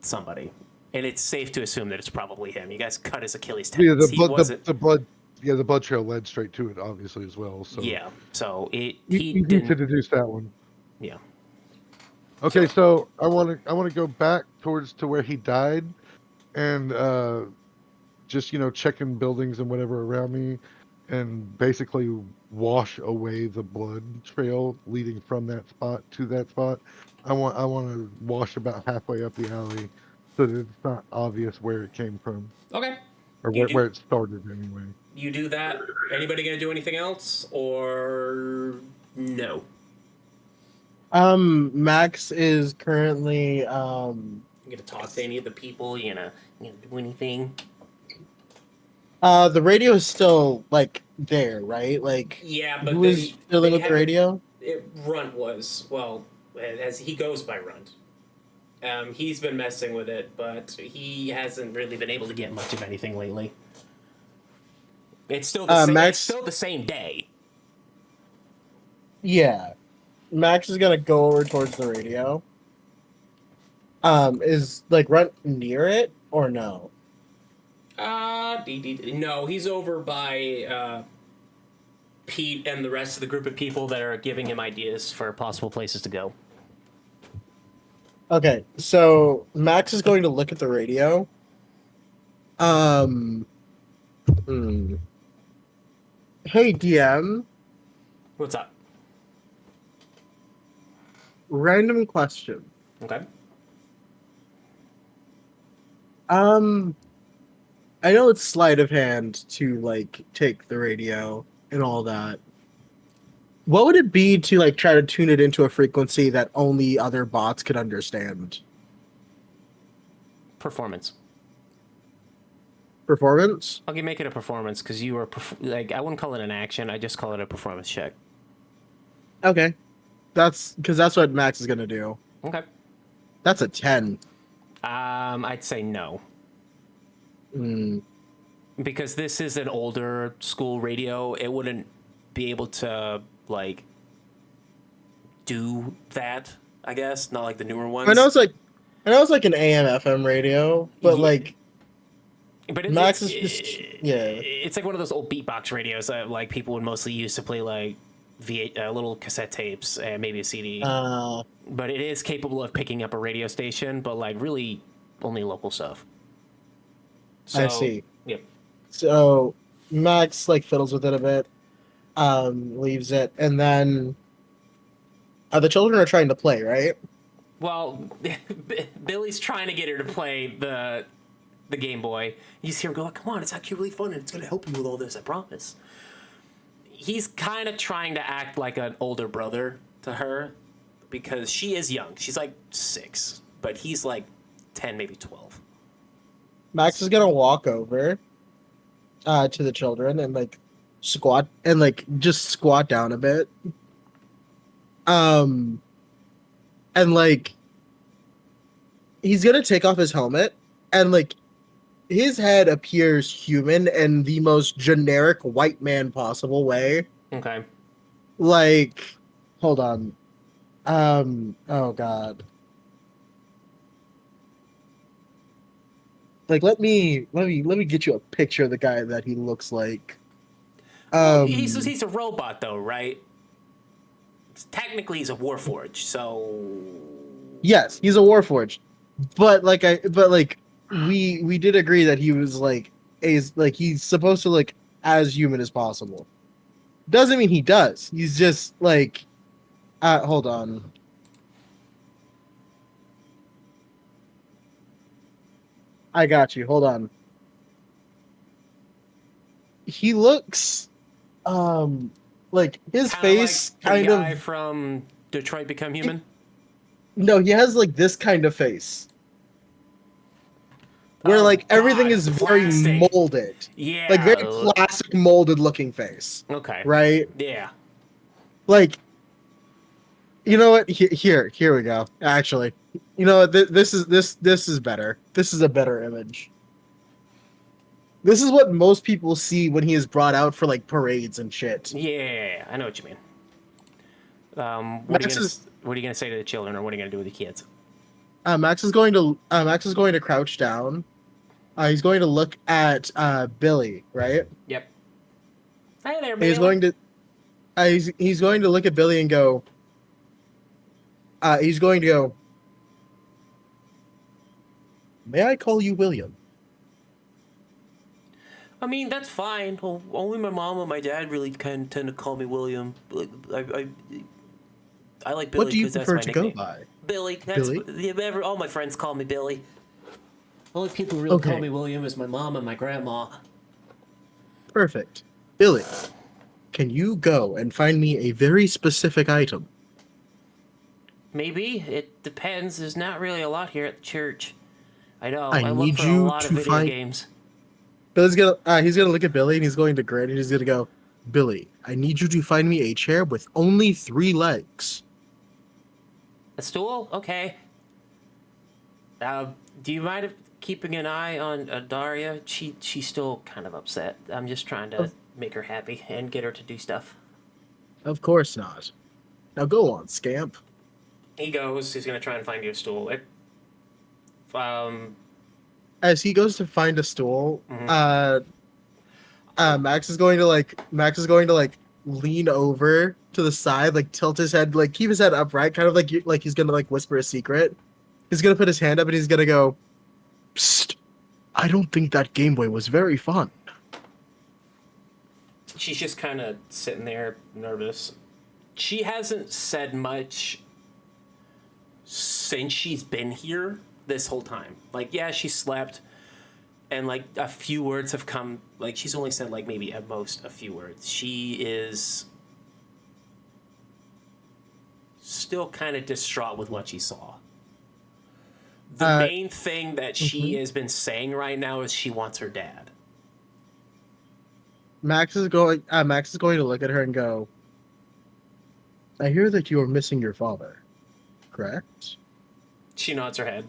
somebody. And it's safe to assume that it's probably him. You guys cut his Achilles Yeah, tendons. He wasn't... the blood. Yeah, the blood trail led straight to it, obviously as well. So Yeah, so he you need didn't... to deduce that one. Yeah. Okay, so I want to go back towards to where he died, and just checking buildings and whatever around me, and basically wash away the blood trail leading from that spot to that spot. I want to wash about halfway up the alley, so that it's not obvious where it came from Okay. or where it started anyway. You do that. Anybody gonna do anything else, or no? Max is currently You gonna talk to any of the people? You gonna do anything? the radio is still like there, right? Like Yeah, but who is dealing with the radio? Runt was, well, as he goes by Runt. He's been messing with it, but he hasn't really been able to get much of anything lately. It's still the same. Max- It's still the same day. Yeah. Max is gonna go over towards the radio. Is like Runt near it or no? No, he's over by Pete and the rest of the group of people that are giving him ideas for possible places to go. Okay, so Max is going to look at the radio. Hey DM, What's up? random question. Okay. I know it's sleight of hand to like take the radio and all that. What would it be to like try to tune it into a frequency that only other bots could understand? Performance. Performance? Okay, make it a performance because you are like I wouldn't call it an action. I just call it a performance check. Okay. That's because that's what Max is gonna do. Okay. That's a 10. I'd say no. Mm. Because this is an older school radio, it wouldn't be able to like do that. I guess not like the newer ones. I know it's like an AM FM radio, but Yeah. like But Max is just It's like one of those old beatbox radios that like people would mostly use to play like little cassette tapes and maybe a CD. But it is capable of picking up a radio station, but like really only local stuff. So, I see. Yep. So Max like fiddles with it a bit, leaves it, and then the children are trying to play, right? Well, Billy's trying to get her to play the Game Boy. You see her go, "Come on, it's actually really fun, and it's gonna help you with all this. I promise." He's kind of trying to act like an older brother to her because she is young. She's like 6, but he's like 10, maybe 12. Max is gonna walk over to the children and like squat and like just squat down a bit. And like he's gonna take off his helmet and like his head appears human in the most generic white man possible way. Okay. Like, hold on. Oh god. Like, let me get you a picture of the guy that he looks like. He's a robot though, right? Technically, he's a Warforged, so Yes, he's a Warforged, but we did agree that he was he's supposed to look as human as possible. Doesn't mean he does. He's just like, hold on. I got you. Hold on. He looks, like his kinda face like the kind guy of. from Detroit Become Human. No, he has like this kind of face. Where Oh, like everything God, is very plastic. molded. Yeah. Like very classic molded looking face. Okay. Right? Yeah. Like You know what? Here we go. Actually, you know what? This is better. This is a better image. This is what most people see when he is brought out for like parades and shit. Yeah, I know what you mean. Max is What are you gonna say to the children, or what are you gonna do with the kids? Max is going to crouch down. He's going to look at Billy, right? Yep. Hey there, And he's Bailey. going to he's going to look at Billy and go. He's going to go. May I call you William? I mean, that's fine. Well, only my mom and my dad really kind of tend to call me William. I like Billy What do you because that's prefer my to go nickname. by? Billy. That's Billy? all my friends call me Billy. Only people who really call Okay. me William is my mom and my grandma. Perfect. Billy, can you go and find me a very specific item? Maybe. It depends. There's not really a lot here at the church. I know. I I look need for a you lot of to video find- games. Billy's he's gonna look at Billy and he's going to grin and he's gonna go, Billy, I need you to find me a chair with only 3 legs. A stool? Okay. Do you mind keeping an eye on Daria? She's still kind of upset. I'm just trying to make her happy and get her to do stuff. Of course not. Now go on, scamp. He goes. He's gonna try and find you a stool. As he goes to find a stool, Mhm. Max is going to like lean over to the side, like tilt his head, like keep his head upright, kind of like he's gonna like whisper a secret. He's gonna put his hand up and he's gonna go, Psst, I don't think that Game Boy was very fun. She's just kind of sitting there, nervous. She hasn't said much since she's been here this whole time. Like, yeah, she slept, and like a few words have come. Like, she's only said like maybe at most a few words. She is still kind of distraught with what she saw. The main thing that she has been saying right now is she wants her dad. Max is going to look at her and go, I hear that you are missing your father, correct? She nods her head.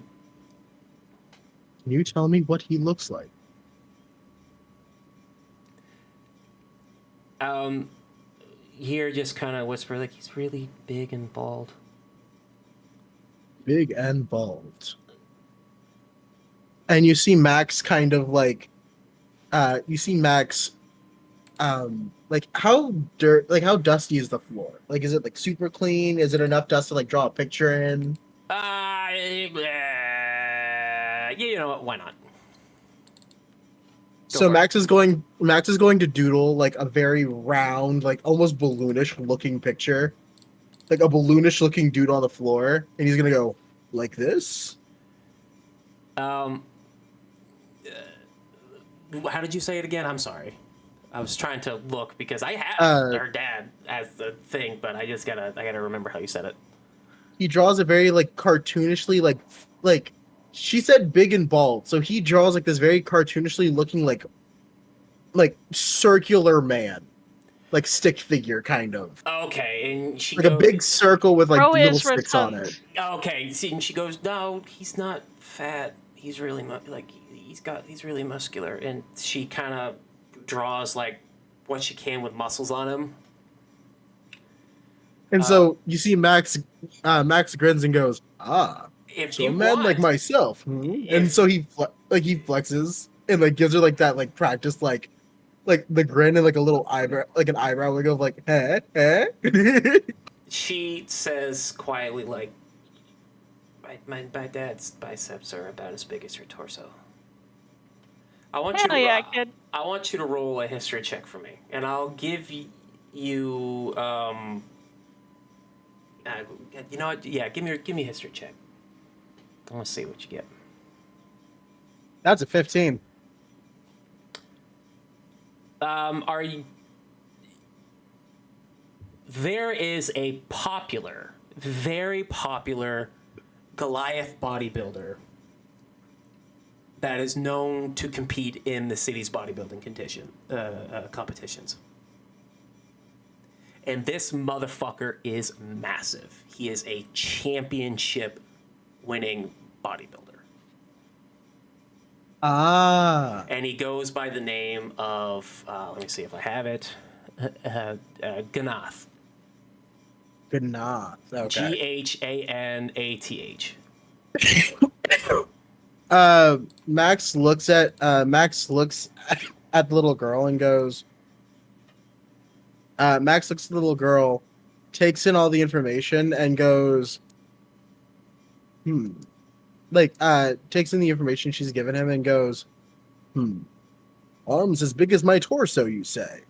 Can you tell me what he looks like? Here just kind of whisper, like, he's really big and bald. Big and bald. And you see Max kind of like, like how dusty is the floor? Like, is it like super clean? Is it enough dust to like draw a picture in? Yeah, you know what? Why not? So for Max is going to doodle like a very round, like almost balloonish looking picture. Like a balloonish looking dude on the floor, and he's gonna go like this. How did you say it again? I'm sorry. I was trying to look because I have her dad as the thing, but I gotta remember how you said it. He draws a very like cartoonishly like she said big and bald, so he draws like this very cartoonishly looking like circular man, like stick figure kind of. Okay, and she Like goes, a big circle with like Bro little is sticks on it. rotund. Okay, see, and she goes, no, he's not fat. He's really he's really muscular, and she kind of draws like what she can with muscles on him. And so you see Max grins and goes, If so you a man want, like myself. And so he flexes and like gives her like that like practice like the grin and like a little eyebrow, like an eyebrow wiggle of like, eh. she says quietly, like, my dad's biceps are about as big as your torso. I want Hell yeah, kid. I want you to roll a history check for me, and I'll give you you know what? Yeah, give me a history check. I want to see what you get. That's a 15. Are you? There is a very popular Goliath bodybuilder that is known to compete in the city's bodybuilding competitions. And this motherfucker is massive. He is a championship winning bodybuilder. Ah. And he goes by the name of, let me see if I have it, Ganath. Ganath. Okay. Ghanath. Max looks at at the little girl and goes. Max looks at the little girl, takes in all the information, and goes, takes in the information she's given him and goes, arms as big as my torso, you say?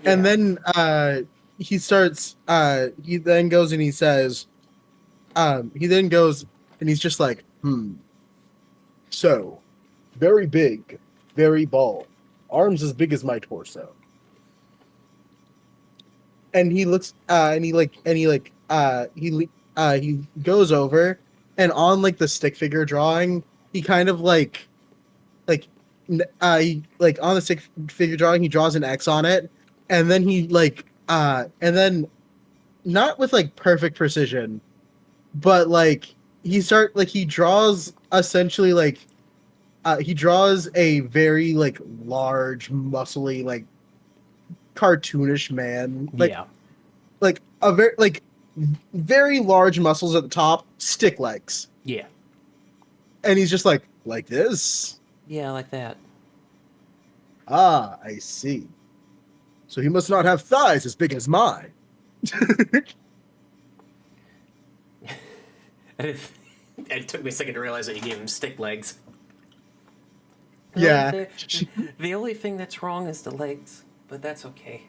Yeah. And then he starts, he then goes and he says, he then goes and he's just like, so, very big, very bald, arms as big as my torso. And he looks, he goes over, and on like the stick figure drawing, he kind of on the stick figure drawing, he draws an X on it, and then and then not with like perfect precision, but like he draws essentially he draws a very like large, muscly, like cartoonish man, like a very large muscles at the top, stick legs. Yeah. And he's just like this? Yeah, like that. Ah, I see. So he must not have thighs as big as mine. It took me a second to realize that you gave him stick legs. Yeah. The only thing that's wrong is the legs, but that's okay.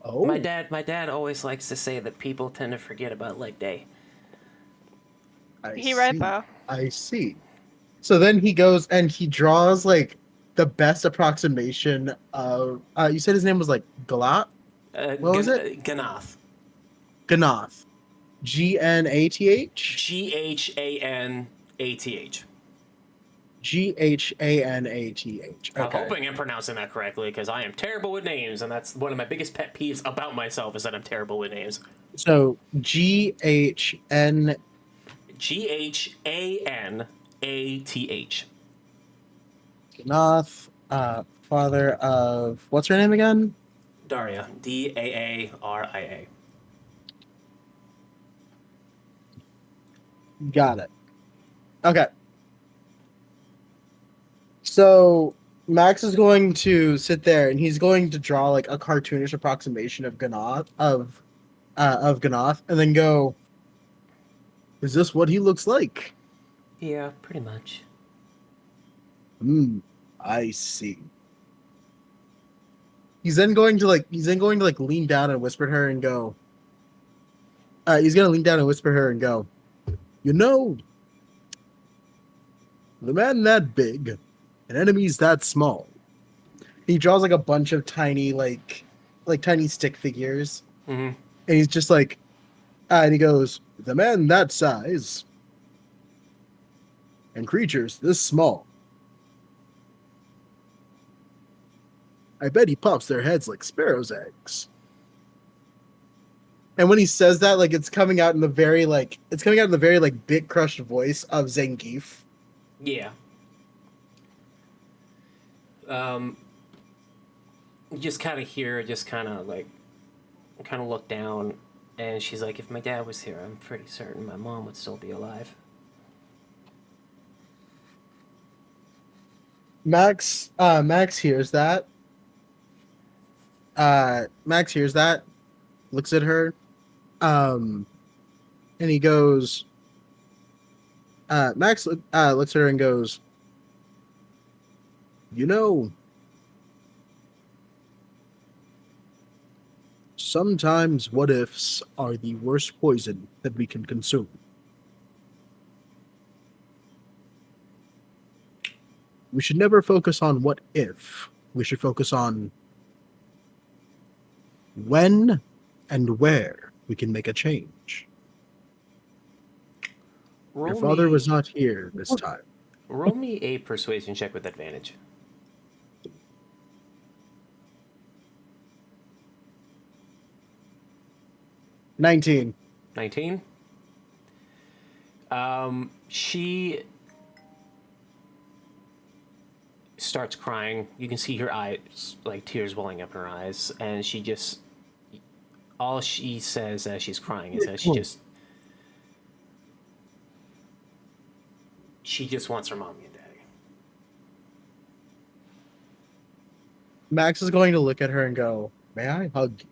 Oh. My dad always likes to say that people tend to forget about leg day. Right though. I see. So then he goes and he draws like the best approximation of. You said his name was like Galat. What was it? Ganath. Ganath. Gnath. Ghanath. Ghanath. I'm hoping I'm pronouncing that correctly because I am terrible with names, and that's one of my biggest pet peeves about myself is that I'm terrible with names. So Ghanath. Ganath, father of what's her name again? Daria. Daaria. Got it. Okay. So Max is going to sit there and he's going to draw like a cartoonish approximation of Ganath and then go, is this what he looks like? Yeah, pretty much. I see. He's then going to lean down and whisper to her and go. He's gonna lean down and whisper to her and go, you know, the man that big, and enemies that small. He draws like a bunch of tiny tiny stick figures, Mm-hmm. and he's just like, and he goes, the man that size, and creatures this small. I bet he pops their heads like sparrows' eggs. And when he says that, like it's coming out in the very bit crushed voice of Zangief. Yeah. You just kind of hear, look down, and she's like, if my dad was here, I'm pretty certain my mom would still be alive. Max hears that. Max hears that, looks at her, and he goes. Max looks at her and goes, you know, sometimes what ifs are the worst poison that we can consume. We should never focus on what if. We should focus on when and where we can make a change. Your father was not here this time. Roll me a persuasion check with advantage. 19. 19. She starts crying. You can see her eyes, like tears welling up in her eyes, and she just, all she says as she's crying is that she just wants her mommy and daddy. Max is going to look at her and go, "May I hug you?"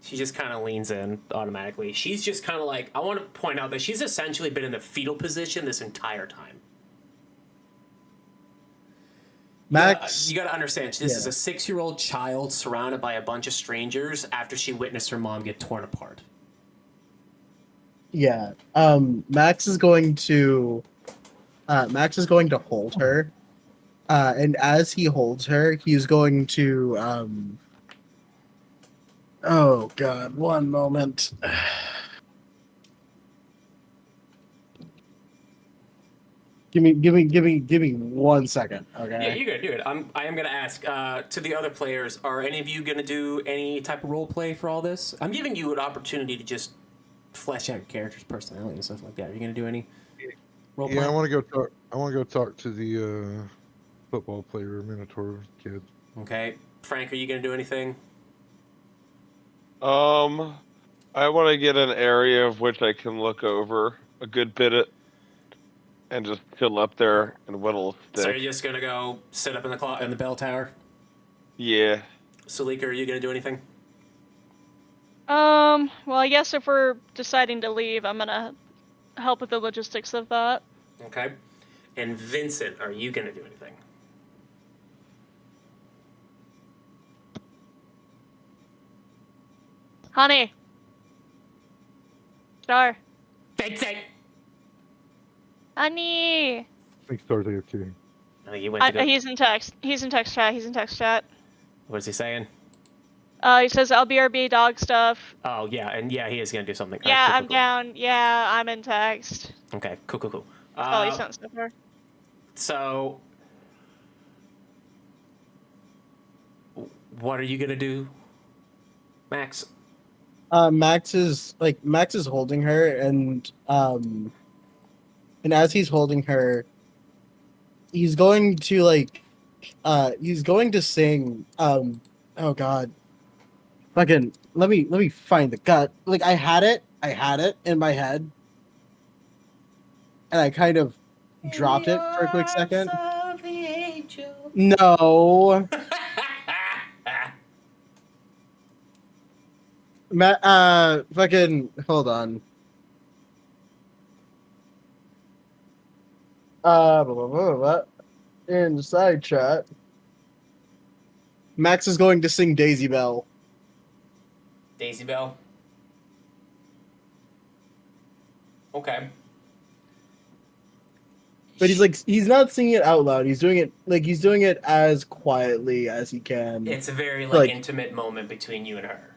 She just kind of leans in automatically. She's just kind of like, I want to point out that she's essentially been in the fetal position this entire time. Max, You gotta understand, this is a 6-year-old child surrounded by a bunch of strangers after she witnessed her mom get torn apart. yeah. Max is going to hold her, and as he holds her, he's going to Oh God! One moment. Give me 1 second. Okay. Yeah, you're good, you're good. I am gonna ask to the other players: are any of you gonna do any type of role play for all this? I'm giving you an opportunity to just flesh out your character's personality and stuff like that. Are you gonna do any role play? Yeah, I want to go talk. I want to go talk to the football player, Minotaur kid. Okay, Frank, are you gonna do anything? I want to get an area of which I can look over a good bit of, and just chill up there and whittle a stick. So you're just gonna go sit up in the bell tower? Yeah. Salika, are you gonna do anything? Well, I guess if we're deciding to leave, I'm gonna help with the logistics of that. Okay. And Vincent, are you gonna do anything? Honey. Star. Vincent! Honey. I think Star's AFK. I think he went to go. He's in text. He's in text chat. What's he saying? He says LBRB dog stuff. Oh, yeah, and yeah, he is gonna do something. Yeah, Alright, I'm down. Yeah, I'm in text. Okay, cool. Oh, he sent stuff there. So, what are you gonna do, Max? Max is holding her, and as he's holding her, he's going to sing. Oh God, fucking let me find the gut. Like I had it in my head, and I kind of dropped it for a quick second. No. Fucking hold on. Blah, blah, blah, blah. In the side chat, Max is going to sing Daisy Bell. Daisy Bell? Okay. But he's not singing it out loud. He's doing it as quietly as he can. It's a very intimate moment between you and her.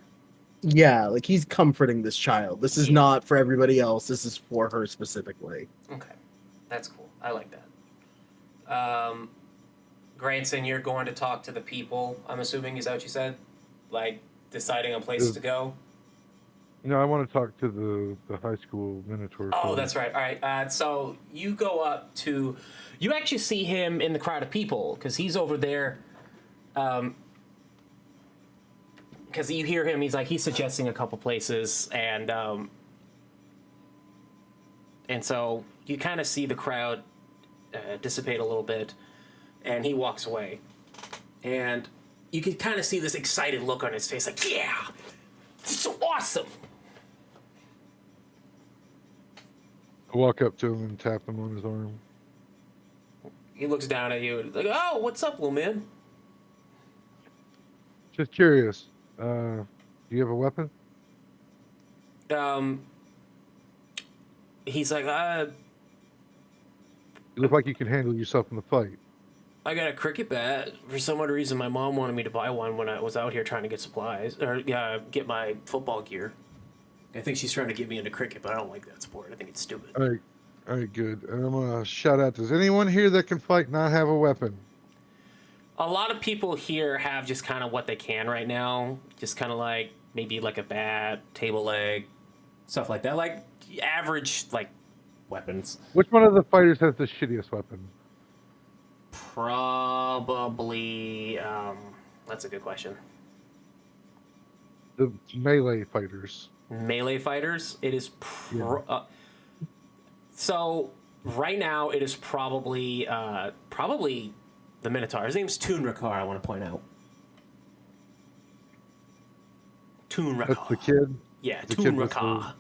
Yeah, like he's comforting this child. This is not for everybody else. This is for her specifically. Okay. That's cool. I like that. Granson, you're going to talk to the people, I'm assuming, is that what you said? Like, deciding on places to go? No, I want to talk to the high school Minotaur. Oh, that's right. All right. So you go up to... You actually see him in the crowd of people, because he's over there... because you hear him, he's suggesting a couple places, and so you kind of see the crowd dissipate a little bit, and he walks away, and you can kind of see this excited look on his face, like, yeah, this is so awesome. I walk up to him and tap him on his arm. He looks down at you and like, oh, what's up, little man? Just curious. Do you have a weapon? He's like, You look like you can handle yourself in the fight. I got a cricket bat. For some odd reason, my mom wanted me to buy one when I was out here trying to get supplies, or get my football gear. I think she's trying to get me into cricket, but I don't like that sport. I think it's stupid. All right, good. And I'm gonna shout out, does anyone here that can fight not have a weapon? A lot of people here have just kind of what they can right now. Just kind of maybe like a bat, table leg, stuff like that. Like average like weapons. Which one of the fighters has the shittiest weapon? Probably. That's a good question. The melee fighters. Melee fighters. It is. So right now it is probably the Minotaur. His name's Toonrakar. I want to point out. Toonrakar. That's the kid. Yeah, The kid with Toonrakar.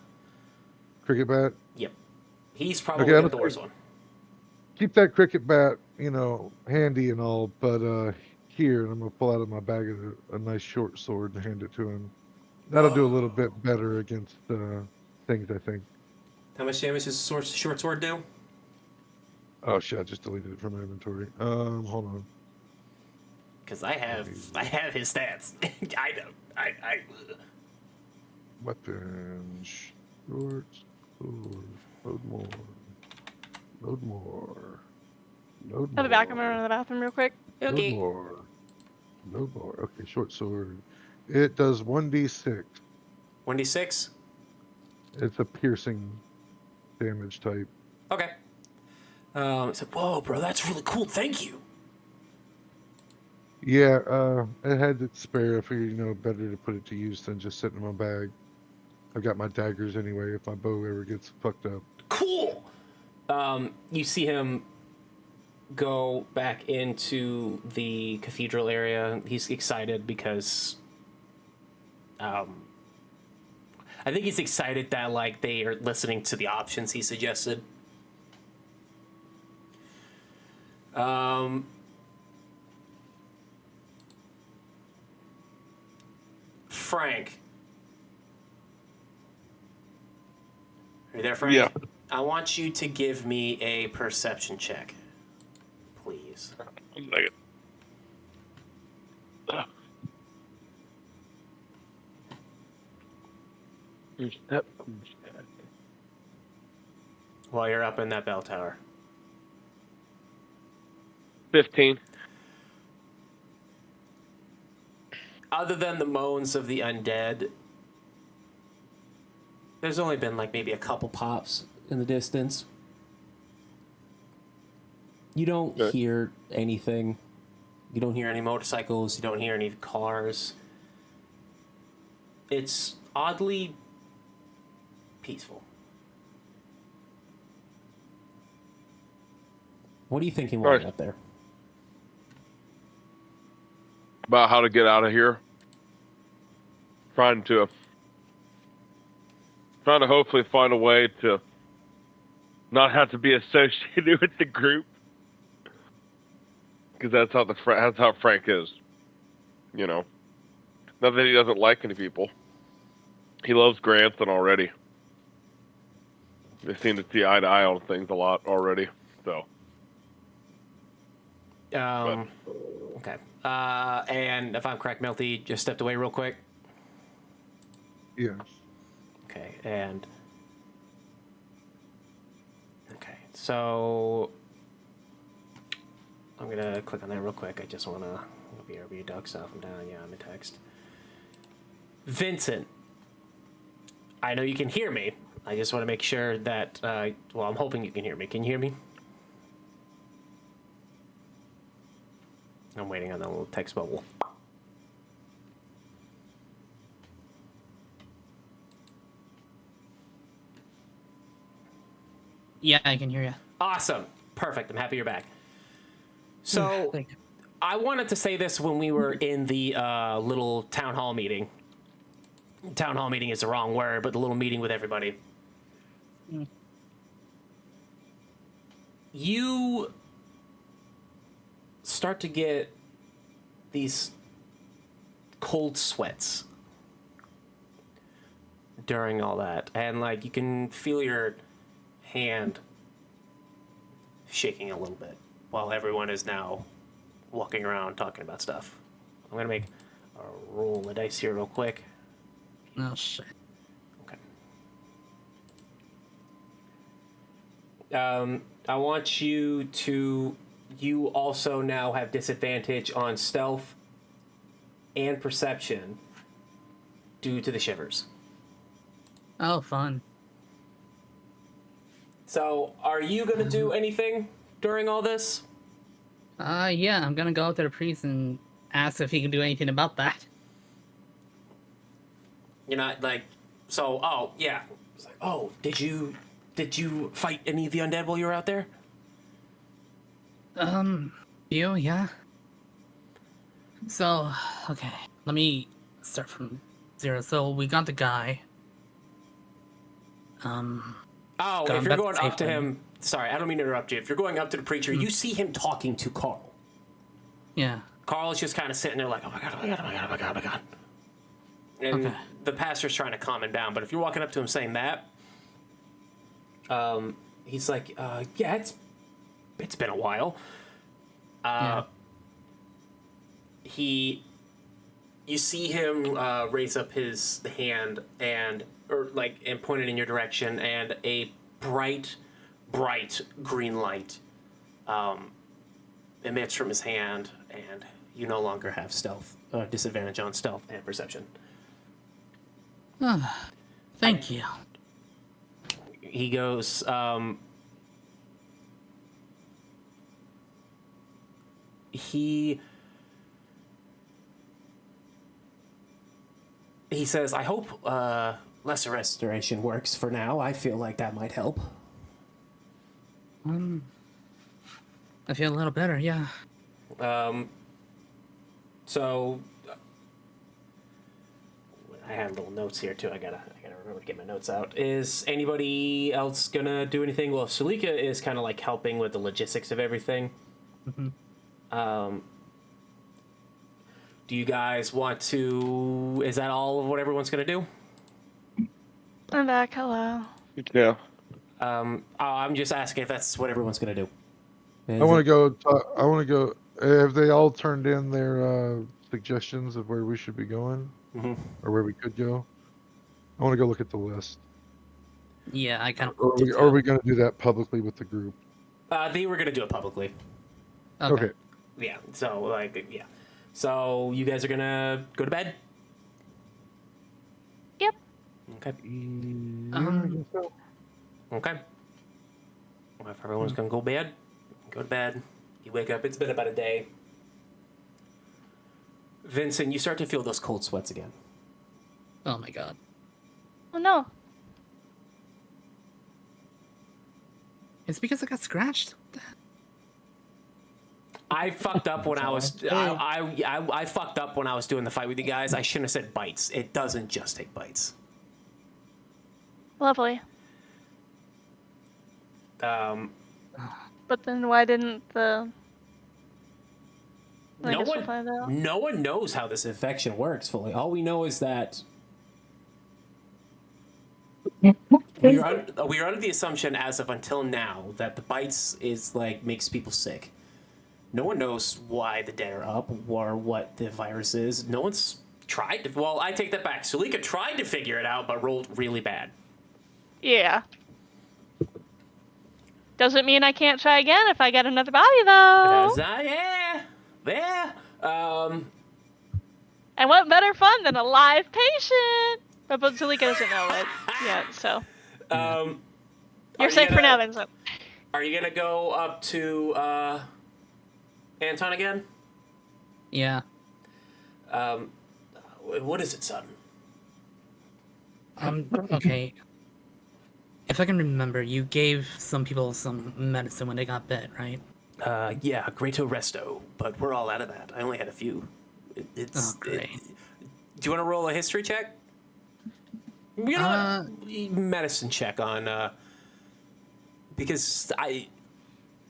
Cricket bat. Yep. He's probably Okay, the worst one. Keep that cricket bat, handy and all, but here, and I'm gonna pull out of my bag a nice short sword and hand it to him. That'll do a little bit better against things, I think. How much damage does the short sword do? Oh shit! I just deleted it from my inventory. Hold on. Because I have his stats. I know. I Weapon, short sword, load more, load more, load more. I'll be back. I'm gonna run to the bathroom real quick. Okay. Load more, load more. Okay, short sword. It does 1d6. 1d6. It's a piercing damage type. Okay. I said, whoa, bro, that's really cool. Thank you. Yeah, it had its spare. I figured, better to put it to use than just sitting in my bag. I've got my daggers anyway if my bow ever gets fucked up. Cool. You see him go back into the cathedral area. He's excited because I think he's excited that like they are listening to the options he suggested. Frank. Are you there, Frank? Yeah. I want you to give me a perception check, please. While you're up in that bell tower. 15. Other than the moans of the undead, there's only been like maybe a couple pops in the distance. You don't hear anything. You don't hear any motorcycles. You don't hear any cars. It's oddly peaceful. What are you thinking while you're up there? About how to get out of here. Trying to hopefully find a way to not have to be associated with the group, because that's how Frank is. Not that he doesn't like any people. He loves Grantham already. They seem to see eye to eye on things a lot already. So. Okay. And if I'm correct, Melty just stepped away real quick. Yeah. Okay, and okay, so I'm gonna click on that real quick. I just wanna BRB duck stuff. I'm down. Yeah, I'm in text. Vincent, I know you can hear me. I just want to make sure that. Well, I'm hoping you can hear me. Can you hear me? I'm waiting on that little text bubble. Yeah, I can hear you. Awesome. Perfect. I'm happy you're back. So, I wanted to say this when we were in the little town hall meeting. Town hall meeting is the wrong word, but the little meeting with everybody. You start to get these cold sweats during all that. And, like, you can feel your hand shaking a little bit while everyone is now walking around talking about stuff. I'm gonna make a roll the dice here real quick. Oh shit. Okay. I want you to. You also now have disadvantage on stealth and perception due to the shivers. Oh, fun. So, are you gonna do anything during all this? Yeah, I'm gonna go up to the priest and ask if he can do anything about that. You're not like, so. Oh yeah. It's like, oh, did you fight any of the undead while you were out there? Yeah. So, okay, let me start from zero. So we got the guy. Oh, Got if him you're back going up to safely. him, sorry, I don't mean to interrupt you. If you're going up to the preacher, you see him talking to Carl. Yeah. Carl is just kind of sitting there like, oh my god, oh my god, oh my god, oh my god, oh my god. And Okay. the pastor's trying to calm him down, but if you're walking up to him saying that, he's like, yeah, it's been a while. Yeah. You see him raise up his hand and point it in your direction, and a bright green light emits from his hand, and you no longer have stealth disadvantage on stealth and perception. Thank you. He goes, he says, I hope lesser restoration works for now. I feel like that might help. I feel a little better, yeah. So I have little notes here too. I gotta remember to get my notes out. Is anybody else gonna do anything? Well, Sulika is kind of like helping with the logistics of everything. Do you guys want to? Is that all of what everyone's gonna do? I'm back. Hello. Yeah. I'm just asking if that's what everyone's gonna do. I want to go. I want to go. Have they all turned in their suggestions of where we should be going, or where we could go? I want to go look at the list. Yeah, I kind of. Or are we going to do that publicly with the group? They were gonna do it publicly. Okay. Yeah. So yeah. So you guys are gonna go to bed. Yep. Okay. I guess so. Okay. Well, if everyone's gonna go to bed. You wake up. It's been about a day. Vincent, you start to feel those cold sweats again. Oh my god. Oh no. It's because I got scratched. I fucked up when I was I fucked up when I was doing the fight with you guys. I shouldn't have said bites. It doesn't just take bites. Lovely. But then why didn't the... I guess we'll find out. No one knows how this infection works fully. All we know is that we are under the assumption as of until now that the bites is like makes people sick. No one knows why the dead are up or what the virus is. No one's tried to... Well, I take that back. Sulika tried to figure it out, but rolled really bad. Yeah. Doesn't mean I can't try again if I get another body, though. Yeah. And what better fun than a live patient? But Zulika doesn't know it yet, so. You're safe for now, Vincent. Are you gonna go up to Anton again? Yeah. What is it, son? Okay. If I can remember, you gave some people some medicine when they got bit, right? Yeah, Greato Resto, but we're all out of that. I only had a few. It's great. Do you want to roll a history check? You know what? Medicine check on, because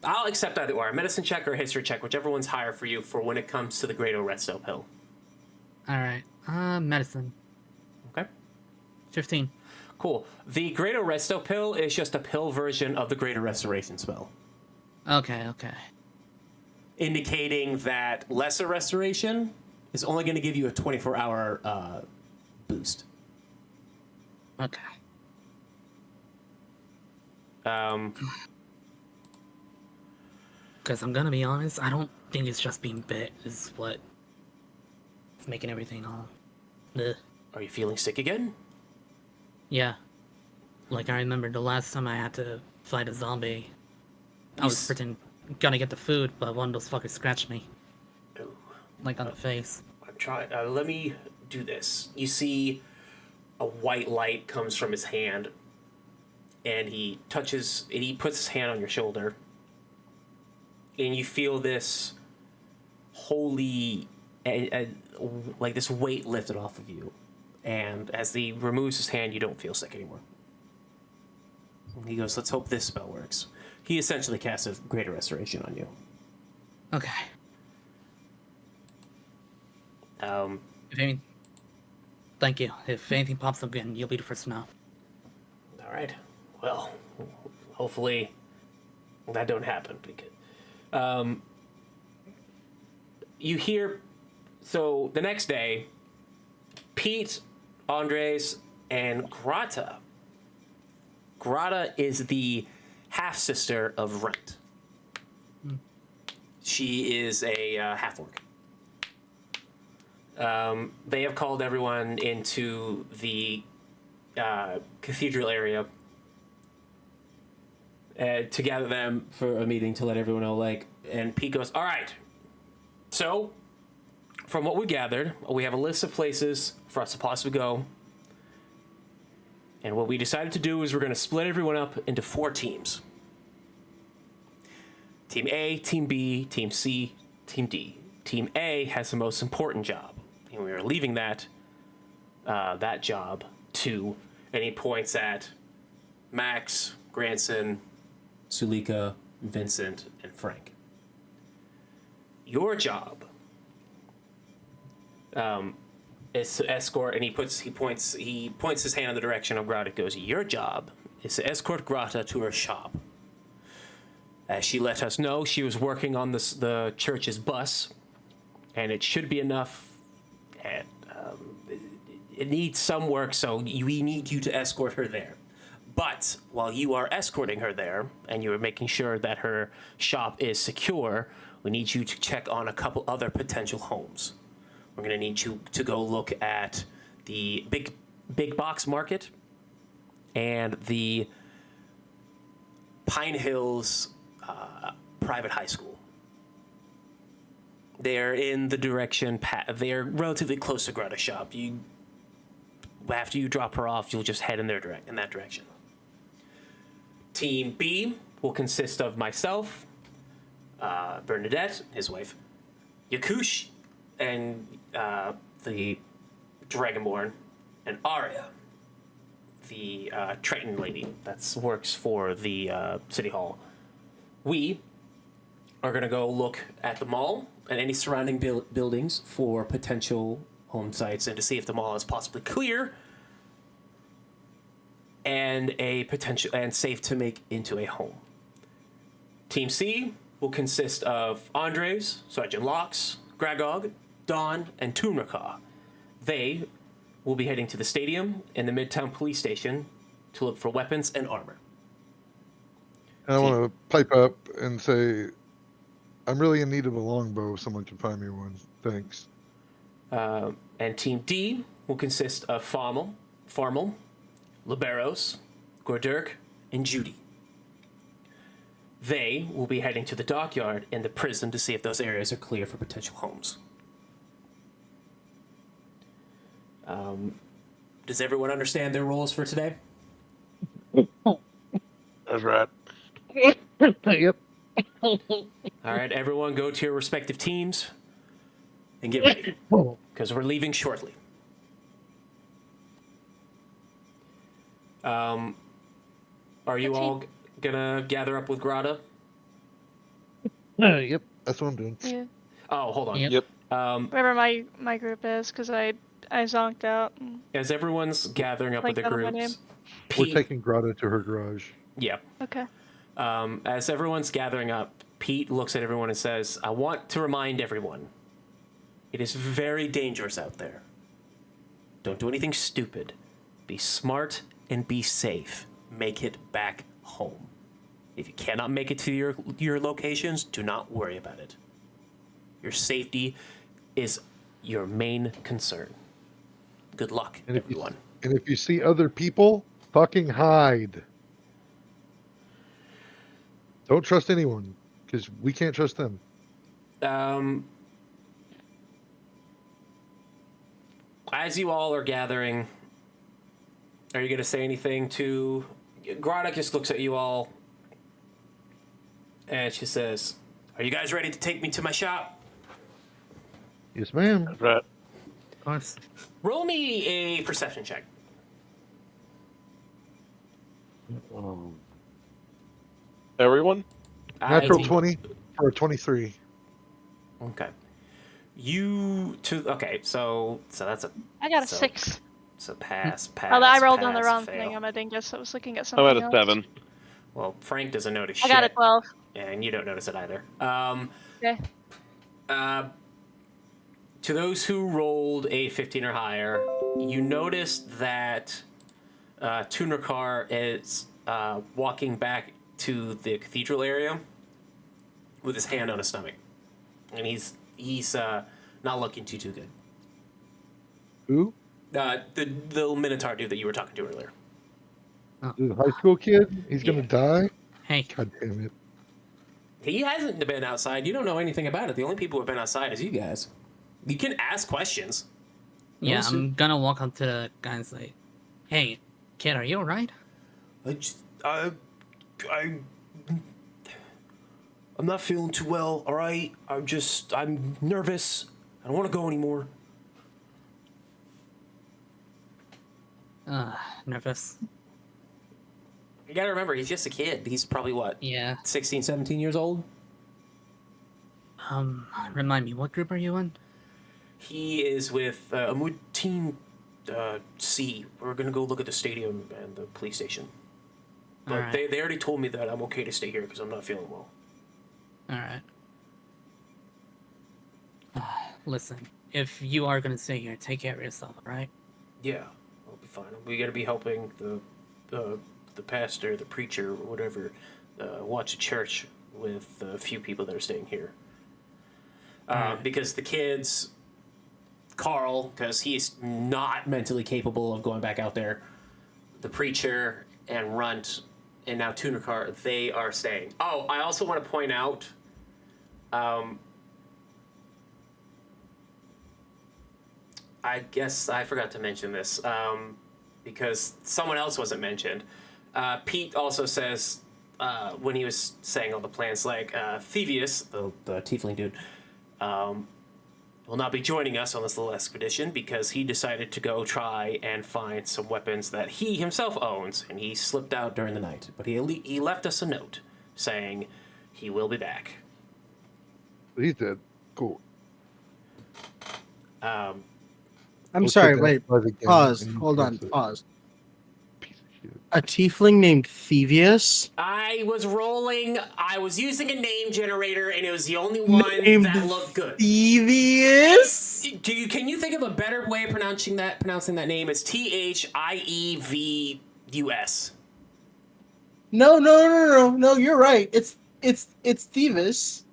I'll accept either or. A medicine check or a history check, whichever one's higher for you for when it comes to the Greato Resto pill. Alright. Medicine. Okay. 15. Cool. The Greater Resto pill is just a pill version of the Greater Restoration spell. Okay. Indicating that Lesser Restoration is only going to give you a 24-hour boost. Okay. Because I'm gonna be honest, I don't think it's just being bit is what is making everything all... Ugh. Are you feeling sick again? Yeah. Like, I remember the last time I had to fight a zombie. I was freaking gonna get the food, but one of those fuckers scratched me. Oh, Like, on the face. I'm trying. Let me do this. You see a white light comes from his hand, and he puts his hand on your shoulder, and you feel this holy, like this weight lifted off of you. And as he removes his hand, you don't feel sick anymore. And he goes, let's hope this spell works. He essentially casts a greater restoration on you. Okay. If any... Thank you. If anything pops up again, you'll be the first to know. All right. Well, hopefully that don't happen. Because, you hear... So, the next day, Pete, Andres, and Grata. Grata is the half-sister of Rent. She is a half-orc. They have called everyone into the cathedral area to gather them for a meeting to let everyone know, like, and Pete goes, all right, so from what we gathered, we have a list of places for us to possibly go. And what we decided to do is we're going to split everyone up into 4 teams. Team A, Team B, Team C, Team D. Team A has the most important job. And we are leaving that job to, and he points at Max, Granson, Sulika, Vincent, and Frank. Your job is to escort, and he points his hand in the direction of Grata. Goes, your job is to escort Grata to her shop. As she let us know, she was working on the church's bus, and it should be enough. And it needs some work, so we need you to escort her there. But while you are escorting her there, and you are making sure that her shop is secure, we need you to check on a couple other potential homes. We're going to need you to go look at the big box market and the Pine Hills private high school. They're in the direction. They're relatively close to Greta's shop. After you drop her off, you'll just head in that direction. Team B will consist of myself, Bernadette, his wife, Yakush, and the Dragonborn, and Arya, the Triton lady that works for the City Hall. We are going to go look at the mall and any surrounding buildings for potential home sites and to see if the mall is possibly clear and safe to make into a home. Team C will consist of Andres, Sergeant Locks, Gragog, Dawn, and Tunraka. They will be heading to the stadium and the Midtown Police Station to look for weapons and armor. And I want to pipe up and say, I'm really in need of a longbow. If someone can find me one, thanks. And Team D will consist of Farmel, Liberos, Gordirk, and Judy. They will be heading to the dockyard and the prison to see if those areas are clear for potential homes. Does everyone understand their roles for today? That's right. Yep. All right, everyone go to your respective teams and get ready, because we're leaving shortly. Are you all gonna gather up with Grata? Yep, that's what I'm doing. Yeah. Oh, hold on. Yep. Wherever my group is, because I zonked out. As everyone's gathering up with the Like that on my groups, We're Pete, taking Grata to her garage. yeah. Okay. As everyone's gathering up, Pete looks at everyone and says, I want to remind everyone, it is very dangerous out there. Don't do anything stupid. Be smart and be safe. Make it back home. If you cannot make it to your locations, do not worry about it. Your safety is your main concern. good luck, And everyone. if you see other people, fucking hide. Don't trust anyone, because we can't trust them. As you all are gathering, are you going to say anything to... Grana just looks at you all, and she says, are you guys ready to take me to my shop? Yes, ma'am. Right. Of course. Roll me a perception check. Everyone? Natural I- 20 for a 23. Okay. Okay, so that's a... I got a So- 6. So pass. Although I rolled on the pass, wrong fail. thing, I guess I was looking at I'm something at a else. 7. Well, Frank doesn't notice I shit. got a 12. And you don't notice it either. Okay. To those who rolled a 15 or higher, you noticed that Tunarkar is walking back to the cathedral with his hand on his stomach, and he's not looking too good. Who? The little Minotaur dude that you were talking to earlier. The high school kid? He's gonna die? Hey, God damn it. He hasn't been outside. You don't know anything about it. The only people who have been outside is you guys. You can ask questions. yeah, Listen. I'm gonna walk up to the guy and say, "Hey, kid, are you alright?" I'm not feeling too well. All right, I'm nervous. I don't want to go anymore. Nervous. You gotta remember, he's just a kid. He's probably what, Yeah. 16, 17 years old. Remind me, what group are you in? He is with Team C. We're gonna go look at the stadium and the police station. But Alright. they already told me that I'm okay to stay here because I'm not feeling well. Alright. Listen, if you are gonna stay here, take care of yourself, alright? Yeah, I'll be fine. We gotta be helping the pastor, the preacher, or whatever, watch a church with a few people that are staying here. Because the kids, Carl, because he's not mentally capable of going back out there, the preacher and Runt, and now Tunarkar, they are staying. Oh, I also want to point out, I guess I forgot to mention this, because someone else wasn't mentioned. Pete also says, when he was saying all the plans, like, Thievius, the tiefling dude, will not be joining us on this little expedition because he decided to go try and find some weapons that he himself owns, and he slipped out during the night. But he left us a note saying he will be back. He's dead. Cool. I'm We'll sorry, take wait. that bug again Pause. and Hold on. press it. Pause. Piece of shit. A tiefling named Thievius? I was using a name generator, and it was the only one Named that looked good. Thievius? Can you think of a better way of pronouncing that name? It's Thievus. No, you're right. It's Thievis.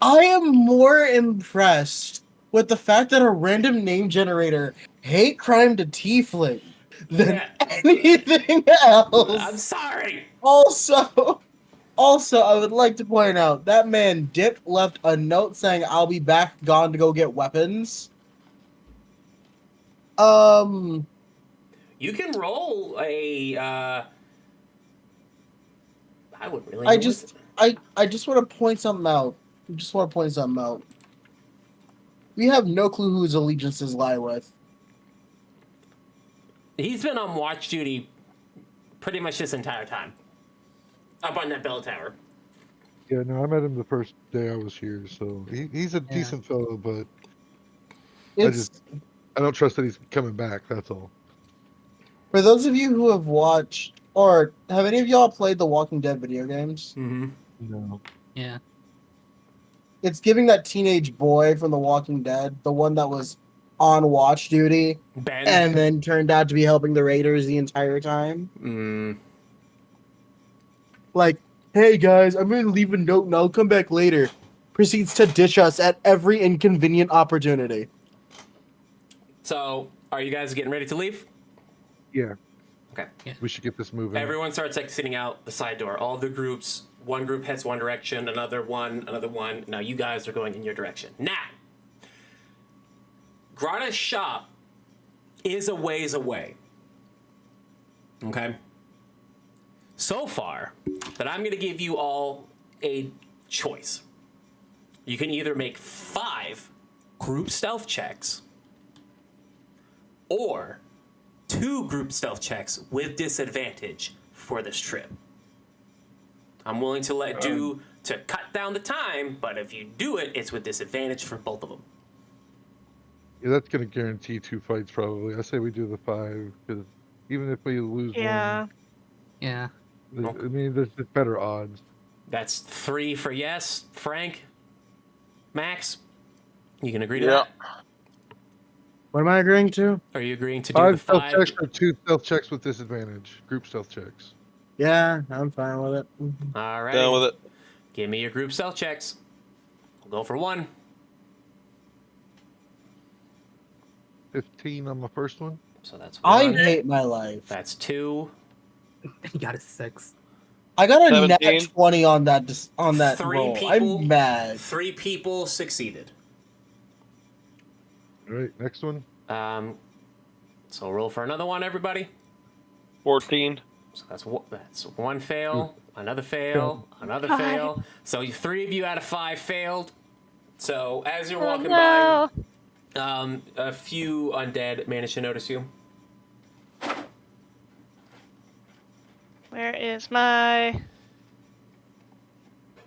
I am more impressed with the fact that a random name generator hate crime to tiefling than Yeah. anything I'm else. sorry. Also, I would like to point out that man dipped, left a note saying, "I'll be back, gone to go get weapons." You can roll a. I would really. I just want to point something out. We have no clue who his allegiances lie with. He's been on watch duty pretty much this entire time. Up on that bell tower. Yeah, no, I met him the first day I was here, so he's a decent fellow, but It's I don't trust that he's coming back, that's all. for those of you who have watched, or have any of y'all played the Walking Dead video games? Mm-hmm. No. Yeah. It's giving that teenage boy from The Walking Dead, the one that was on watch duty, Ben. and then turned out to be helping the Raiders the entire time. Like, hey guys, I'm gonna leave a note and I'll come back later. Proceeds to ditch us at every inconvenient opportunity. So, are you guys getting ready to leave? Yeah, Okay. we should get this moving. Everyone starts exiting out the side door. All the groups, one group heads one direction, another one. Now you guys are going in your direction. Now, Grata's shop is a ways away. Okay? So far, that I'm going to give you all a choice. You can either make 5 group stealth checks or 2 group stealth checks with disadvantage for this trip. I'm willing to to cut down the time, but if you do it, it's with disadvantage for both of them. Yeah, that's going to guarantee 2 fights probably. I say we do the 5 because even if we lose Yeah. one, Yeah. I mean, there's just better odds. That's 3 for yes, Frank, Max. You can agree to Yeah. that? What am I agreeing to? Are you agreeing to do 5 the stealth 5? checks or 2 stealth checks with disadvantage. Group stealth checks. Yeah, I'm fine with it. All right. Down with it. Give me your group stealth checks. We'll go for 1. 15 on my first one. So that's I 1. hate my life. That's 2. You got a 6. I got a 17. net 20 on that 3 roll. people. I'm mad. 3 people succeeded. All right, next one. So roll for another one, everybody. 14. So that's 1 fail, another fail, another fail. So 3 of you out of 5 failed. So as you're walking no. by, a few undead managed to notice you. Where is my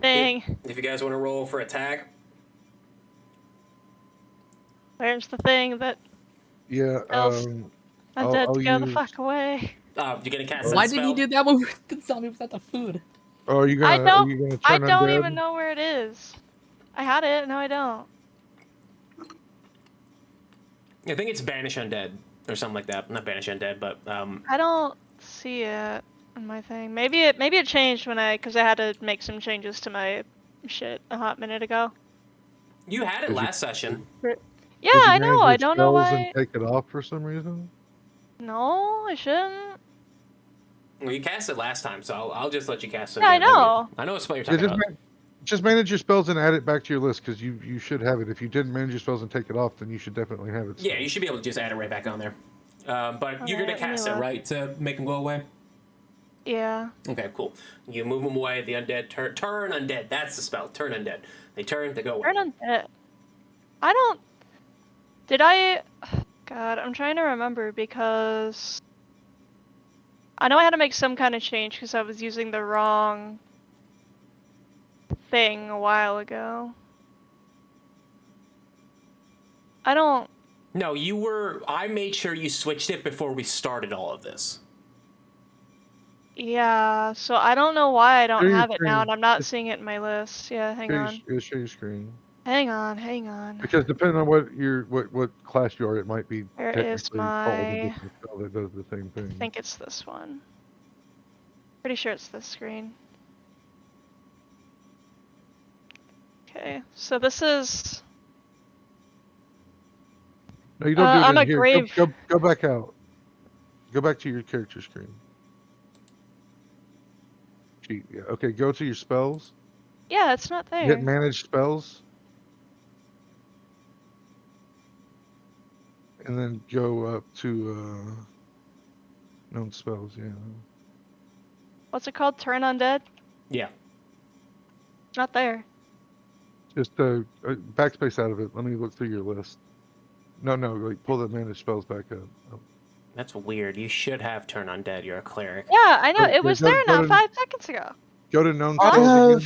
thing? If you guys want to roll for attack, Where's the thing that Yeah. Else. I'll undead to go the use- fuck away? you're gonna cast. Why that did spell. he do that when the zombie was at the food? Oh, are you gonna? I don't- Are you gonna I turn don't undead? even know where it is. I had it, no I don't. I think it's banish undead or something like that. Not banish undead, but I don't see it on my thing. Maybe it changed because I had to make some changes to my shit a hot minute ago. you had it Did you- last session. Yeah, Did you I know. manage I your don't know spells why. And take it off for some reason. No, I shouldn't. Well, you cast it last time, so I'll just let you cast it. Yeah, I again. know. I know what spell you're Yeah, talking about. just manage your spells and add it back to your list because you should have it. If you didn't manage your spells and take it off, then you should definitely have it. Yeah, you should be able to just add it right back on there. But you're gonna Alright, cast it, anyway. right, to make them go away? Yeah. Okay, cool. You move them away. The undead turn undead. That's the spell. Turn undead. They turn. They go away. Turn undead. I don't. Did I? God, I'm trying to remember because I know I had to make some kind of change because I was using the wrong thing a while ago. I don't. No, you were. I made sure you switched it before we started all of this. Yeah, so I don't know why I don't Share your have it now, screen. and I'm not seeing it in my list. Yeah, hang on. Share your screen. Hang on. Because depending on what class you are, it might be Where is technically called a my- different spell that does the same thing. I think it's this one. Pretty sure it's this screen. Okay, so this is. No, you don't do it I'm in a here. grave. Go back out. Go back to your character screen. Cheat. Yeah. Okay. Go to your spells. Yeah, it's not there. Hit manage spells. And then go up to known spells. Yeah. What's it called? Turn undead? Yeah. It's not there. Just backspace out of it. Let me look through your list. No, like pull the manage spells back up. Oh. That's weird. You should have turn undead. You're a cleric. Yeah, I know. Wait, It was go- there go now to- 5 seconds ago. Go to known I spells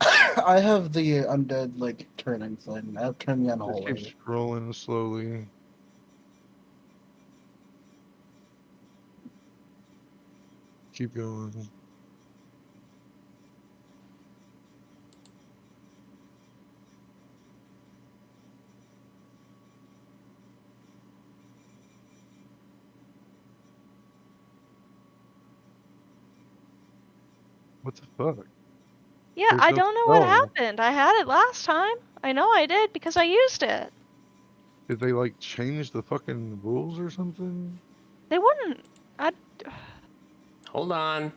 have, I have the undead like turning thing. I have turning on again. hallway. Just keep scrolling slowly. Keep going. What the fuck? Yeah, There's I no don't know what spell. happened. I had it last time. I know I did because I used it. Did they like change the fucking rules or something? They wouldn't. Hold on.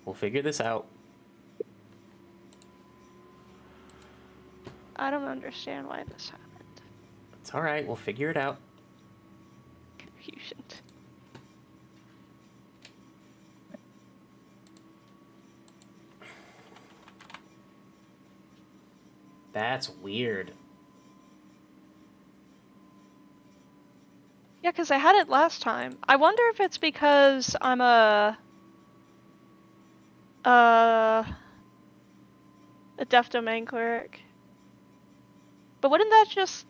We'll figure this out. I don't understand why this happened. It's all right. We'll figure it out. Confusion. That's weird. Yeah, because I had it last time. I wonder if it's because I'm a deaf domain cleric. But wouldn't that just...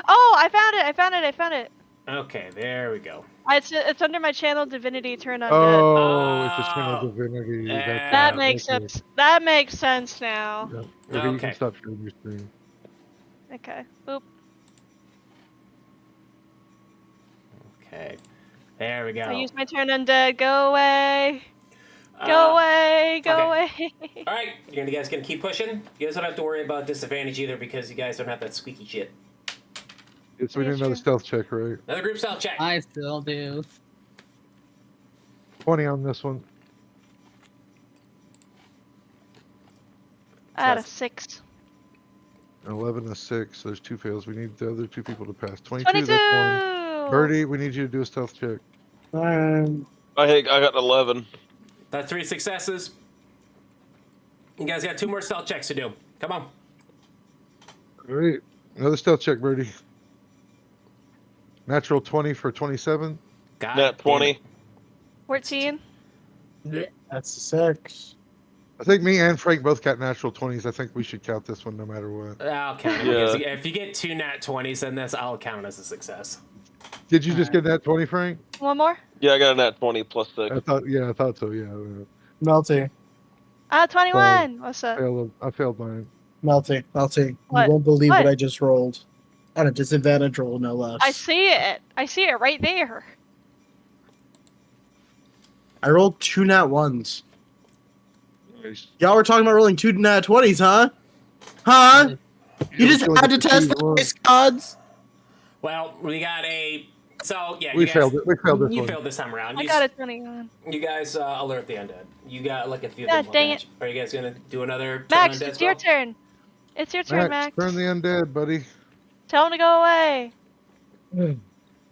Oh, I found it. Okay, there we go. It's under my channel divinity turn undead. Oh, it's a channel Oh. divinity. That's That Yeah. makes okay. sense. That makes sense now. Yeah. Okay, you Okay. can stop sharing your screen. Okay. Boop. Okay. There we go. I use my turn undead. Go away. Uh, Go away. Go okay. away. All right, you guys gonna keep pushing? You guys don't have to worry about disadvantage either because you guys don't have that squeaky shit. Yeah, so we Yeah, need another sure. stealth check, right? Another group stealth check. I still do. 20 on this one. I had a 6. 11 and 6. There's 2 fails. We need the other 2 people to pass. 22, 22! that's 1. Birdie, we need you to do a stealth check. I got 11. That's 3 successes. You guys got 2 more stealth checks to do. Come on. All right. Another stealth check, Birdie. Natural 20 for 27. God Net damn 20. it. 14. That's a 6. I think me and Frank both got natural 20s. I think we should count this one no matter what. I'll count it. Yeah. Because if you get 2 nat 20s in this, I'll count it as a success. Did you just get that 20, Frank? One more? Yeah, I got a net 20 plus 6. I thought so, yeah. Melty. 21! What's up? I failed mine. Melty. What? You won't believe What? what I just rolled. On a disadvantage roll, no less. I see it. I see it right there. I rolled 2 nat 1s. Nice. Y'all were talking about rolling 2 nat 20s, huh? Huh? You just had to test the ice gods? Well, we got a... So, yeah, We you guys, failed it. We failed this you one. failed this time around. I You, got a 21. you guys alert the undead. You got like a few God of them. dang it. Are you guys going to do another turn Max, undead it's your spell? turn. It's your turn, Max. Turn the undead, buddy. Tell him to go away.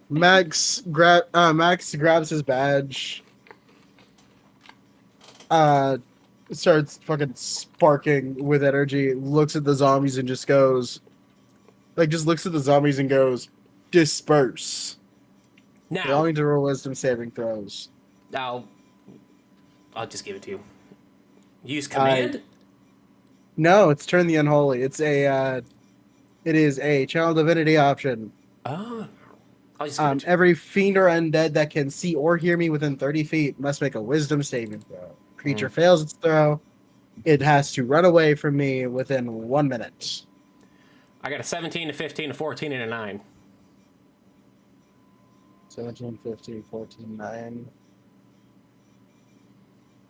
Max grabs his badge. Starts fucking sparking with energy, looks at the zombies and just goes, looks at the zombies and goes, disperse. They all Now, need to roll wisdom saving throws. I'll just give it to you. Use command? No, it's turn the unholy. It is a channel divinity option. Oh. I'll just give it to you. Every fiend or undead that can see or hear me within 30 feet must make a wisdom saving throw. Creature fails its throw, it has to run away from me within 1 minute. I got a 17, a 15, a 14, and a 9. 17, 15, 14, 9.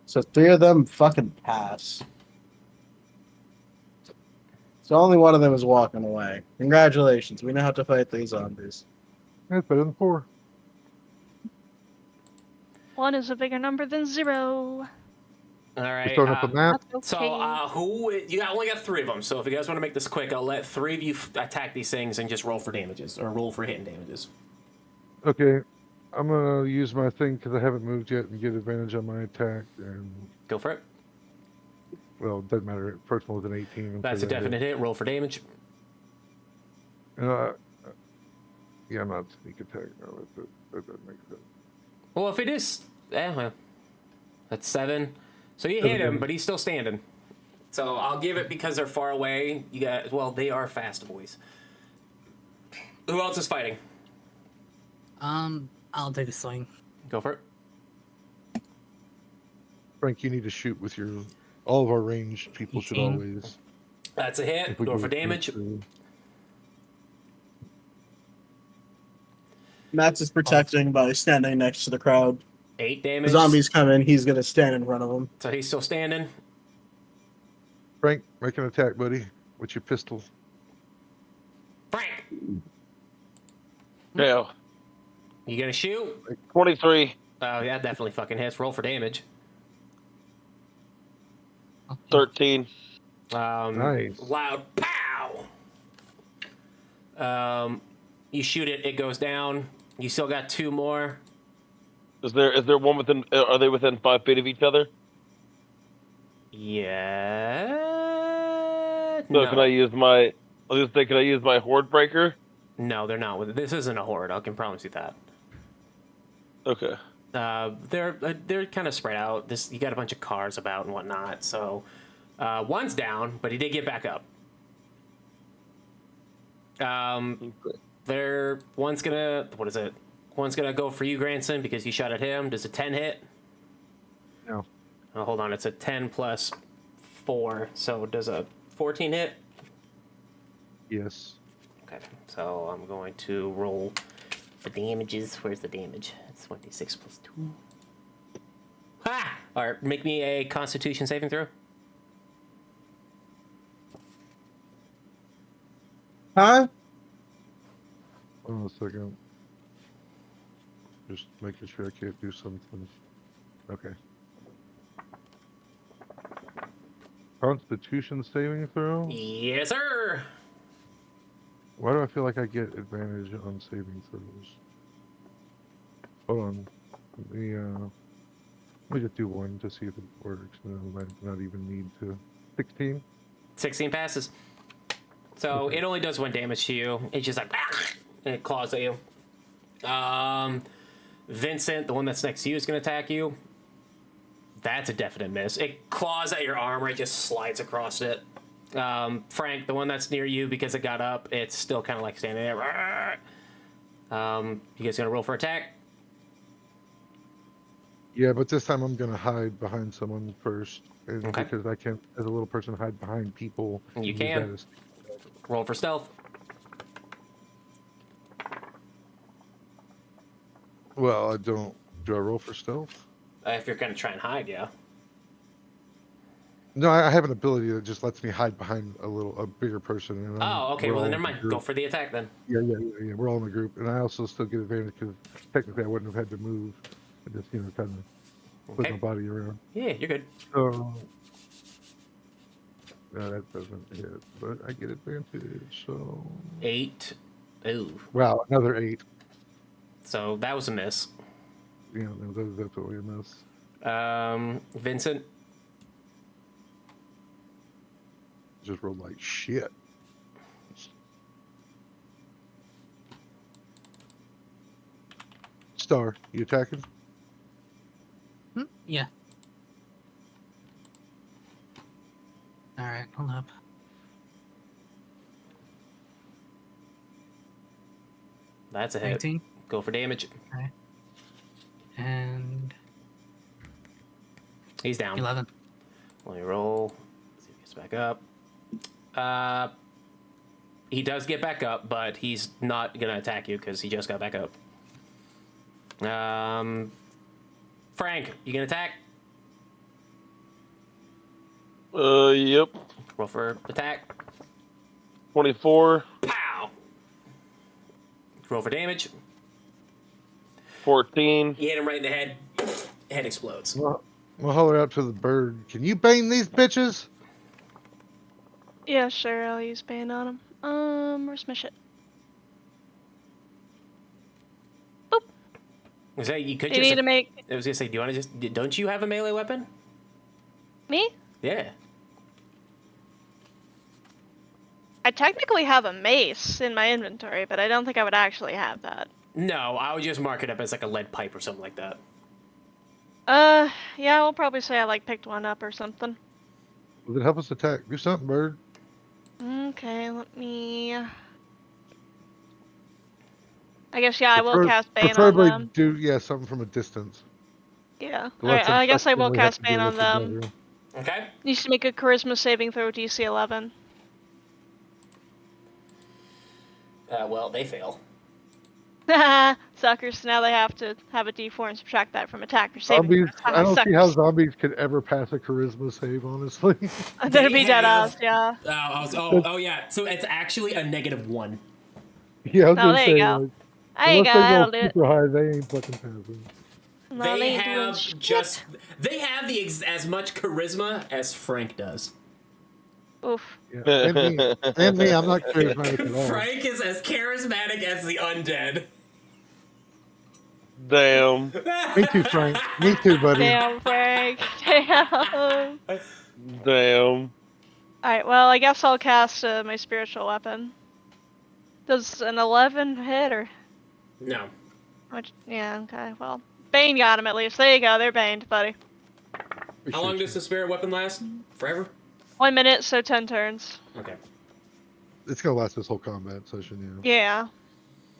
So 3 of them fucking pass. So only one of them is walking away. Congratulations, we know how to fight these zombies. That's better than 4. 1 is a bigger number than 0. All right. Just throwing up a map. That's So, okay. you only got 3 of them. So if you guys want to make this quick, I'll let 3 of you attack these things and just roll for damages or roll for hitting damages. Okay. I'm going to use my thing because I haven't moved yet and get advantage on my attack. And, Go for it. well, it doesn't matter. First one was an 18. That's a definite hit. Roll for damage. Yeah, I'm not sneak attack. No, that doesn't make sense. Well, if it is, well, that's 7. So you hit him, but he's still standing. So I'll give it because they're far away. You guys, well, they are fast boys. Who else is fighting? I'll take a swing. Go for it. Frank, you need to shoot with your... All of our ranged people should 18. always... That's a hit. Roll for damage. Max is protecting by standing next to the crowd. 8 The damage. zombies come in, he's gonna stand in front of them. So he's still standing. Frank, make an attack, buddy, with your pistol. Frank, Yeah. you gonna shoot? 23, Oh, that definitely fucking hits. Roll for damage. 13. Nice. Loud pow. You shoot it. It goes down. You still got 2 more. Is there one within? Are they within 5 feet of each other? Yeah. So No. can I use my? I was just thinking, can I use my horde breaker? No, they're not. This isn't a horde. I can promise you that. Okay. They're kind of spread out. You got a bunch of cars about and whatnot. So one's down, but he did get back up. One's gonna. What is it? One's gonna go for you, Granson, because you shot at him. Does a 10 hit? No. Oh, hold on. It's a 10 plus 4. So does a 14 hit? Yes. Okay. So I'm going to roll the damages. Where's the damage? It's 26 plus 2. Ha! All right. Make me a Constitution saving throw. Huh? Hold on a second. Just making sure I can't do something. Okay. Constitution saving throw? Yes, sir. Why do I feel like I get advantage on saving throws? Hold on. Let me just do one to see if it works. And I might not even need to. 16? 16 passes. So it only does 1 damage to you. It's just like, and it claws at you. Vincent, the one that's next to you, is going to attack you. That's a definite miss. It claws at your armor. It just slides across it. Frank, the one that's near you, because it got up, it's still kind of like standing there. You guys going to roll for attack? Yeah, but this time I'm going to hide behind someone first. And Okay. Because I can't, as a little person, hide behind people. You and use can. that as- Roll for stealth. Well, I don't. Do I roll for stealth? If you're going to try and hide, yeah. No, I have an ability that just lets me hide behind a bigger person. And Oh, okay. we're Well, then all never in a mind. group. Go for the attack then. Yeah. We're all in a group, and I also still get advantage because technically I wouldn't have had to move. I just, kind of put my Okay. body around. Yeah, you're good. So no, that doesn't hit, but I get advantage. So 8. Ooh. wow, another 8. So that was a miss. Yeah, no, that's definitely a miss. Vincent. Just rolled like shit. Star, you attacking? Yeah. Alright, hold up. That's a hit. 19. Go for damage. And He's down. 11. Let me roll. See if he gets back up. He does get back up, but he's not gonna attack you because he just got back up. Frank, you gonna attack? Yep. Roll for attack. 24, Pow! Roll for damage. 14. You hit him right in the head. Head explodes. Well, we'll holler out to the bird. Can you bang these bitches? Yeah, sure, I'll use Bane on him. Where's my shit? I was gonna say, you could You just. need to make I was gonna say, do you want to just? Don't you have a melee weapon? me? Yeah. I technically have a mace in my inventory, but I don't think I would actually have that. No, I would just mark it up as like a lead pipe or something like that. Yeah, we'll probably say I like picked one up or something. Will it help us attack? Do something, bird. Okay, let me. I guess I will cast Bane on Preferably them. do something from a distance. Yeah. To let Alright, I guess I will we have cast to deal Bane on with them. together. Okay. Needs to make a Charisma saving throw DC 11. Well, they fail. Suckers, now they have to have a D4 and subtract that from attack or saving. Zombies, throw. I don't see how Suckers. zombies could ever pass a charisma save, honestly. That'd They be dead have- ass, yeah. Oh yeah. So it's actually a -1. Yeah, I was No, gonna there say, you go. like, There you unless go. they That'll roll do it. super high, they ain't fucking passing. No, They ain't doing have shit. just they have as much charisma as Frank does. Oof. Yeah, and me, I'm not charismatic at all. Frank is as charismatic as the undead. Damn. Me too, Frank. Me too, buddy. Damn, Frank. Damn. Damn. Alright, well, I guess I'll cast my spiritual weapon. Does an 11 hit, or? No. Which, yeah, okay, well. Bane got him at least. There you go, they're baned, buddy. How long does the spirit weapon last? Forever? 1 minute, so 10 turns. Okay. It's gonna last this whole combat session, Yeah.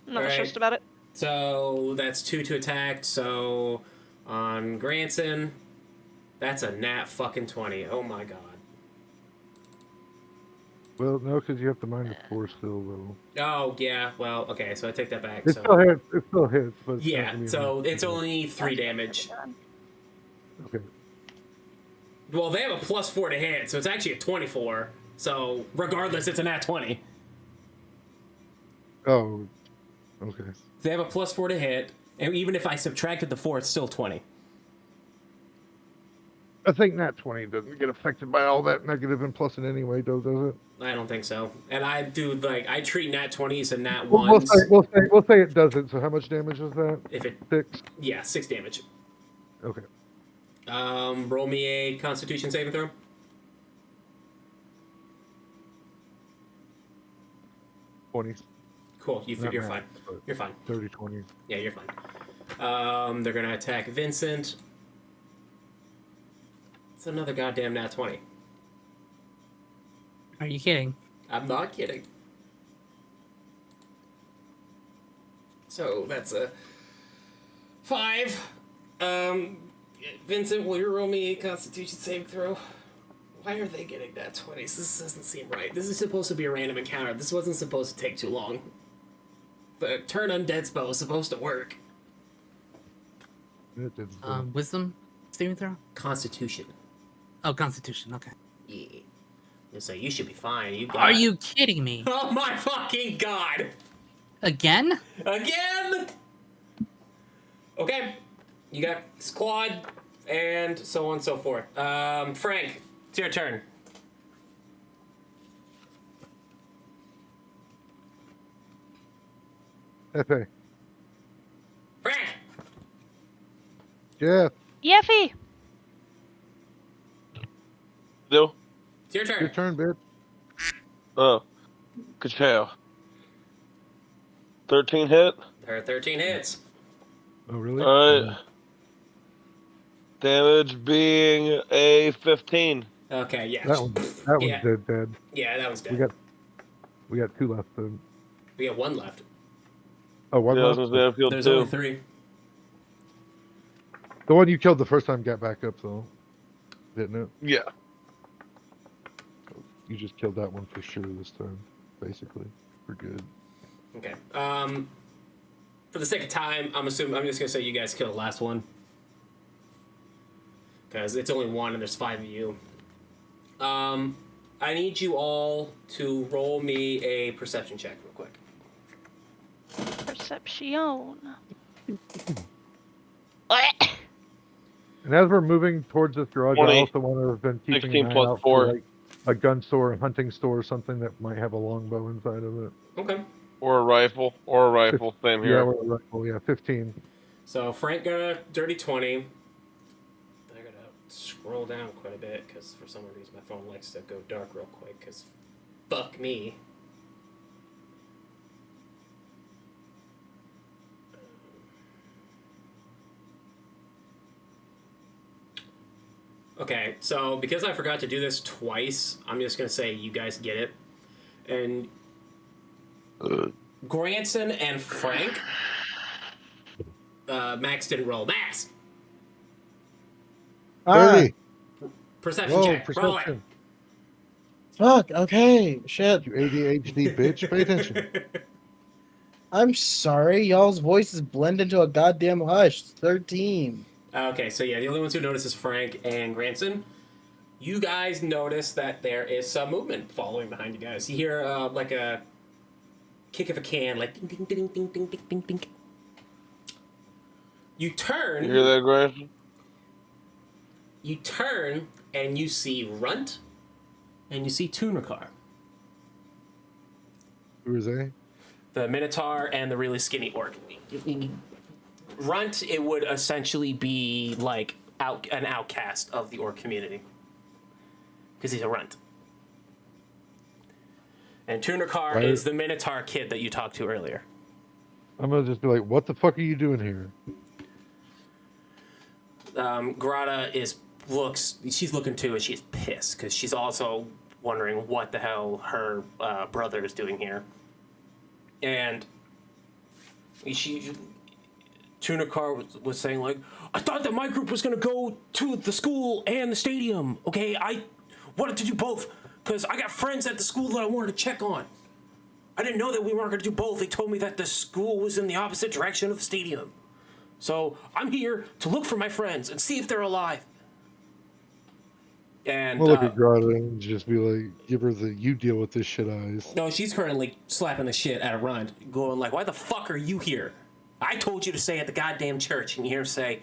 I'm not Alright. stressed about it. So that's 2 to attack. So on Granson, that's a nat fucking 20. Oh my god. Well, no, because you have to -4 still, though. Oh yeah. Well, okay. So I take that back. It So still hits. It still hits, but it's not yeah. gonna be So enough. it's only 3 damage. Okay. Well, they have a +4 to hit, so it's actually a 24. So regardless, it's a nat 20. Oh. Okay. They have a +4 to hit, and even if I subtracted the 4, it's still 20. I think Nat 20 doesn't get affected by all that negative and plus it anyway, though, does it? I don't think so. And I do I treat nat 20s and nat We'll 1s. we'll say it doesn't. So how much damage is that? If it 6. Yeah, 6 damage. Okay. Roll me a Constitution saving throw. 20. Cool. You're Not fine. max, but You're fine. 30, 20. Yeah, you're fine. They're gonna attack Vincent. It's another goddamn nat 20. Are you kidding? I'm not kidding. So that's a 5. Vincent, will you roll me a Constitution saving throw? Why are they getting nat 20s? This doesn't seem right. This is supposed to be a random encounter. This wasn't supposed to take too long. The turn undead spell was supposed to work. It didn't. Wisdom saving throw? Constitution. Oh, Constitution. Okay. Yeah. So you should be fine. You got Are it. you kidding me? Oh my fucking god! Again? Again! Okay. You got Claude, and so on and so forth. Frank, it's your turn. Pepe. Frank! Jeff. Yeffy! Do? It's your turn. Your turn, bitch. Oh. Ka-chow. 13 hit? There are 13 hits. Oh, really? Alright. Damage being a 15. Okay, yeah. That one's Yeah. dead. Yeah, that was dead. We got 2 left then. We got 1 left. Oh, one Yeah, I was left? gonna say I feel There's 2. only 3. The one you killed the first time got back up, though. Didn't it? Yeah. You just killed that one for sure this time, basically. We're good. Okay. For the sake of time, I'm just gonna say you guys killed the last one. Because it's only 1 and there's 5 of you. I need you all to roll me a perception check real quick. Perception. And as we're moving towards this garage, 20, I also want to have been keeping 16 an eye plus out 4. for like a gun store, a hunting store, or something that might have a longbow inside of it. Okay. Or a rifle. Same Yeah, here. or a rifle. Yeah, 15. So Frank got a dirty 20. I gotta scroll down quite a bit because for some reason my phone likes to go dark real quick because fuck me. Okay, so because I forgot to do this twice, I'm just gonna say you guys get it. And Granson and Frank, Max didn't roll. Max! Ah, 30. Perception Whoa, check. Roll it. perception. fuck. Okay. Shit. You ADHD bitch. Pay attention. I'm sorry. Y'all's voices blend into a goddamn hush. It's 13. Okay, so yeah, the only ones who notice is Frank and Granson. You guys notice that there is some movement following behind you guys. You hear like a kick of a can, like ding ding ding ding ding ding ding ding. You turn. You hear that, Grayson? You turn and you see Runt, and you see Tunakar. Who is they? The Minotaur and the really skinny orc. Runt, it would essentially be like an outcast of the orc community. Because he's a runt. And Tunakar Right. is the Minotaur kid that you talked to earlier. I'm gonna just be like, what the fuck are you doing here? Grata she's looking too, and she's pissed because she's also wondering what the hell her brother is doing here. And Tunakar was saying like, I thought that my group was gonna go to the school and the stadium. Okay, I wanted to do both because I got friends at the school that I wanted to check on. I didn't know that we weren't gonna do both. They told me that the school was in the opposite direction of the stadium. So I'm here to look for my friends and see if they're alive. And We'll look at Grata and just be like, give her the you deal with this shit eyes. no, she's currently slapping the shit out of Rund, going like, why the fuck are you here? I told you to stay at the goddamn church, and you hear him say,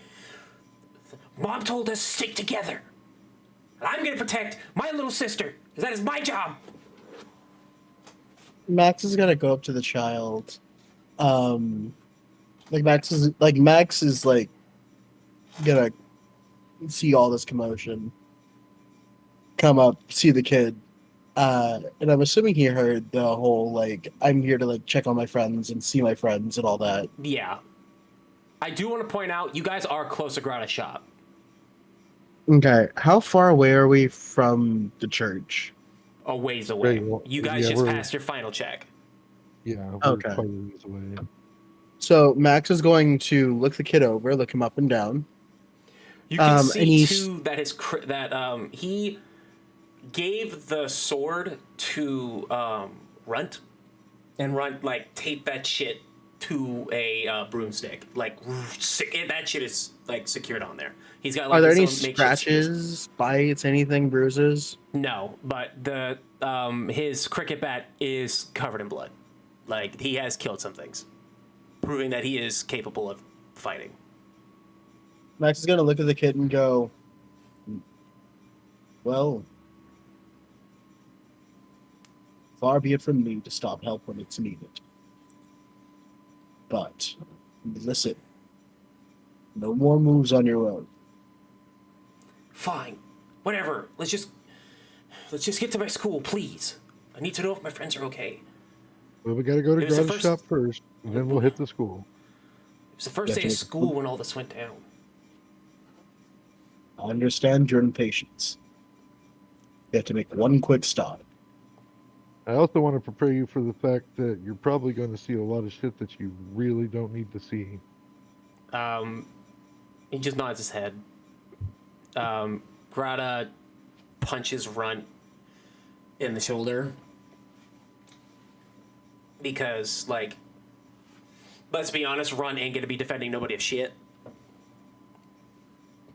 Mom told us to stick together. And I'm gonna protect my little sister, because that is my job. Max is gonna go up to the child. Max is gonna see all this commotion. Come up, see the kid. And I'm assuming he heard the whole like I'm here to like check on my friends and see my friends and all that. Yeah. I do want to point out, you guys are close to Grata's shop. Okay, how far away are we from the church? A ways away. Well, You guys yeah, just we're- passed your final check. Yeah, we're Okay. quite a ways away. So Max is going to look the kid over, look him up and down. You can and see he's- too that he gave the sword to Runt, and Runt like taped that shit to a broomstick. Like that shit is like secured on there. He's got like Are there his any own makeshift scratches, bites, anything, bruises? No, but the his cricket bat is covered in blood. Like he has killed some things, proving that he is capable of fighting. Max is gonna look at the kid and go, well, far be it from me to stop help when it's needed. But, listen, no more moves on your own. Fine, whatever. Let's just get to my school, please. I need to know if my friends are okay. Well, we gotta go to It was the Grata's first- shop first, and then we'll hit the school. It was the first day of Definitely. school when all this went down. I understand your impatience. You have to make one quick stop. I also want to prepare you for the fact that you're probably going to see a lot of shit that you really don't need to see. He just nods his head. Grata punches Runt in the shoulder. Because, like, let's be honest, Runt ain't gonna be defending nobody of shit.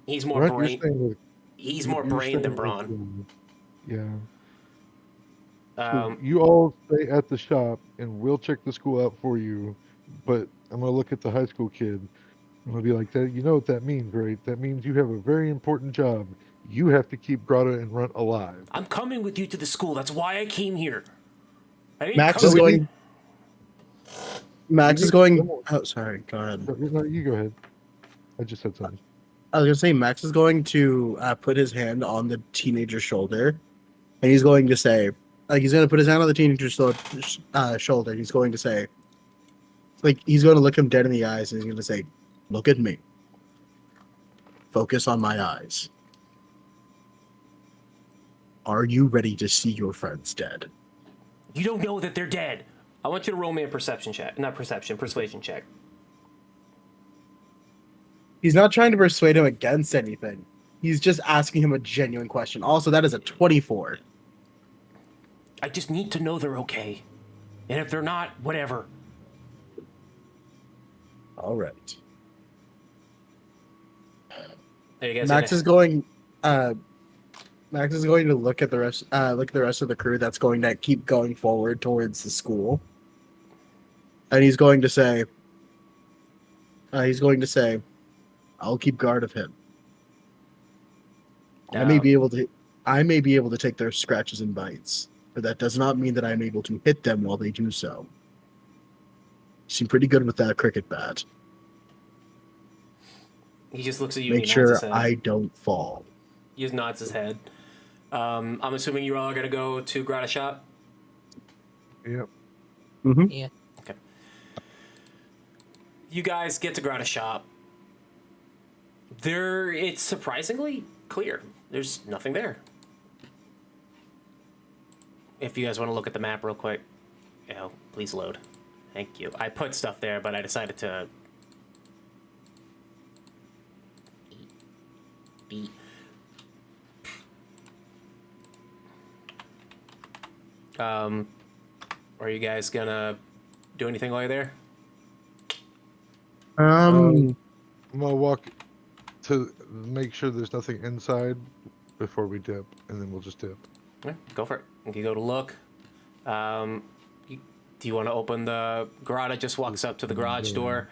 He's more Right, you're brain. saying that- He's more you're brain saying than that, brawn. Yeah. So Um, you all stay at the shop, and we'll check the school out for you. But I'm gonna look at the high school kid. I'm gonna be like, "That you know what that means, right? That means you have a very important job. You have to keep Grata and Runt alive." I'm coming with you to the school. That's why I came here. I didn't Max come is with- going. Max You is need- going. Oh, sorry. Go ahead. No, you go ahead. I just said something. I was gonna say Max is going to put his hand on the teenager's shoulder, and he's going to say, like, he's gonna put his hand on the teenager's shoulder. He's going to say, like, he's going to look him dead in the eyes, and he's going to say, "Look at me. Focus on my eyes. Are you ready to see your friends dead?" You don't know that they're dead. I want you to roll me a perception check. Not perception, persuasion check. He's not trying to persuade him against anything. He's just asking him a genuine question. Also, that is a 24. I just need to know they're okay. And if they're not, whatever. All right. There you guys Max is going. Max is going to look at the rest. Look at the rest of the crew that's going to keep going forward towards the school. And he's going to say, I'll keep guard of him. I may Now, be able to take their scratches and bites, but that does not mean that I'm able to hit them while they do so. You seem pretty good with that cricket bat. he just looks at you Make and he nods his sure head. I don't fall. He just nods his head. I'm assuming you all are gonna go to Grata Shop. Yep. Mm-hmm. Yeah. Okay. You guys get to Grata Shop. It's surprisingly clear. There's nothing there. If you guys want to look at the map real quick, please load. Thank you. I put stuff there, but I decided to beat. Are you guys gonna do anything while you're there? I'm gonna walk to make sure there's nothing inside before we dip, and then we'll just dip. Yeah, go for it. You can go to look. Do you want to open the garage? Just walks up to the garage door.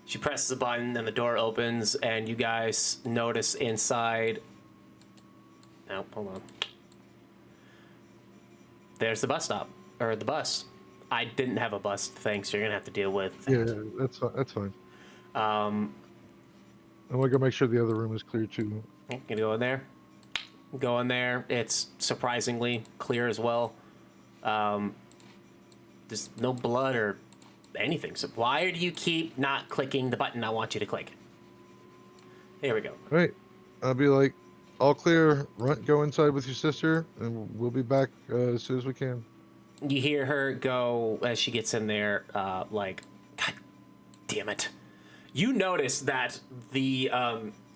She presses a button, and the door opens, and you guys notice inside. No, hold on. There's the bus stop, or the bus. I didn't have a bus thing, so you're gonna have to deal with. Yeah, that's fine. That's fine. I'm gonna go make sure the other room is clear too. You gonna go in there? Go in there. It's surprisingly clear as well. There's no blood or anything. So why do you keep not clicking the button I want you to click? Here we go. All right, I'll be like, all clear. Go inside with your sister, and we'll be back as soon as we can. You hear her go as she gets in there, like, God damn it. You notice that the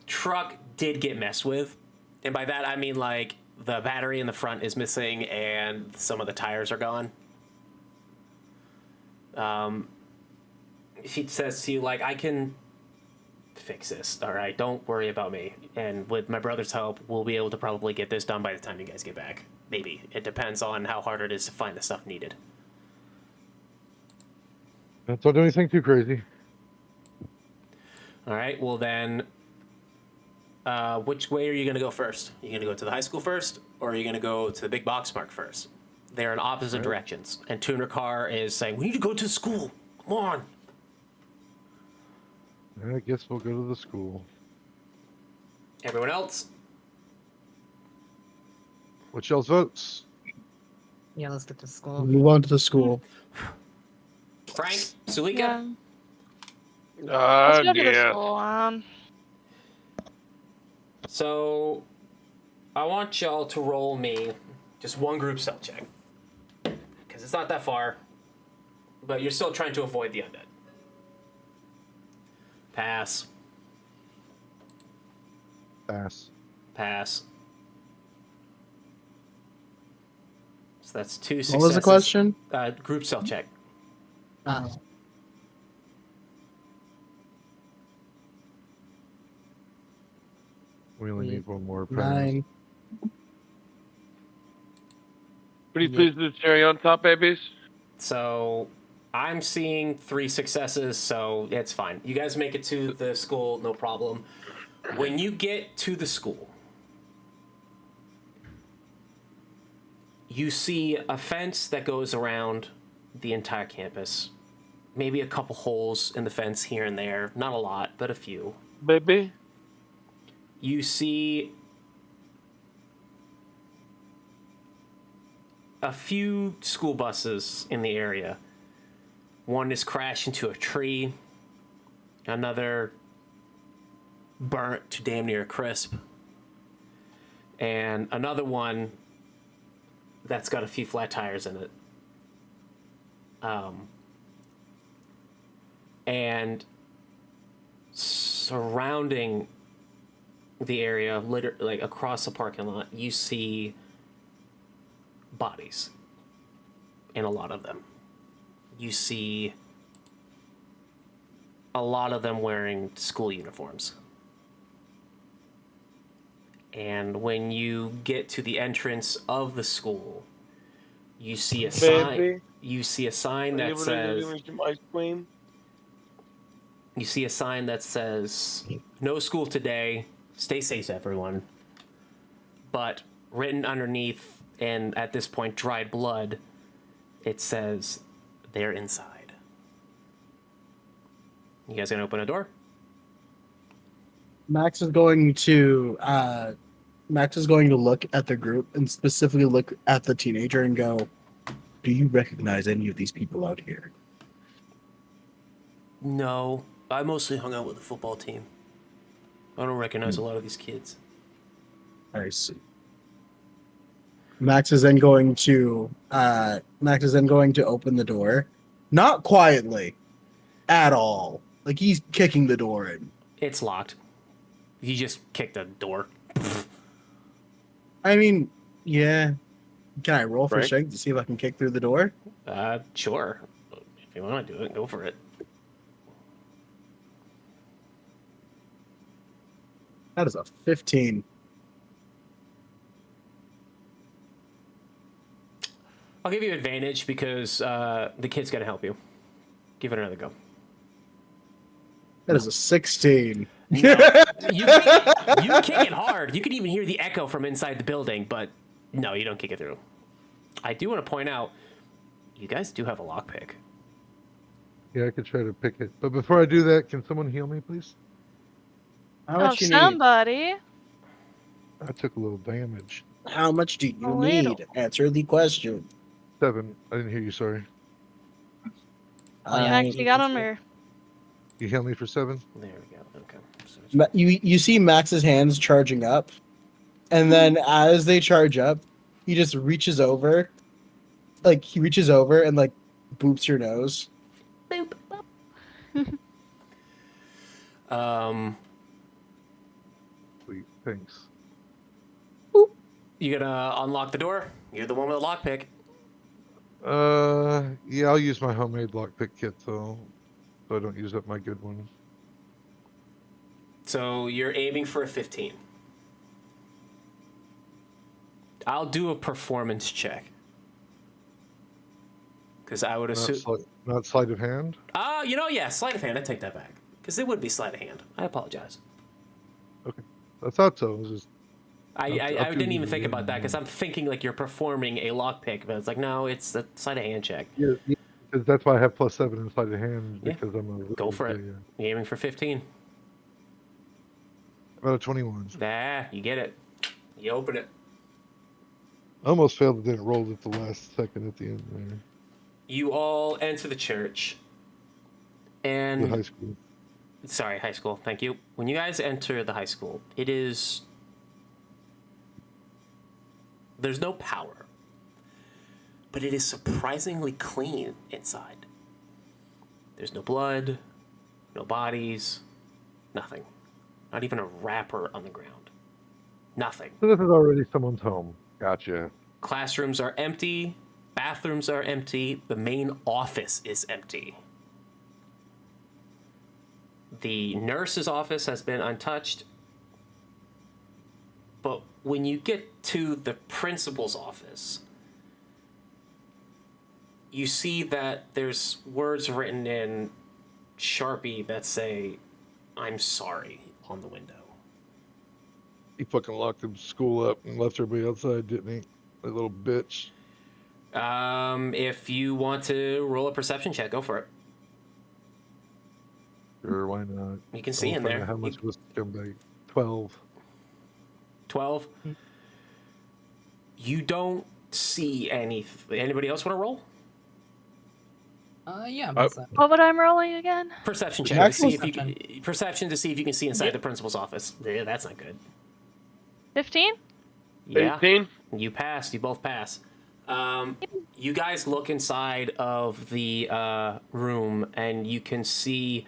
truck did get messed with. And by that, I mean, like, the battery in the front is missing and some of the tires are gone. She says to you, like, I can fix this, all right? Don't worry about me. And with my brother's help, we'll be able to probably get this done by the time you guys get back. Maybe. It depends on how hard it is to find the stuff needed. Don't do anything too crazy. All right, well then, which way are you going to go first? Are you going to go to the high school first, or are you going to go to the big box mark first? They're in opposite directions, and Tuner Car is saying, we need to go to school. Come on. I guess we'll go to the school. Everyone else? What's y'all's votes? Yeah, let's get to school. Move on to the school. Frank? Sulika? Yeah. Let's go to the school. So, I want y'all to roll me just one group stealth check. Because it's not that far, but you're still trying to avoid the undead. Pass. Pass. Pass. So that's 2 successes. What was the question? Group stealth check. We only need one more. Pass. 9. Pretty pleased with the cherry on top, babies. So I'm seeing 3 successes, so it's fine. You guys make it to the school, no problem. When you get to the school, you see a fence that goes around the entire campus. Maybe a couple holes in the fence here and there. Not a lot, but a few. Baby. You see a few school buses in the area. One is crashed into a tree. Another burnt to damn near a crisp. And another one that's got a few flat tires in it. And surrounding the area, like across the parking lot, you see bodies, and a lot of them. You see a lot of them wearing school uniforms. And when you get to the entrance of the school, You see a sign. Baby, You see a sign are you that able to says. give me some ice cream? You see a sign that says, "No school today. Stay safe, everyone." But written underneath, and at this point, dried blood, it says, "They're inside." You guys gonna open a door? Max is going to look at the group and specifically look at the teenager and go, "Do you recognize any of these people out here?" No, I mostly hung out with the football team. I don't recognize a lot of these kids. I see. Max is then going to open the door, not quietly, at all. Like he's kicking the door in. It's locked. You just kicked the door. I mean, yeah. Can I roll for Right. strength to see if I can kick through the door? Sure. If you want to do it, go for it. That is a 15. I'll give you advantage because the kid's gonna help you. Give it another go. That is a 16. No, you kick it hard. You can even hear the echo from inside the building, but no, you don't kick it through. I do want to point out, you guys do have a lockpick. Yeah, I could try to pick it. But before I do that, can someone heal me, please? How Oh, much you need? somebody. I took a little damage. How much do you A little. need? Answer the question. 7. I didn't hear you, sorry. Max, you got him, or You heal me for 7? There we go. Okay. So You see Max's hands charging up, and then as they charge up, he just reaches over, and like boops your nose. boop. Sweet, thanks. You gonna unlock the door? You're the one with the lockpick. Yeah, I'll use my homemade lockpick kit, though, so I don't use up my good one. So you're aiming for a 15. I'll do a performance check. Because I would assume. Not sleight of hand? Yeah, sleight of hand. I take that back. Because it would be sleight of hand. I apologize. Okay. I thought so. It was just, I I'll didn't do even the think about game. that because I'm thinking like you're performing a lockpick, but it's like, no, it's a sleight of hand check. yeah, because that's why I have +7 in sleight of hand, Yeah. because I'm a... Go for it. Yeah. You're aiming for 15. About a 21. You get it. You open it. I almost failed it, then rolled at the last second at the end there. You all enter the church. The And high school. sorry, high school. Thank you. When you guys enter the high school, there's no power, but it is surprisingly clean inside. There's no blood, no bodies, nothing. Not even a wrapper on the ground. Nothing. So this is already someone's home. Gotcha. Classrooms are empty, bathrooms are empty, the main office is empty. The nurse's office has been untouched. But when you get to the principal's office, you see that there's words written in Sharpie that say, "I'm sorry," on the window. He fucking locked the school up and left everybody outside, didn't he? That little bitch. If you want to roll a perception check, go for it. Sure, why not? You can see I'll in find there. out How much was the scumbag? 12. 12. You don't see anybody else want to roll? Yeah. what would I rolling again? Perception check to see if you can see inside the principal's office. Yeah, that's not good. 15? Yeah. 18? You passed. You both pass. You guys look inside of the room, and you can see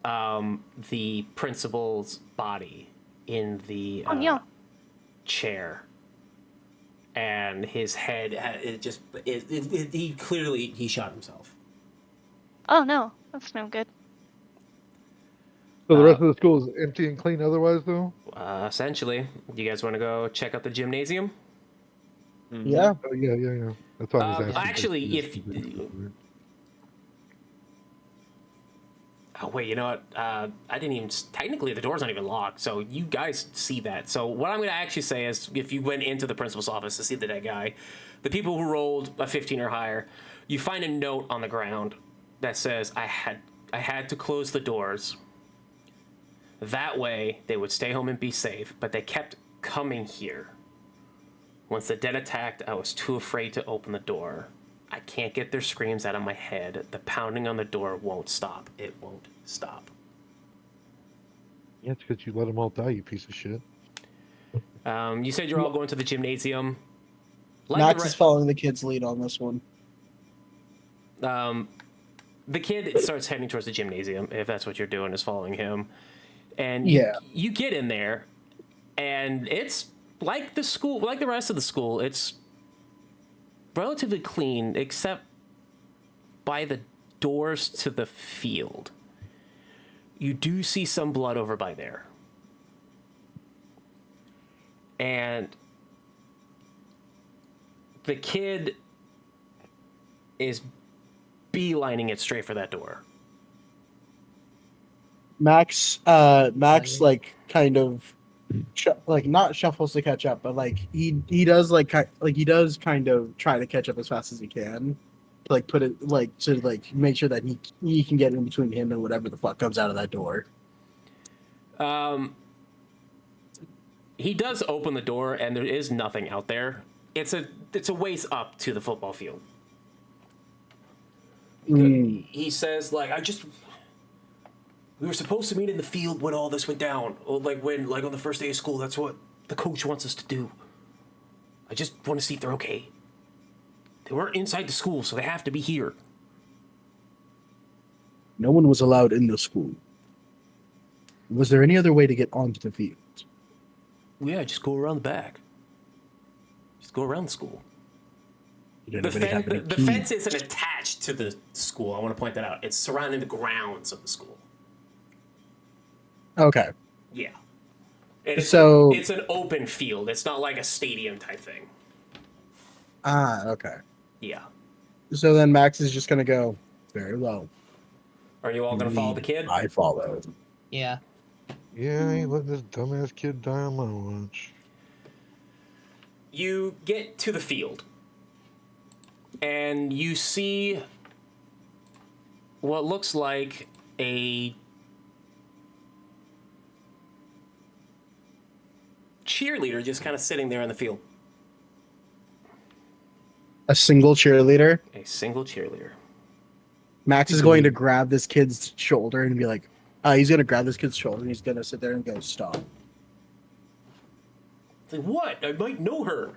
the principal's body in the yeah. chair, and his head. He shot himself. Oh no, that's no good. So the rest of the school is empty and clean otherwise, though? Essentially, you guys want to go check out the gymnasium? Yeah. Oh, yeah. That's why I was asking. Actually, if oh wait, you know what? I didn't even. Technically, the door's not even locked, so you guys see that. So what I'm going to actually say is, if you went into the principal's office to see the dead guy, the people who rolled a 15 or higher, you find a note on the ground that says, "I had to close the doors. That way, they would stay home and be safe. But they kept coming here. Once the dead attacked, I was too afraid to open the door. I can't get their screams out of my head. The pounding on the door won't stop. It won't stop." Yeah, it's because you let them all die, you piece of shit. You said you're all going to the gymnasium. Max is following the kid's lead on this one. The kid starts heading towards the gymnasium, if that's what you're doing, is following him. And Yeah. you get in there, and it's like the school, like the rest of the school. It's relatively clean, except by the doors to the field. You do see some blood over by there. And the kid is beelining it straight for that door. Max like kind of like not shuffles to catch up, but like he does he does kind of try to catch up as fast as he can, to like put it like to like make sure that he can get in between him and whatever the fuck comes out of that door. He does open the door, and there is nothing out there. It's a ways up to the football field. He says, like, we were supposed to meet in the field when all this went down. Or like on the first day of school, that's what the coach wants us to do. I just want to see if they're okay. They weren't inside the school, so they have to be here. No one was allowed in the school. Was there any other way to get onto the field? Yeah, just go around the back. Just go around the school. Did The anybody have any keys? fence isn't attached to the school. I want to point that out. It's surrounding the grounds of the school. Okay. Yeah. And it's an open field. It's not like a stadium type thing. Okay. Yeah. So then Max is just gonna go, very well. Are you all going to follow the kid? I follow. Yeah. Yeah, I ain't letting this dumbass kid die on my watch. You get to the field, and you see what looks like a cheerleader just kind of sitting there in the field. A single cheerleader. A single cheerleader. Max is going to grab this kid's shoulder and be like, he's going to grab this kid's shoulder and he's going to sit there and go, stop. It's like, what? I might know her.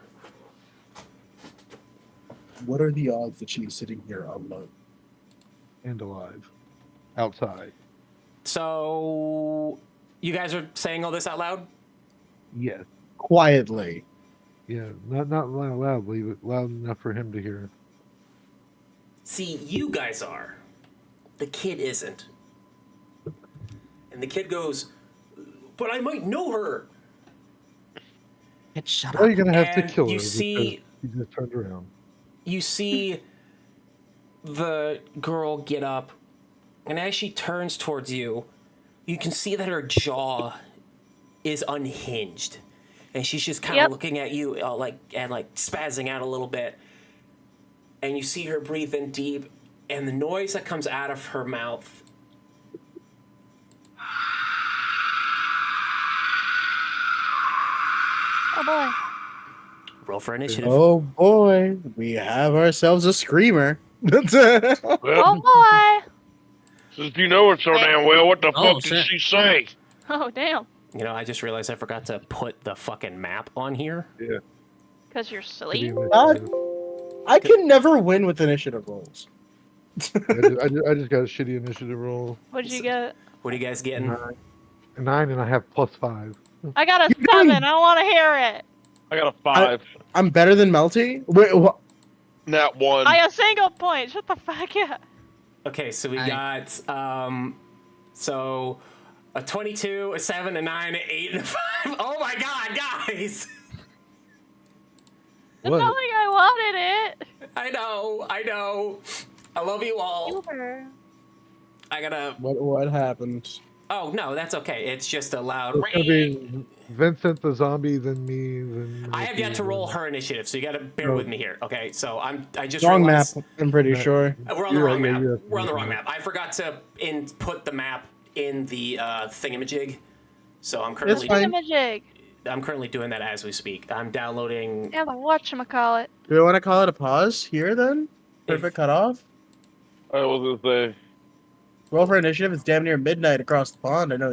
What are the odds that she's sitting here alone? And alive. Outside. So, you guys are saying all this out loud? Yes. Quietly. Yeah, not loudly, but loud enough for him to hear. See, you guys are. The kid isn't. And the kid goes, but I might know her. Shut Well, up. you're gonna have to And kill her. you because see- he just turned around. You see the girl get up, and as she turns towards you, you can see that her jaw is unhinged. And she's just kind of looking at you like spazzing out a little bit. And you see her breathe in deep, and the noise that comes out of her mouth Oh boy. roll for initiative. Oh boy, we have ourselves a screamer. Oh boy. Since you know her so damn well, what the Oh, fuck did shit. she say? Oh damn. You know, I just realized I forgot to put the fucking map on here. Yeah. Because you're silly. I can never win with initiative rolls. I just got a shitty initiative roll. What'd you get? What are you guys getting? 9, and I have +5. I got a You're 7. doing- I don't want to hear it. I got a 5. I'm better than Melty. Wait, what? Nat 1. I got a single point. Shut the fuck up. Okay, so we got so a 22, a 7, a 9, an 8, and a 5. Oh my god, guys! It's What? not like I wanted it. I know. I love you all. Super. I gotta. What happened? Oh no, that's okay. It's just a loud. It's gonna be Vincent the zombie, then me, then. I have yet to roll her initiative, so you gotta bear with me here. Okay, so I just Wrong map. realized I'm pretty sure. we're on the wrong map. you're We're on the wrong map. I forgot to put the map in the thingamajig, so I'm currently fine. Thingamajig. I'm currently doing that as we speak. I'm downloading. Yeah, but whatchamacallit. Do we want to call it a pause here then? If- Perfect cutoff. I was gonna say. Roll for initiative. It's damn near midnight across the pond. I know.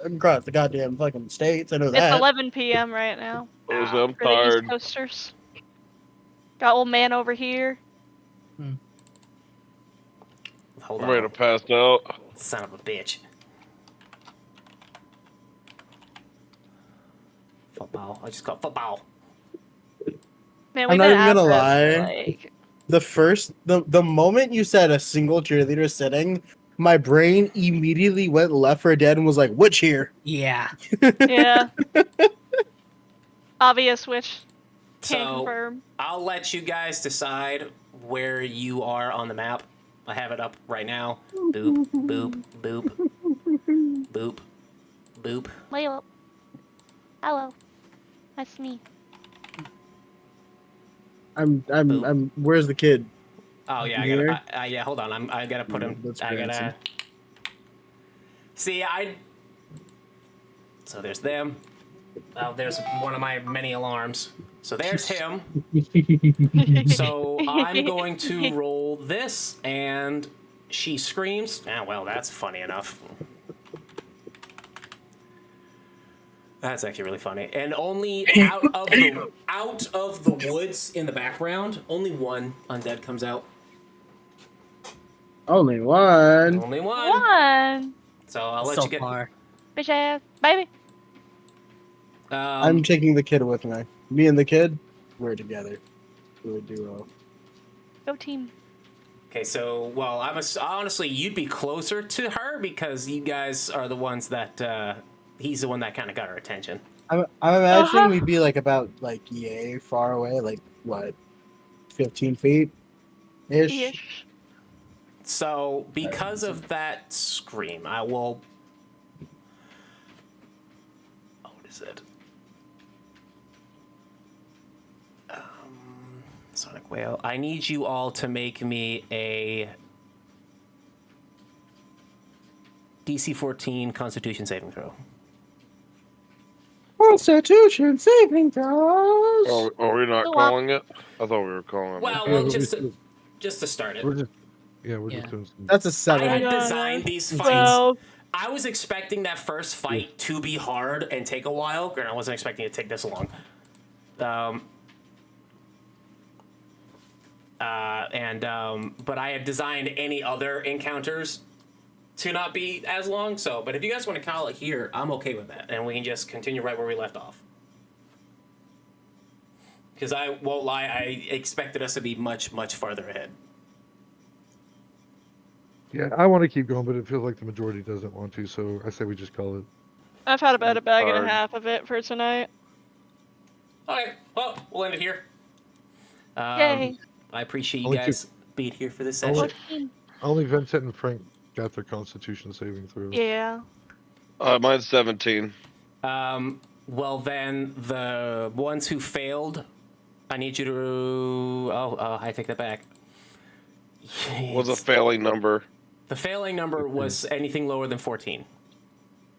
Across the goddamn fucking states. I know It's that. 11 p.m. right now I'm for the East tired. Coasters. Got old man over here. Hold I'm ready to on, pass out. son of a bitch. Football. I just got football. Man, I'm we not did even gonna average, lie. Like, The moment you said a single cheerleader sitting, my brain immediately went Left 4 Dead and was like, "Which here?" Yeah. yeah. Obvious which. Can't So confirm. I'll let you guys decide where you are on the map. I have it up right now. Boop, boop, boop, boop, boop. Layla. Hello. That's me. I'm. Where's the kid? Oh yeah, Here? yeah. Hold on, I gotta put him. That's I gotta. fancy. See, So there's them. Oh, there's one of my many alarms. So there's him. So I'm going to roll this, and she screams. Ah, well, that's funny enough. That's actually really funny. And only out of the woods in the background, only one undead comes out. Only one. Only one. One. So I'll let So you get. far. Bitch ass. Baby. I'm taking the kid with me. Me and the kid, we're together. We're a duo. Go team. Okay, so well, honestly, you'd be closer to her because you guys are the ones that he's the one that kind of got her attention. I'm imagining we'd be like about like yay far away, like what, 15 feet ish. Ish. So because of that scream, I will. Oh, what is it? Sonic Whale. I need you all to make me a DC 14 Constitution saving throw. Constitution saving throws. Are we not Go calling it? I thought we were calling it. Well, Yeah, but just to start it. we're just Yeah. doing some. That's a I 7. had Yeah, designed no. these fights. So, I was expecting that first fight to be hard and take a while, and I wasn't expecting it to take this long. But I had designed any other encounters to not be as long. So, but if you guys want to call it here, I'm okay with that, and we can just continue right where we left off. Because I won't lie, I expected us to be much, much farther ahead. Yeah, I want to keep going, but it feels like the majority doesn't want to, so I say we just call it. I've had about a bag and a Hard. half of it for tonight. Okay, well, we'll end it here. Yay. I appreciate you Only guess being here for this Only- session. Go team. Only Vincent and Frank got their Constitution saving throws. Yeah. Mine's 17. Well, then the ones who failed, I need you to. Oh, I take that back. Was a failing number. The failing number was anything lower than 14.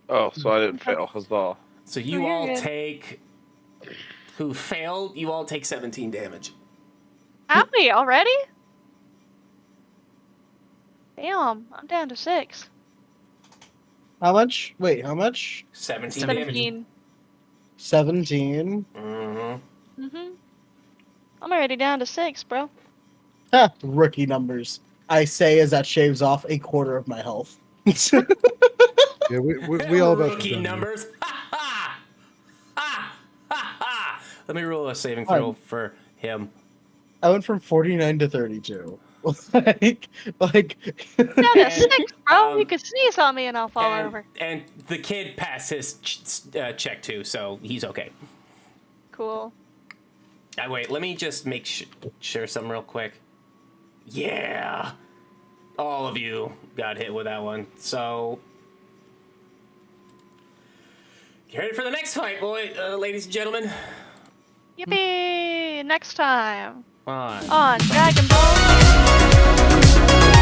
Oh, so I didn't fail. That's all. So you you're all good. take. Who failed? You all take 17 damage. Owie, already? Damn, I'm down to 6. How much? Wait, how much? 17 damage. 17. 17. Mm-hmm. Mm-hmm. I'm already down to 6, bro. Ha, rookie numbers. I say as that shaves off a quarter of my health. Yeah, we all about Rookie to done numbers. Ha ha! Ha ha ha! Let me roll a saving throw for him. I went from 49 to 32. like, Down to 6, bro. um, You could sneeze on me and I'll fall over. And the kid passed his check too, so he's okay. Cool. Wait, let me just make sure something real quick. Yeah! All of you got hit with that one. So, get ready for the next fight, ladies and gentlemen. Yippee! Next time On on Dragon Ball.